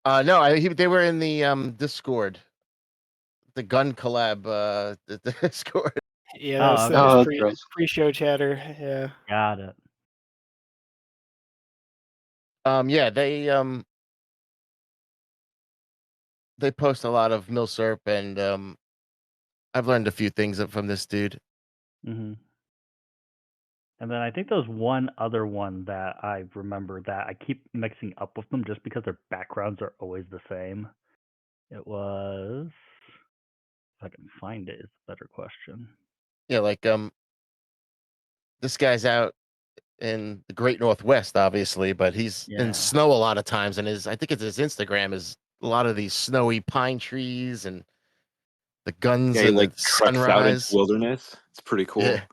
No, they were in the Discord, the gun collab, the Discord. Yeah, Oh, that okay. was Oh, that's right. pre-show chatter. Yeah. Got it. Yeah, they post a lot of MILSURP, and I've learned a few things from this dude. hmm And then I think there's one other one that I remember that I keep mixing up with them just because their backgrounds are always the same. It was, if I can find it, is a better question. Yeah, like this guy's out in the Great Northwest, obviously, but he's in Yeah. snow a lot of times, and I think it's his Instagram is a lot of these snowy pine trees and the guns Yeah, he and like the treks out into sunrise. wilderness. It's pretty cool. Yeah,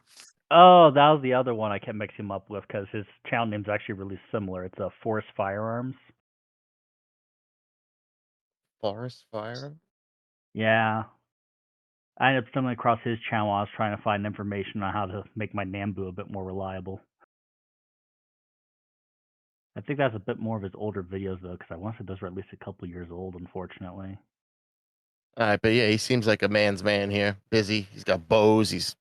Oh, that was the other one I kept mixing him up with because his channel name's actually really similar. It's a Forest Firearms. forest fire. Yeah. I ended up stumbling across his channel. I was trying to find information on how to make my Nambu a bit more reliable. I think that's a bit more of his older videos though, because I want to say those were at least a couple years old, unfortunately. All right, but yeah, he seems like a man's man here. Busy. He's got bows. He's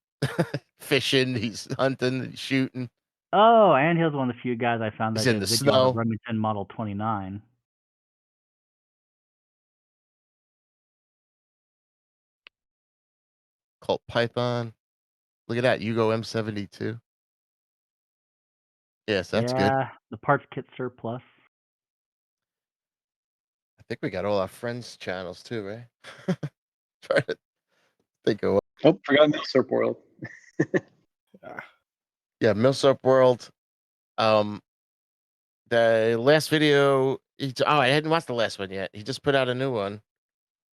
fishing. He's hunting. He's shooting. Oh, and he was one of the few guys I found that He's in did a the video on a snow. Remington Model 29. Colt Python. Look at that. Yugo M72. Yes, that's good. Yeah, the parts kit surplus. I think we got all our friends' channels too, right? Trying to think of Oh, forgot MILSURP World. yeah, MILSURP World. The last video. I hadn't watched the last one yet. He just put out a new one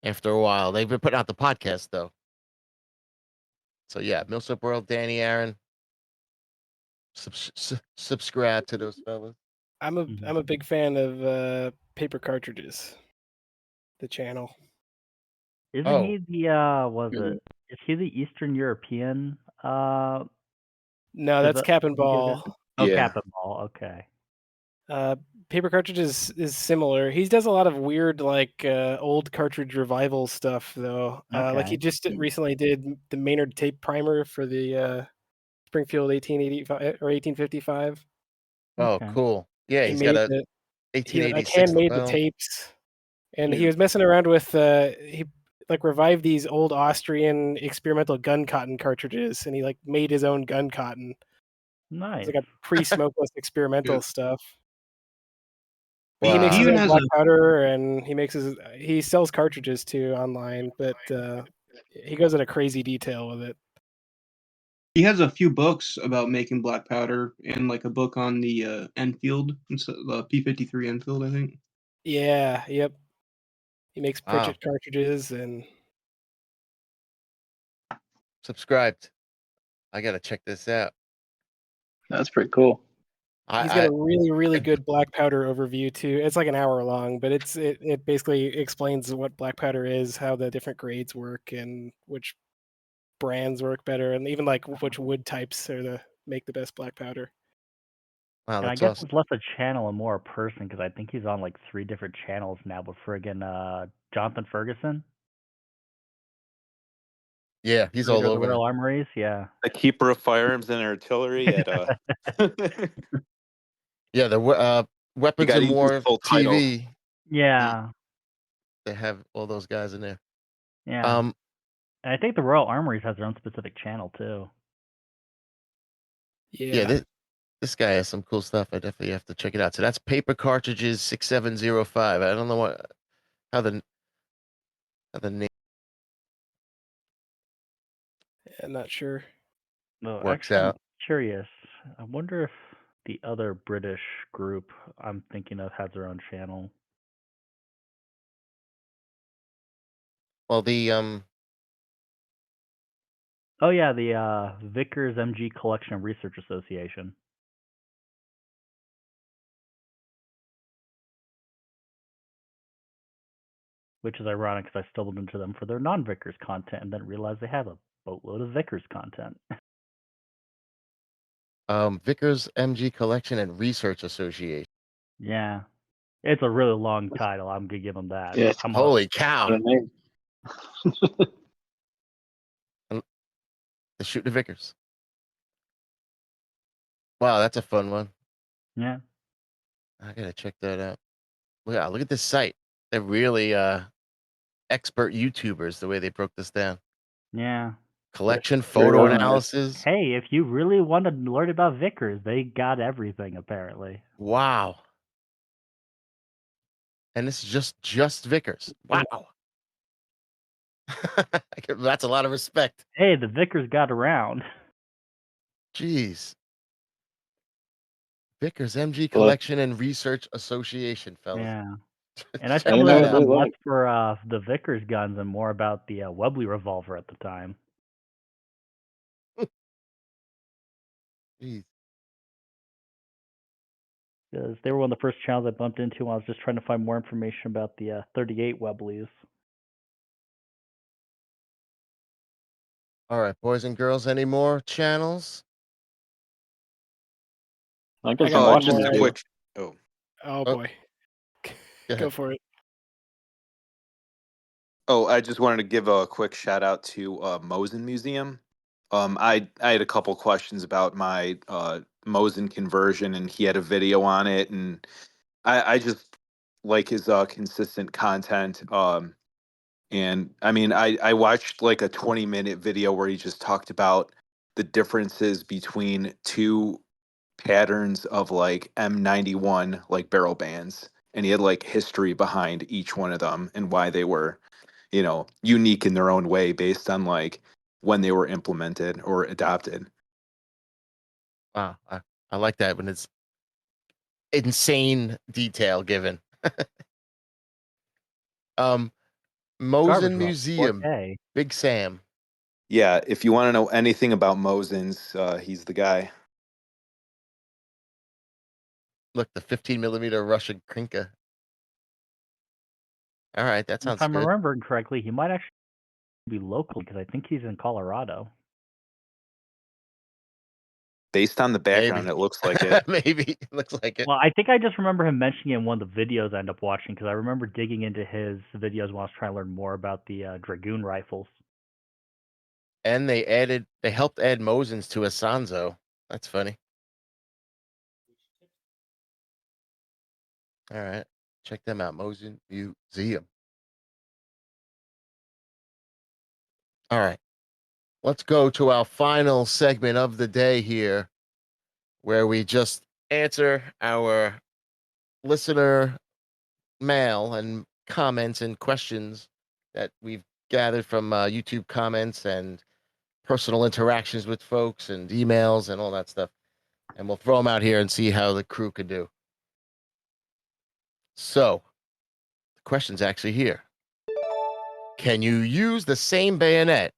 after a while. They've been putting out the podcast though. So yeah, MILSURP World, Danny Aaron. Subscribe to those fellas. I'm a big fan of paper cartridges. The channel. Isn't he the Mhm. is he the Eastern European No, that's develop- Cap and video Ball. guy? Oh, Yeah. Cap and Ball, okay. Paper cartridges is similar. He does a lot of weird, like old cartridge revival stuff, though. Like he Okay. just recently did the Maynard tape primer for the Springfield 1885 or 1855. Oh, Okay. cool. Yeah, He he's got made a the he like 1886 handmade the lapel. tapes, and he Yeah. was messing around with he like revived these old Austrian experimental gun cotton cartridges, and he like made his own gun cotton. Nice. It's like a pre-smokeless experimental Yeah. stuff. He He makes his even own has black a powder, and he sells cartridges too online, but he goes into crazy detail with it. he has a few books about making black powder and like a book on the Enfield, the P53 Enfield, I think. Yeah, yep. He makes Wow. Pritchett cartridges, and Subscribed. I gotta check this out. That's pretty cool. he's got I a really good black powder overview too. It's like an hour long, but it basically explains what black powder is, how the different grades work, and which brands work better, and even like which wood types are the make the best black powder. wow, And I that's guess awesome. it's less a channel and more a person because I think he's on like 3 different channels now with friggin' Jonathan Ferguson, Yeah, he's leader all of the over Royal now. Armories. Yeah. The keeper of firearms and artillery at Yeah, the you Weapons gotta and use More full title. TV. Yeah. They have all those guys in there. Yeah. And I think the Royal Armories has their own specific channel too. Yeah, this guy has some cool stuff. I definitely have to check it out. So that's Paper Cartridges 6705. I don't know how the name I'm not sure. No, works actually, I'm out. curious. I wonder if the other British group I'm thinking of has their own channel. Well, the Oh yeah, the Vickers MG Collection Research Association. Which is ironic because I stumbled into them for their non-Vickers content and then realized they have a boatload of Vickers content. Vickers MG Collection and Research Association. Yeah. It's a really long title. I'm gonna give him that. Yeah, it's Holy what cow! a name. The Shoot the Vickers. Wow, that's a fun one. Yeah. I gotta check that out. Look at this site. They're really expert YouTubers, the way they broke this down. Yeah. Collection, Very photo organized. analysis. Hey, if you really want to learn about Vickers, they got everything apparently. Wow. And this is just Vickers. Wow. That's a lot of respect. Hey, the Vickers got around. Jeez. Vickers MG Look. Collection and Research Association, fellas. Yeah. And I Check still You that know, remember out. they them like less for the Vickers guns and more about the Webley revolver at the time. Jeez. Because they were one of the first channels I bumped into when I was just trying to find more information about the 38 Webleys. All right, boys and girls, any more channels? I got I some got one watching Just more. a to do. quick. Oh, Oh Oh. boy. Go Go ahead. for it. I just wanted to give a quick shout out to Mosen Museum. I had a couple questions about my Mosen conversion, and he had a video on it, and I just like his consistent content. And I mean, I watched like a 20-minute video where he just talked about the differences between two patterns of like M91 like barrel bands, and he had like history behind each one of them and why they were, unique in their own way based on like when they were implemented or adopted. Wow. I like that when it's insane detail given. Mosen Garbage Rock, Museum, 4K. Big Sam. Yeah, if you want to know anything about Mosens, he's the guy. Look, the 15mm Russian Krinka. All right, that If sounds I'm good. remembering correctly, he might actually be local because I think he's in Colorado. Based on the background, Maybe. it looks like it. Maybe. Looks like it. Well, I think I just remember him mentioning it in one of the videos I ended up watching because I remember digging into his videos when I was trying to learn more about the Dragoon rifles. And they helped add Mosens to Asanzo. That's funny. All right. Check them out. Mosen Museum. All right. Let's go to our final segment of the day here, where we just answer our listener mail and comments and questions that we've gathered from YouTube comments and personal interactions with folks and emails and all that stuff. And we'll throw them out here and see how the crew could do. So, the question's actually here. Can you use the same bayonet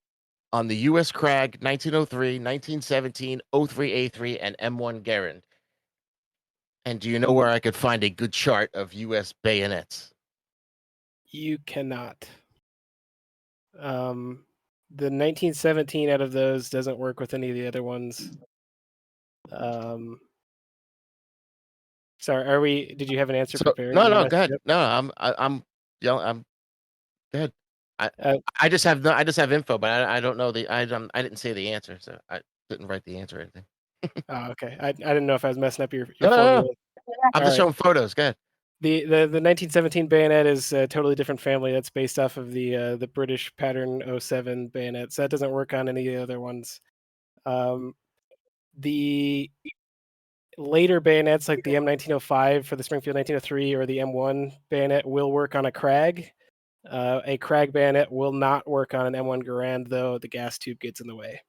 on the U.S. Krag 1903, 1917, 03A3, and M1 Garand? And do you know where I could find a good chart of U.S. bayonets? You cannot. The 1917 out of those doesn't work with any of the other ones. Sorry, did you have an answer prepared? No, You go messed ahead. it up? No, I'm yelling. Go ahead. Uh, I just have info, but I don't know I didn't say the answer, so I didn't write the answer or anything. Oh, okay. I didn't know if I was messing up your No. formula. I'm just showing photos. Go ahead. The 1917 bayonet is a totally different family. That's based off of the British pattern 07 bayonet. So that doesn't work on any of the other ones. The later bayonets like the M1905 for the Springfield 1903 or the M1 bayonet will work on a Krag. A Krag bayonet will not work on an M1 Garand, though the gas tube gets in the way.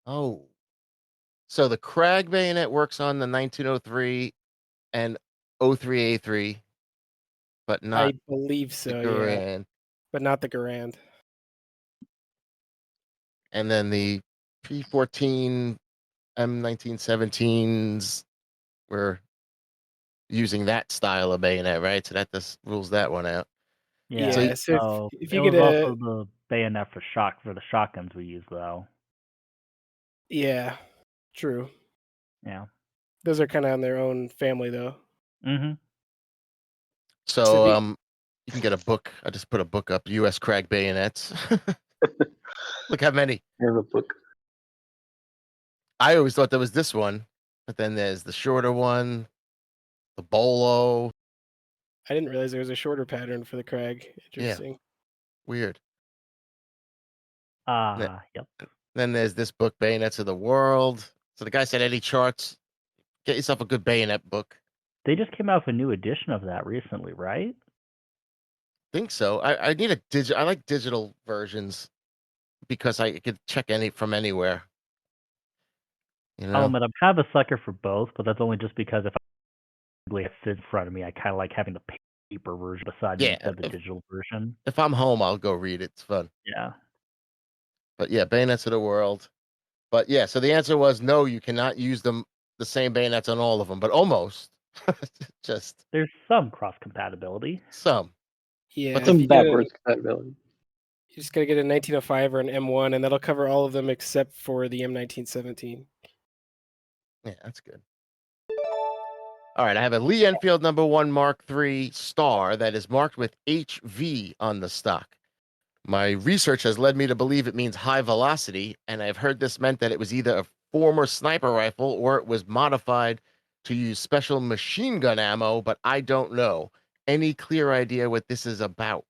Oh. So the Krag bayonet works on the 1903 and 03A3, but not I believe so, the yeah. Garand. But not the Garand. And then the P14 M1917s were using that style of bayonet, right? So that just rules that one out. Yeah. Yeah, So so if you it get was a also the bayonet for the shotguns we used though. yeah, true. Yeah. Those are kind of on their own family, though. Mm-hmm. So you can get a book. I just put a book up. U.S. Crag bayonets. Look how many. I have a book. I always thought there was this one, but then there's the shorter one, the bolo. I didn't realize there was a shorter pattern for the Krag. Interesting. Weird. Yep. Then there's this book, Bayonets of the World. So the guy said, any charts, get yourself a good bayonet book. They just came out with a new edition of that recently, right? Think so. I need a I like digital versions because I could check from anywhere. You I'll know? admit I'm kind of a sucker for both, but that's only just because if it sits in front of me, I kind of like having the paper version beside me instead of the digital version. If I'm home, I'll go read it. It's fun. Yeah. But yeah, Bayonets of the World. But yeah, so the answer was no, you cannot use the same bayonets on all of them, but almost. Just there's some cross compatibility. Some. Yeah, but some backwards compatibility. You just gotta get a 1905 or an M1, and that'll cover all of them except for the M1917. Yeah, that's good. All right, I have a Lee Enfield #1 Mark III Star that is marked with HV on the stock. My research has led me to believe it means high velocity, and I've heard this meant that it was either a former sniper rifle or it was modified to use special machine gun ammo, but I don't know. Any clear idea what this is about?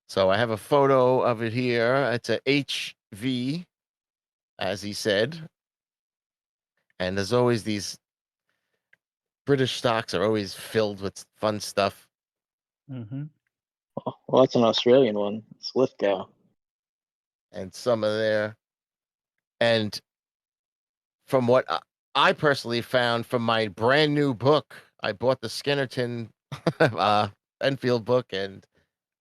So I have a photo of it here. It's a HV, as he said. And there's always these British stocks are always filled with fun stuff. Mm-hmm. Well, that's an Australian one. It's Lithgow. And some of there. And from what I personally found from my brand new book, I bought the Skinnerton Enfield book and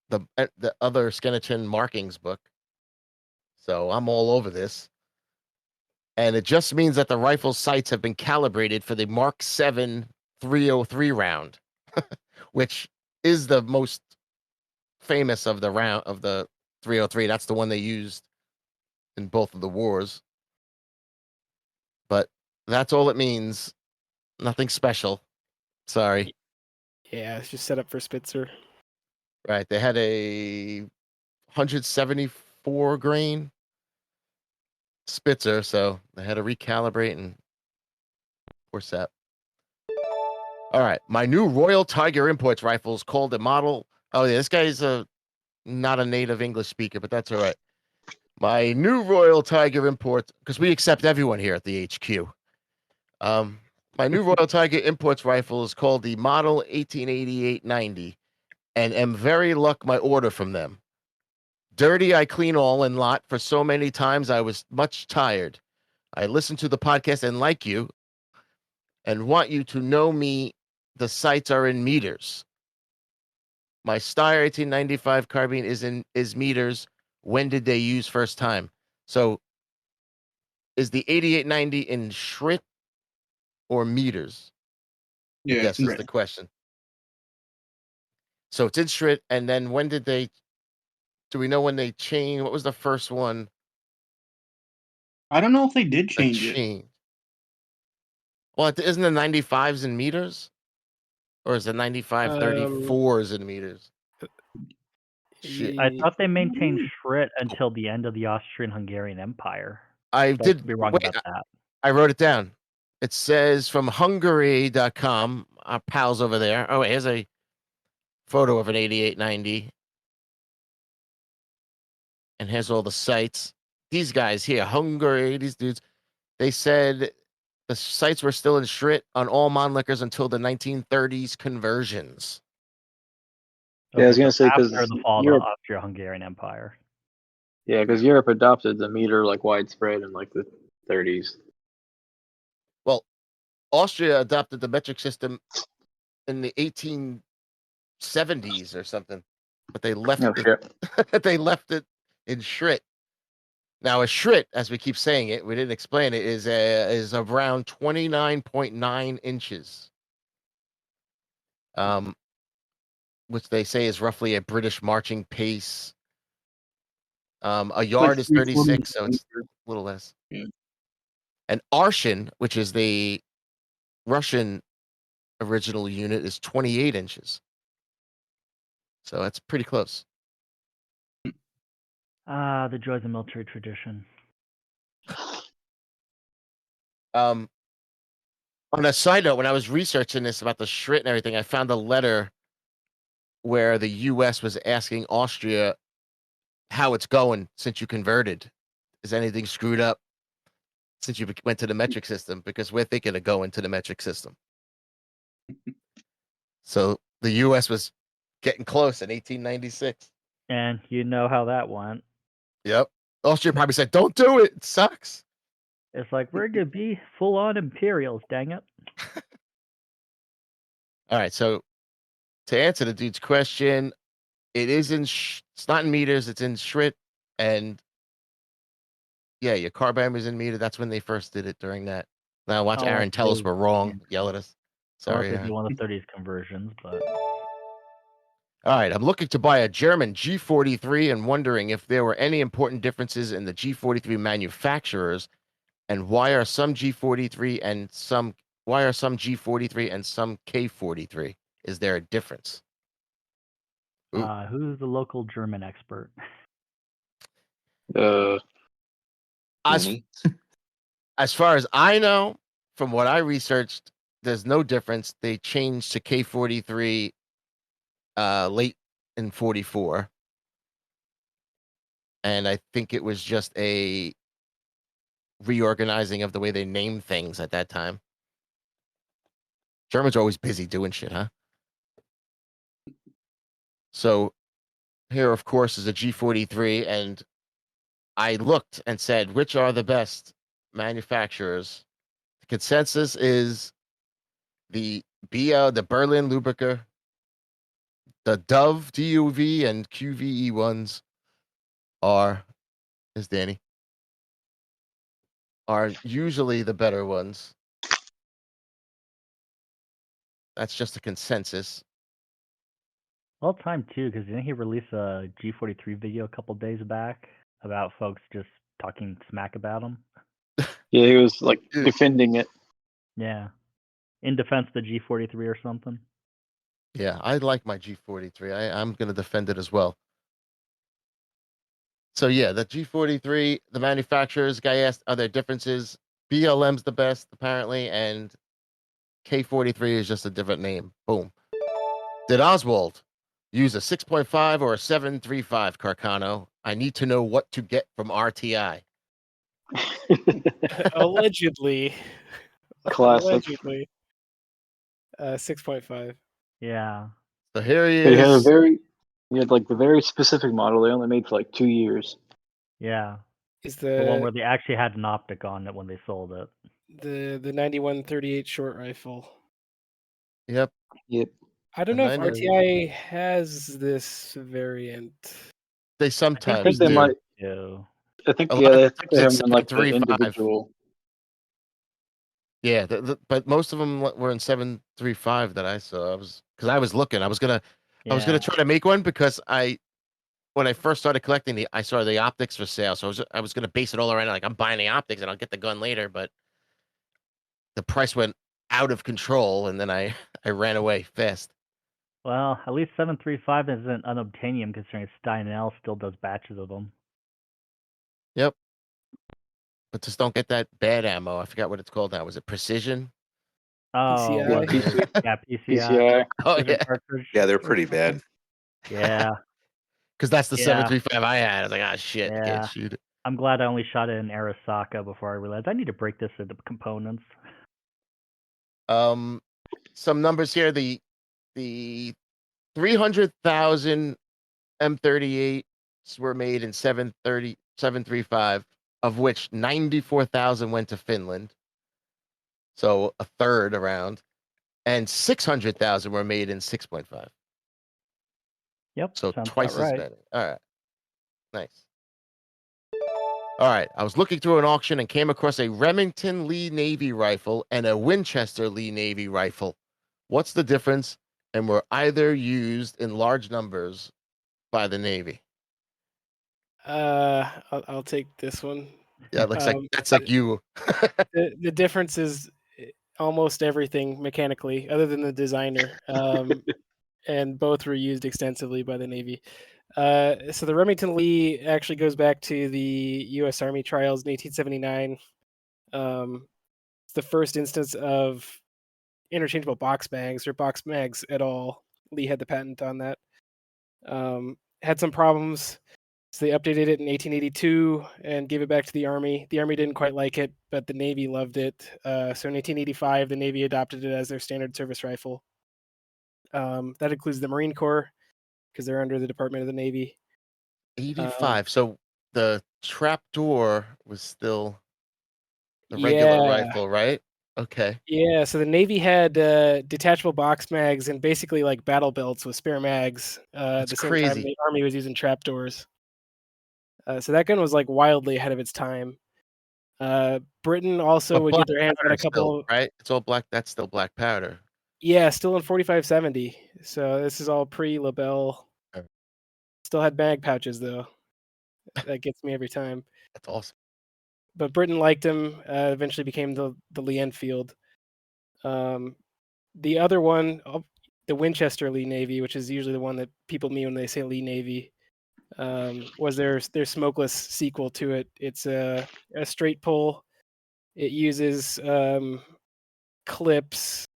the other Skinnerton markings book. So I'm all over this. And it just means that the rifle sights have been calibrated for the Mark 7 303 round, which is the most famous of the round of the 303. That's the one they used in both of the wars. But that's all it means. Nothing special. Sorry. Yeah, it's just set up for Spitzer. Right. They had a 174 grain Spitzer, so they had to recalibrate and poor Sep. All right. My new Royal Tiger Imports rifle is called a model. Oh, yeah, this guy's not a native English speaker, but that's all right. My new Royal Tiger Imports, because we accept everyone here at the HQ. My new Royal Tiger Imports rifle is called the Model 1888-90, and am very luck my order from them. Dirty, I clean all and lot. For so many times, I was much tired. I listened to the podcast and like you, and want you to know me. The sights are in meters. My Steyr 1895 carbine is meters. When did they use first time? So is the 8890 in Schritt or meters? Yeah, Yes, is the question. So it's in Schritt, and then when did they? Do we know when they changed? What was the first one? I don't know if they did change it. Well, isn't the 95s in meters? Or is the 95 34s in meters? Shit. I thought they maintained Schritt until the end of the Austrian-Hungarian Empire. I But did I could be wrong about that. I wrote it down. It says from Hungary.com, our pals over there. Oh, here's a photo of an 8890. And here's all the sites. These guys here, Hungary, these dudes, they said the sites were still in Schritt on all Mannlichers until the 1930s conversions. Yeah, I was gonna say after because the fall of the Austro-Hungarian Empire. Yeah, because Europe adopted the meter like widespread in like the 30s. Well, Austria adopted the metric system in the 1870s or something, but they left they left it in Schritt. Now, a Schritt, as we keep saying it, we didn't explain it, is around 29.9 inches. Which they say is roughly a British marching pace. A yard is 36, so it's a little less. Yeah. And Arshin, which is the Russian original unit, is 28 inches. So that's pretty close. The joys of military tradition. On a side note, when I was researching this about the Schritt and everything, I found a letter where the U.S. was asking Austria how it's going since you converted. Is anything screwed up since you went to the metric system? Because we're thinking of going to the metric system. So the U.S. was getting close in 1896. And you know how that went. Yep. Austria probably said, "Don't do it. It sucks." It's like, we're going to be full-on Imperials, dang it. All right. So to answer the dude's question, it is in, it's not in meters. It's in Schritt. And yeah, your car is in meter. That's when they first did it during that. Now watch Unless Aaron tell us they- we're wrong. Yell at us. Sorry, Unless they Aaron. do one of the 30s conversions, but All right, I'm looking to buy a German G43 and wondering if there were any important differences in the G43 manufacturers, and why are some G43 and some K43 Is there a difference? Ooh. who's the local German expert? As, Uni. as far as I know, from what I researched, there's no difference. They changed to K43 late in 44. And I think it was just a reorganizing of the way they name things at that time. Germans are always busy doing shit, huh? So here, of course, is a G43, and I looked and said, which are the best manufacturers? The consensus is the the Berlin Lubriker, the Dove DUV and QVE ones is Danny, are usually the better ones. That's just a consensus. Well, time too, because didn't he release a G43 video a couple days back about folks just talking smack about him? Yeah, he was like Dude. defending it. Yeah, in defense of the G43 or something. Yeah, I like my G43. I'm going to defend it as well. So yeah, the G43, the manufacturers, guy asked, are there differences? BLM's the best, apparently, and K43 is just a different name. Boom. Did Oswald use a 6.5 or a 735 Carcano? I need to know what to get from RTI. Allegedly. Classic. Allegedly. 6.5. Yeah. So here he He had is. he had like the very specific model they only made for like 2 years. Yeah. Is The one the where they actually had an optic on it when they sold it. the 9138 short rifle. Yep. Yep. I don't The know if 90 RTI has this variant. They I sometimes think they do. might. Ew. I think A lot of I the think times they have it's them in like the 735. individual. Yeah, but most of them were in 735 that I saw. I was looking. I was gonna try to make one because when I first started collecting I saw the optics for sale. So I was gonna base it all around like I'm buying the optics and I'll get the gun later, but the price went out of control and then I ran away fast. Well, at least 735 isn't unobtainium considering Steinel still does batches of them. Yep. But just don't get that bad ammo. I forgot what it's called now. Was it Precision? Oh, PCI? was it? Yeah, PCI. PCI. Oh Precision yeah, cartridge Yeah, they're or pretty something. bad. Yeah, because that's the Yeah. 735 I had. I was like, ah, shit, I Yeah. can't shoot it. I'm glad I only shot it in Arasaka before I realized I need to break this into components. Some numbers here. The 300,000 M38s were made in 735, of which 94,000 went to Finland. So a third around, and 600,000 were made in 6.5. Yep, So sounds twice about as right. many. All right, nice. All right, I was looking through an auction and came across a Remington Lee Navy rifle and a Winchester Lee Navy rifle. What's the difference? And were either used in large numbers by the Navy? I'll take this one. Yeah, it looks like Um, that's like you. the difference is almost everything mechanically, other than the designer. And both were used extensively by the Navy. So the Remington Lee actually goes back to the U.S. Army trials in 1879. It's the first instance of interchangeable box mags or box mags at all. Lee had the patent on that. Had some problems, so they updated it in 1882 and gave it back to the Army. The Army didn't quite like it, but the Navy loved it. So in 1885, the Navy adopted it as their standard service rifle. That includes the Marine Corps because they're under the Department of the Navy. 85. So the trap door was still the regular Yeah, rifle, right? Okay. yeah. So the Navy had detachable box mags and basically like battle belts with spare mags. At That's the same time, crazy. the Army was using trapdoors. So that gun was like wildly ahead of its time. Britain also But would black get their hands on powder a still, couple. right? It's all black. That's still black powder. Yeah, still in 4570. So this is all pre-Lebel. Okay. Still had mag pouches though. That gets me every time. That's awesome. But Britain liked him. Eventually became the Lee Enfield. The other one, the Winchester Lee Navy, which is usually the one that people mean when they say Lee Navy, was their smokeless sequel to it. It's a straight pull. It uses clips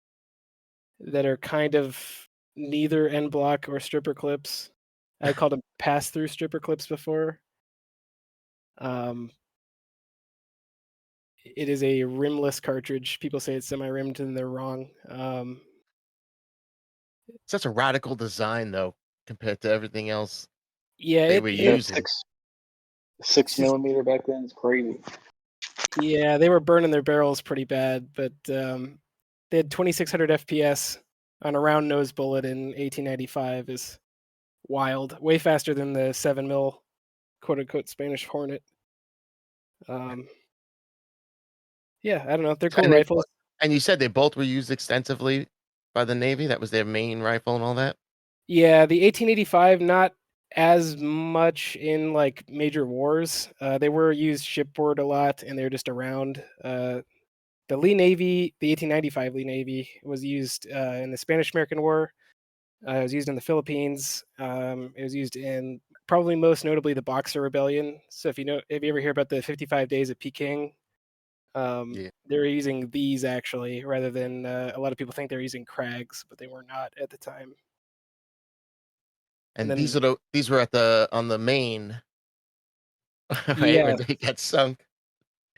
that are kind of neither end block or stripper clips. I called them pass-through stripper clips before. It is a rimless cartridge. People say it's semi-rimmed and they're wrong. Such a radical design, though, compared to everything else Yeah, they were Yeah, using. six It's just- millimeter back then is crazy. yeah, they were burning their barrels pretty bad, but they had 2600 FPS on a round nose bullet in 1895 is wild. Way faster than the 7mm quote unquote Spanish Hornet. Yeah, I don't know. They're cool And rifles. and you said they both were used extensively by the Navy. That was their main rifle and all that. Yeah, the 1885 not as much in like major wars. They were used shipboard a lot, and they're just around. The Lee Navy, the 1895 Lee Navy, was used in the Spanish-American War. It was used in the Philippines. It was used in probably most notably the Boxer Rebellion. So if you ever hear about the 55 Days of Peking, Yeah. they were using these actually rather than a lot of people think they're using Krags, but they were not at the time. And then- these were on the main, right? Yeah. Where they got sunk.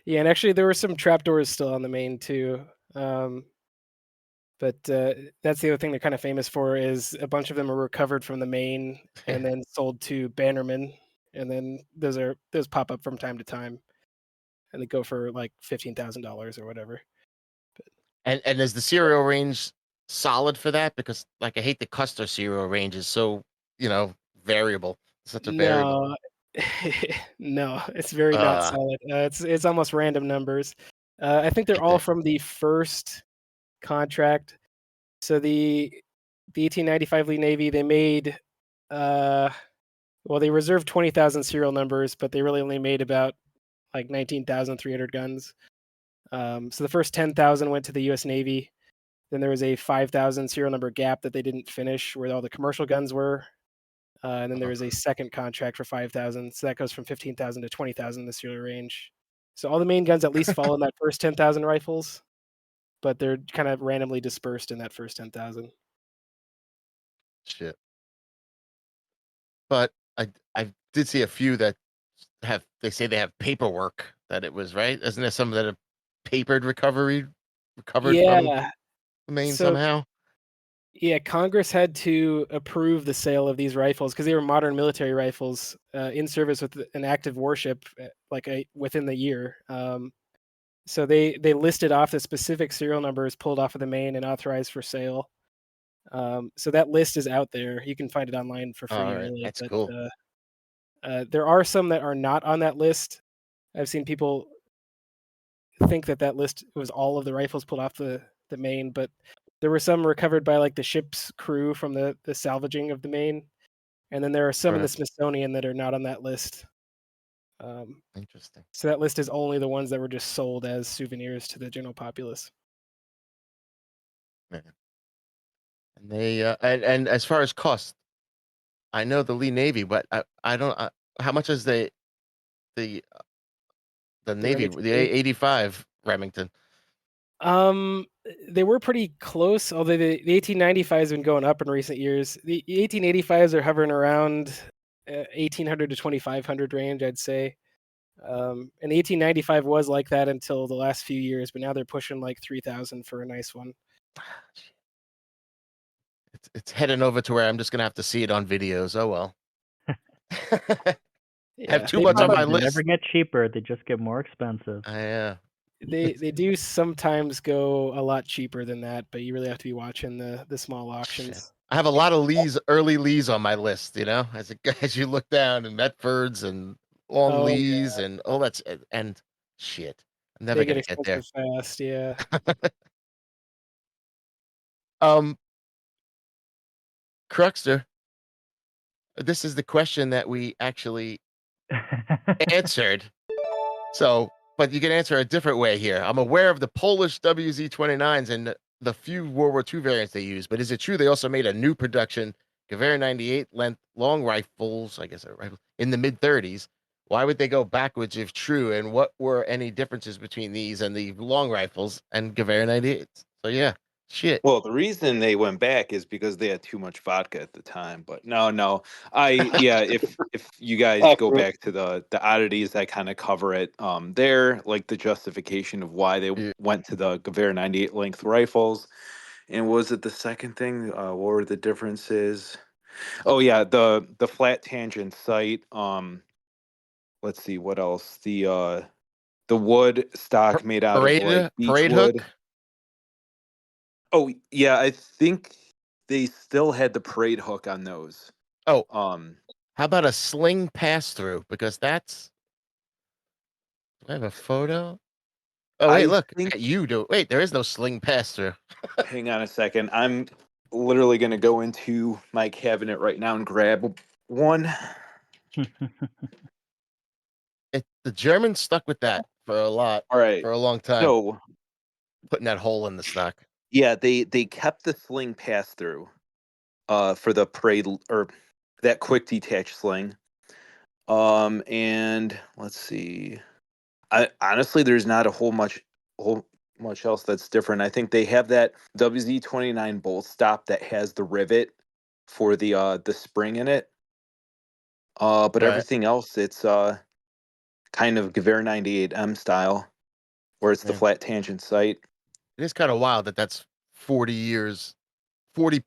Yeah, and actually there were some trapdoors still on the main too. But that's the other thing they're kind of famous for is a bunch of them are recovered from the main and then sold to Bannerman, and then those pop up from time to time, and they go for like $15,000 or whatever. And is the serial range solid for that? Because like I hate the Custer serial range is so variable. Such a variable. No, no, it's very not solid. It's almost random numbers. I think they're all from the first contract. So the 1895 Lee Navy, they made they reserved 20,000 serial numbers, but they really only made about like 19,300 guns. So the first 10,000 went to the U.S. Navy. Then there was a 5,000 serial number gap that they didn't finish, where all the commercial guns were. And then there was a second contract for 5,000. So that goes from 15,000 to 20,000 in the serial range. So all the main guns at least fall in that first 10,000 rifles, but they're kind of randomly dispersed in that first 10,000. Shit. But I did see a few that they say they have paperwork that it was right. Isn't there some that have recovered from Yeah. the main So- somehow? Yeah, Congress had to approve the sale of these rifles because they were modern military rifles in service with an active warship, within the year. So they listed off the specific serial numbers pulled off of the main and authorized for sale. So that list is out there. You can find it online for free. All right, Really, that's but, cool. there are some that are not on that list. I've seen people think that list was all of the rifles pulled off the main, but there were some recovered by like the ship's crew from the salvaging of the main, and then there are some in the Right. Smithsonian that are not on that list. Interesting. So that list is only the ones that were just sold as souvenirs to the general populace. Man. And they and as far as cost, I know the Lee Navy, but I don't. How much is the Navy, Remington the Navy? 85 Remington? They were pretty close, although the 1895 has been going up in recent years. The 1885s are hovering around 1800 to 2500 range, I'd say. And the 1895 was like that until the last few years, but now they're pushing like 3000 for a nice one. It's heading over to where I'm just gonna have to see it on videos. Oh well. Yeah, Have too they much on pop my up- They list. never get cheaper. They just get more expensive. Yeah. They do sometimes go a lot cheaper than that, but you really have to be watching the small auctions. I have a lot of early Lees on my list, you know, as you look down, and Metfords and long Oh, Lees and that's and shit. I'm never They get gonna get there. expensive fast, yeah. Cruxter, this is the question that we actually answered. So, but you can answer a different way here. I'm aware of the Polish WZ-29s and the few World War II variants they use, but is it true they also made a new production Gewehr 98 length long rifles, I guess rifles, in the mid 30s? Why would they go backwards if true? And what were any differences between these and the long rifles and Gewehr 98? So yeah, shit. Well, the reason they went back is because they had too much vodka at the time. But no, if you guys go Accurate. back to the oddities, I kind of cover it there, like the justification of why they Yeah. went to the Gewehr 98 length rifles. And was it the second thing? What were the differences? Oh yeah, the flat tangent sight. Let's see what else. The wood stock made out of like beech parade wood. hook. Oh yeah, I think they still had the parade hook on those. Oh, how about a sling pass through? Because that's. Do I have a photo? Oh wait, I look, think- you do. Wait, there is no sling pass through. Hang on a second. I'm literally gonna go into my cabinet right now and grab one. The Germans stuck with that for a long time. So Putting that hole in the stock. yeah, they kept the sling pass through for the parade or that quick detach sling. And let's see. I honestly there's not a whole much else that's different. I think they have that WZ-29 bolt stop that has the rivet for the spring in it. But Right. everything else it's kind of Gewehr 98M style, where it's the Yeah. flat tangent sight. It is kind of wild that that's 40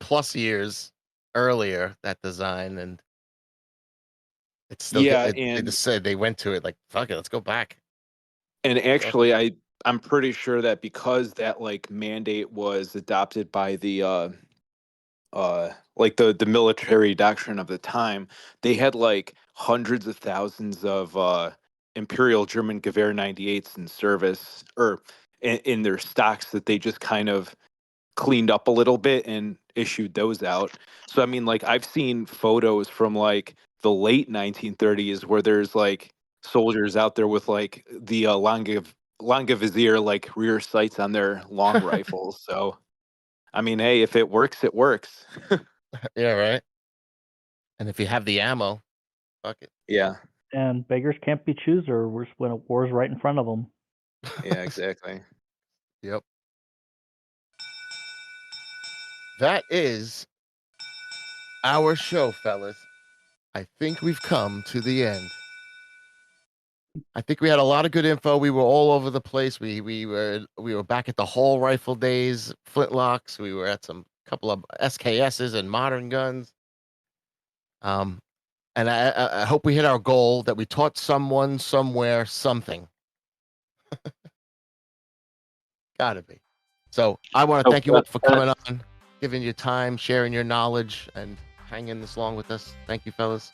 plus years earlier, that design, and it's still Yeah, they and just said they went to it like, fuck it, let's go back. actually I'm pretty sure that because that like mandate was adopted by the like the military doctrine of the time, they had like hundreds of thousands of Imperial German Gewehr 98s in service or in their stocks that they just kind of cleaned up a little bit and issued those out. So I mean, like I've seen photos from like the late 1930s where there's like soldiers out there with like the Langevisier like rear sights on their long rifles. So I mean, hey, if it works, it works. Yeah, right. And if you have the ammo, fuck it. Yeah, And beggars can't be choosers when a war's right in front of them. yeah, exactly. Yep. That is our show, fellas. I think we've come to the end. I think we had a lot of good info. We were all over the place. We were back at the Hall rifle days, flintlocks. We were at some couple of SKSs and modern guns. And I hope we hit our goal that we taught someone somewhere something. Gotta be. So I want to thank you all for coming on, giving your time, sharing your knowledge, and hanging this long with us. Thank you, fellas.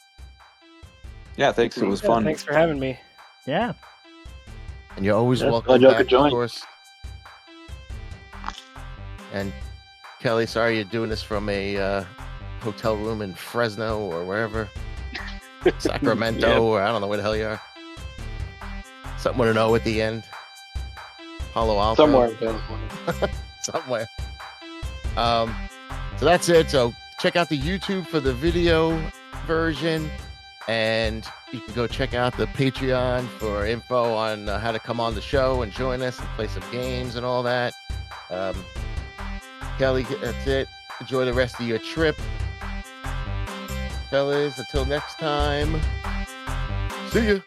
Yeah, thanks. It was fun. Thanks for having me. Yeah. And you're always Yeah, welcome glad y'all back, could join. of course. And Kelly, sorry you're doing this from a hotel room in Fresno or wherever, Sacramento, Yep. or I don't know where the hell you are. Something with an O at the end. Palo Alto. Somewhere in California. Somewhere. So that's it. So check out the YouTube for the video version, and you can go check out the Patreon for info on how to come on the show and join us and play some games and all that. Kelly, that's it. Enjoy the rest of your trip, fellas. Until next time, see ya.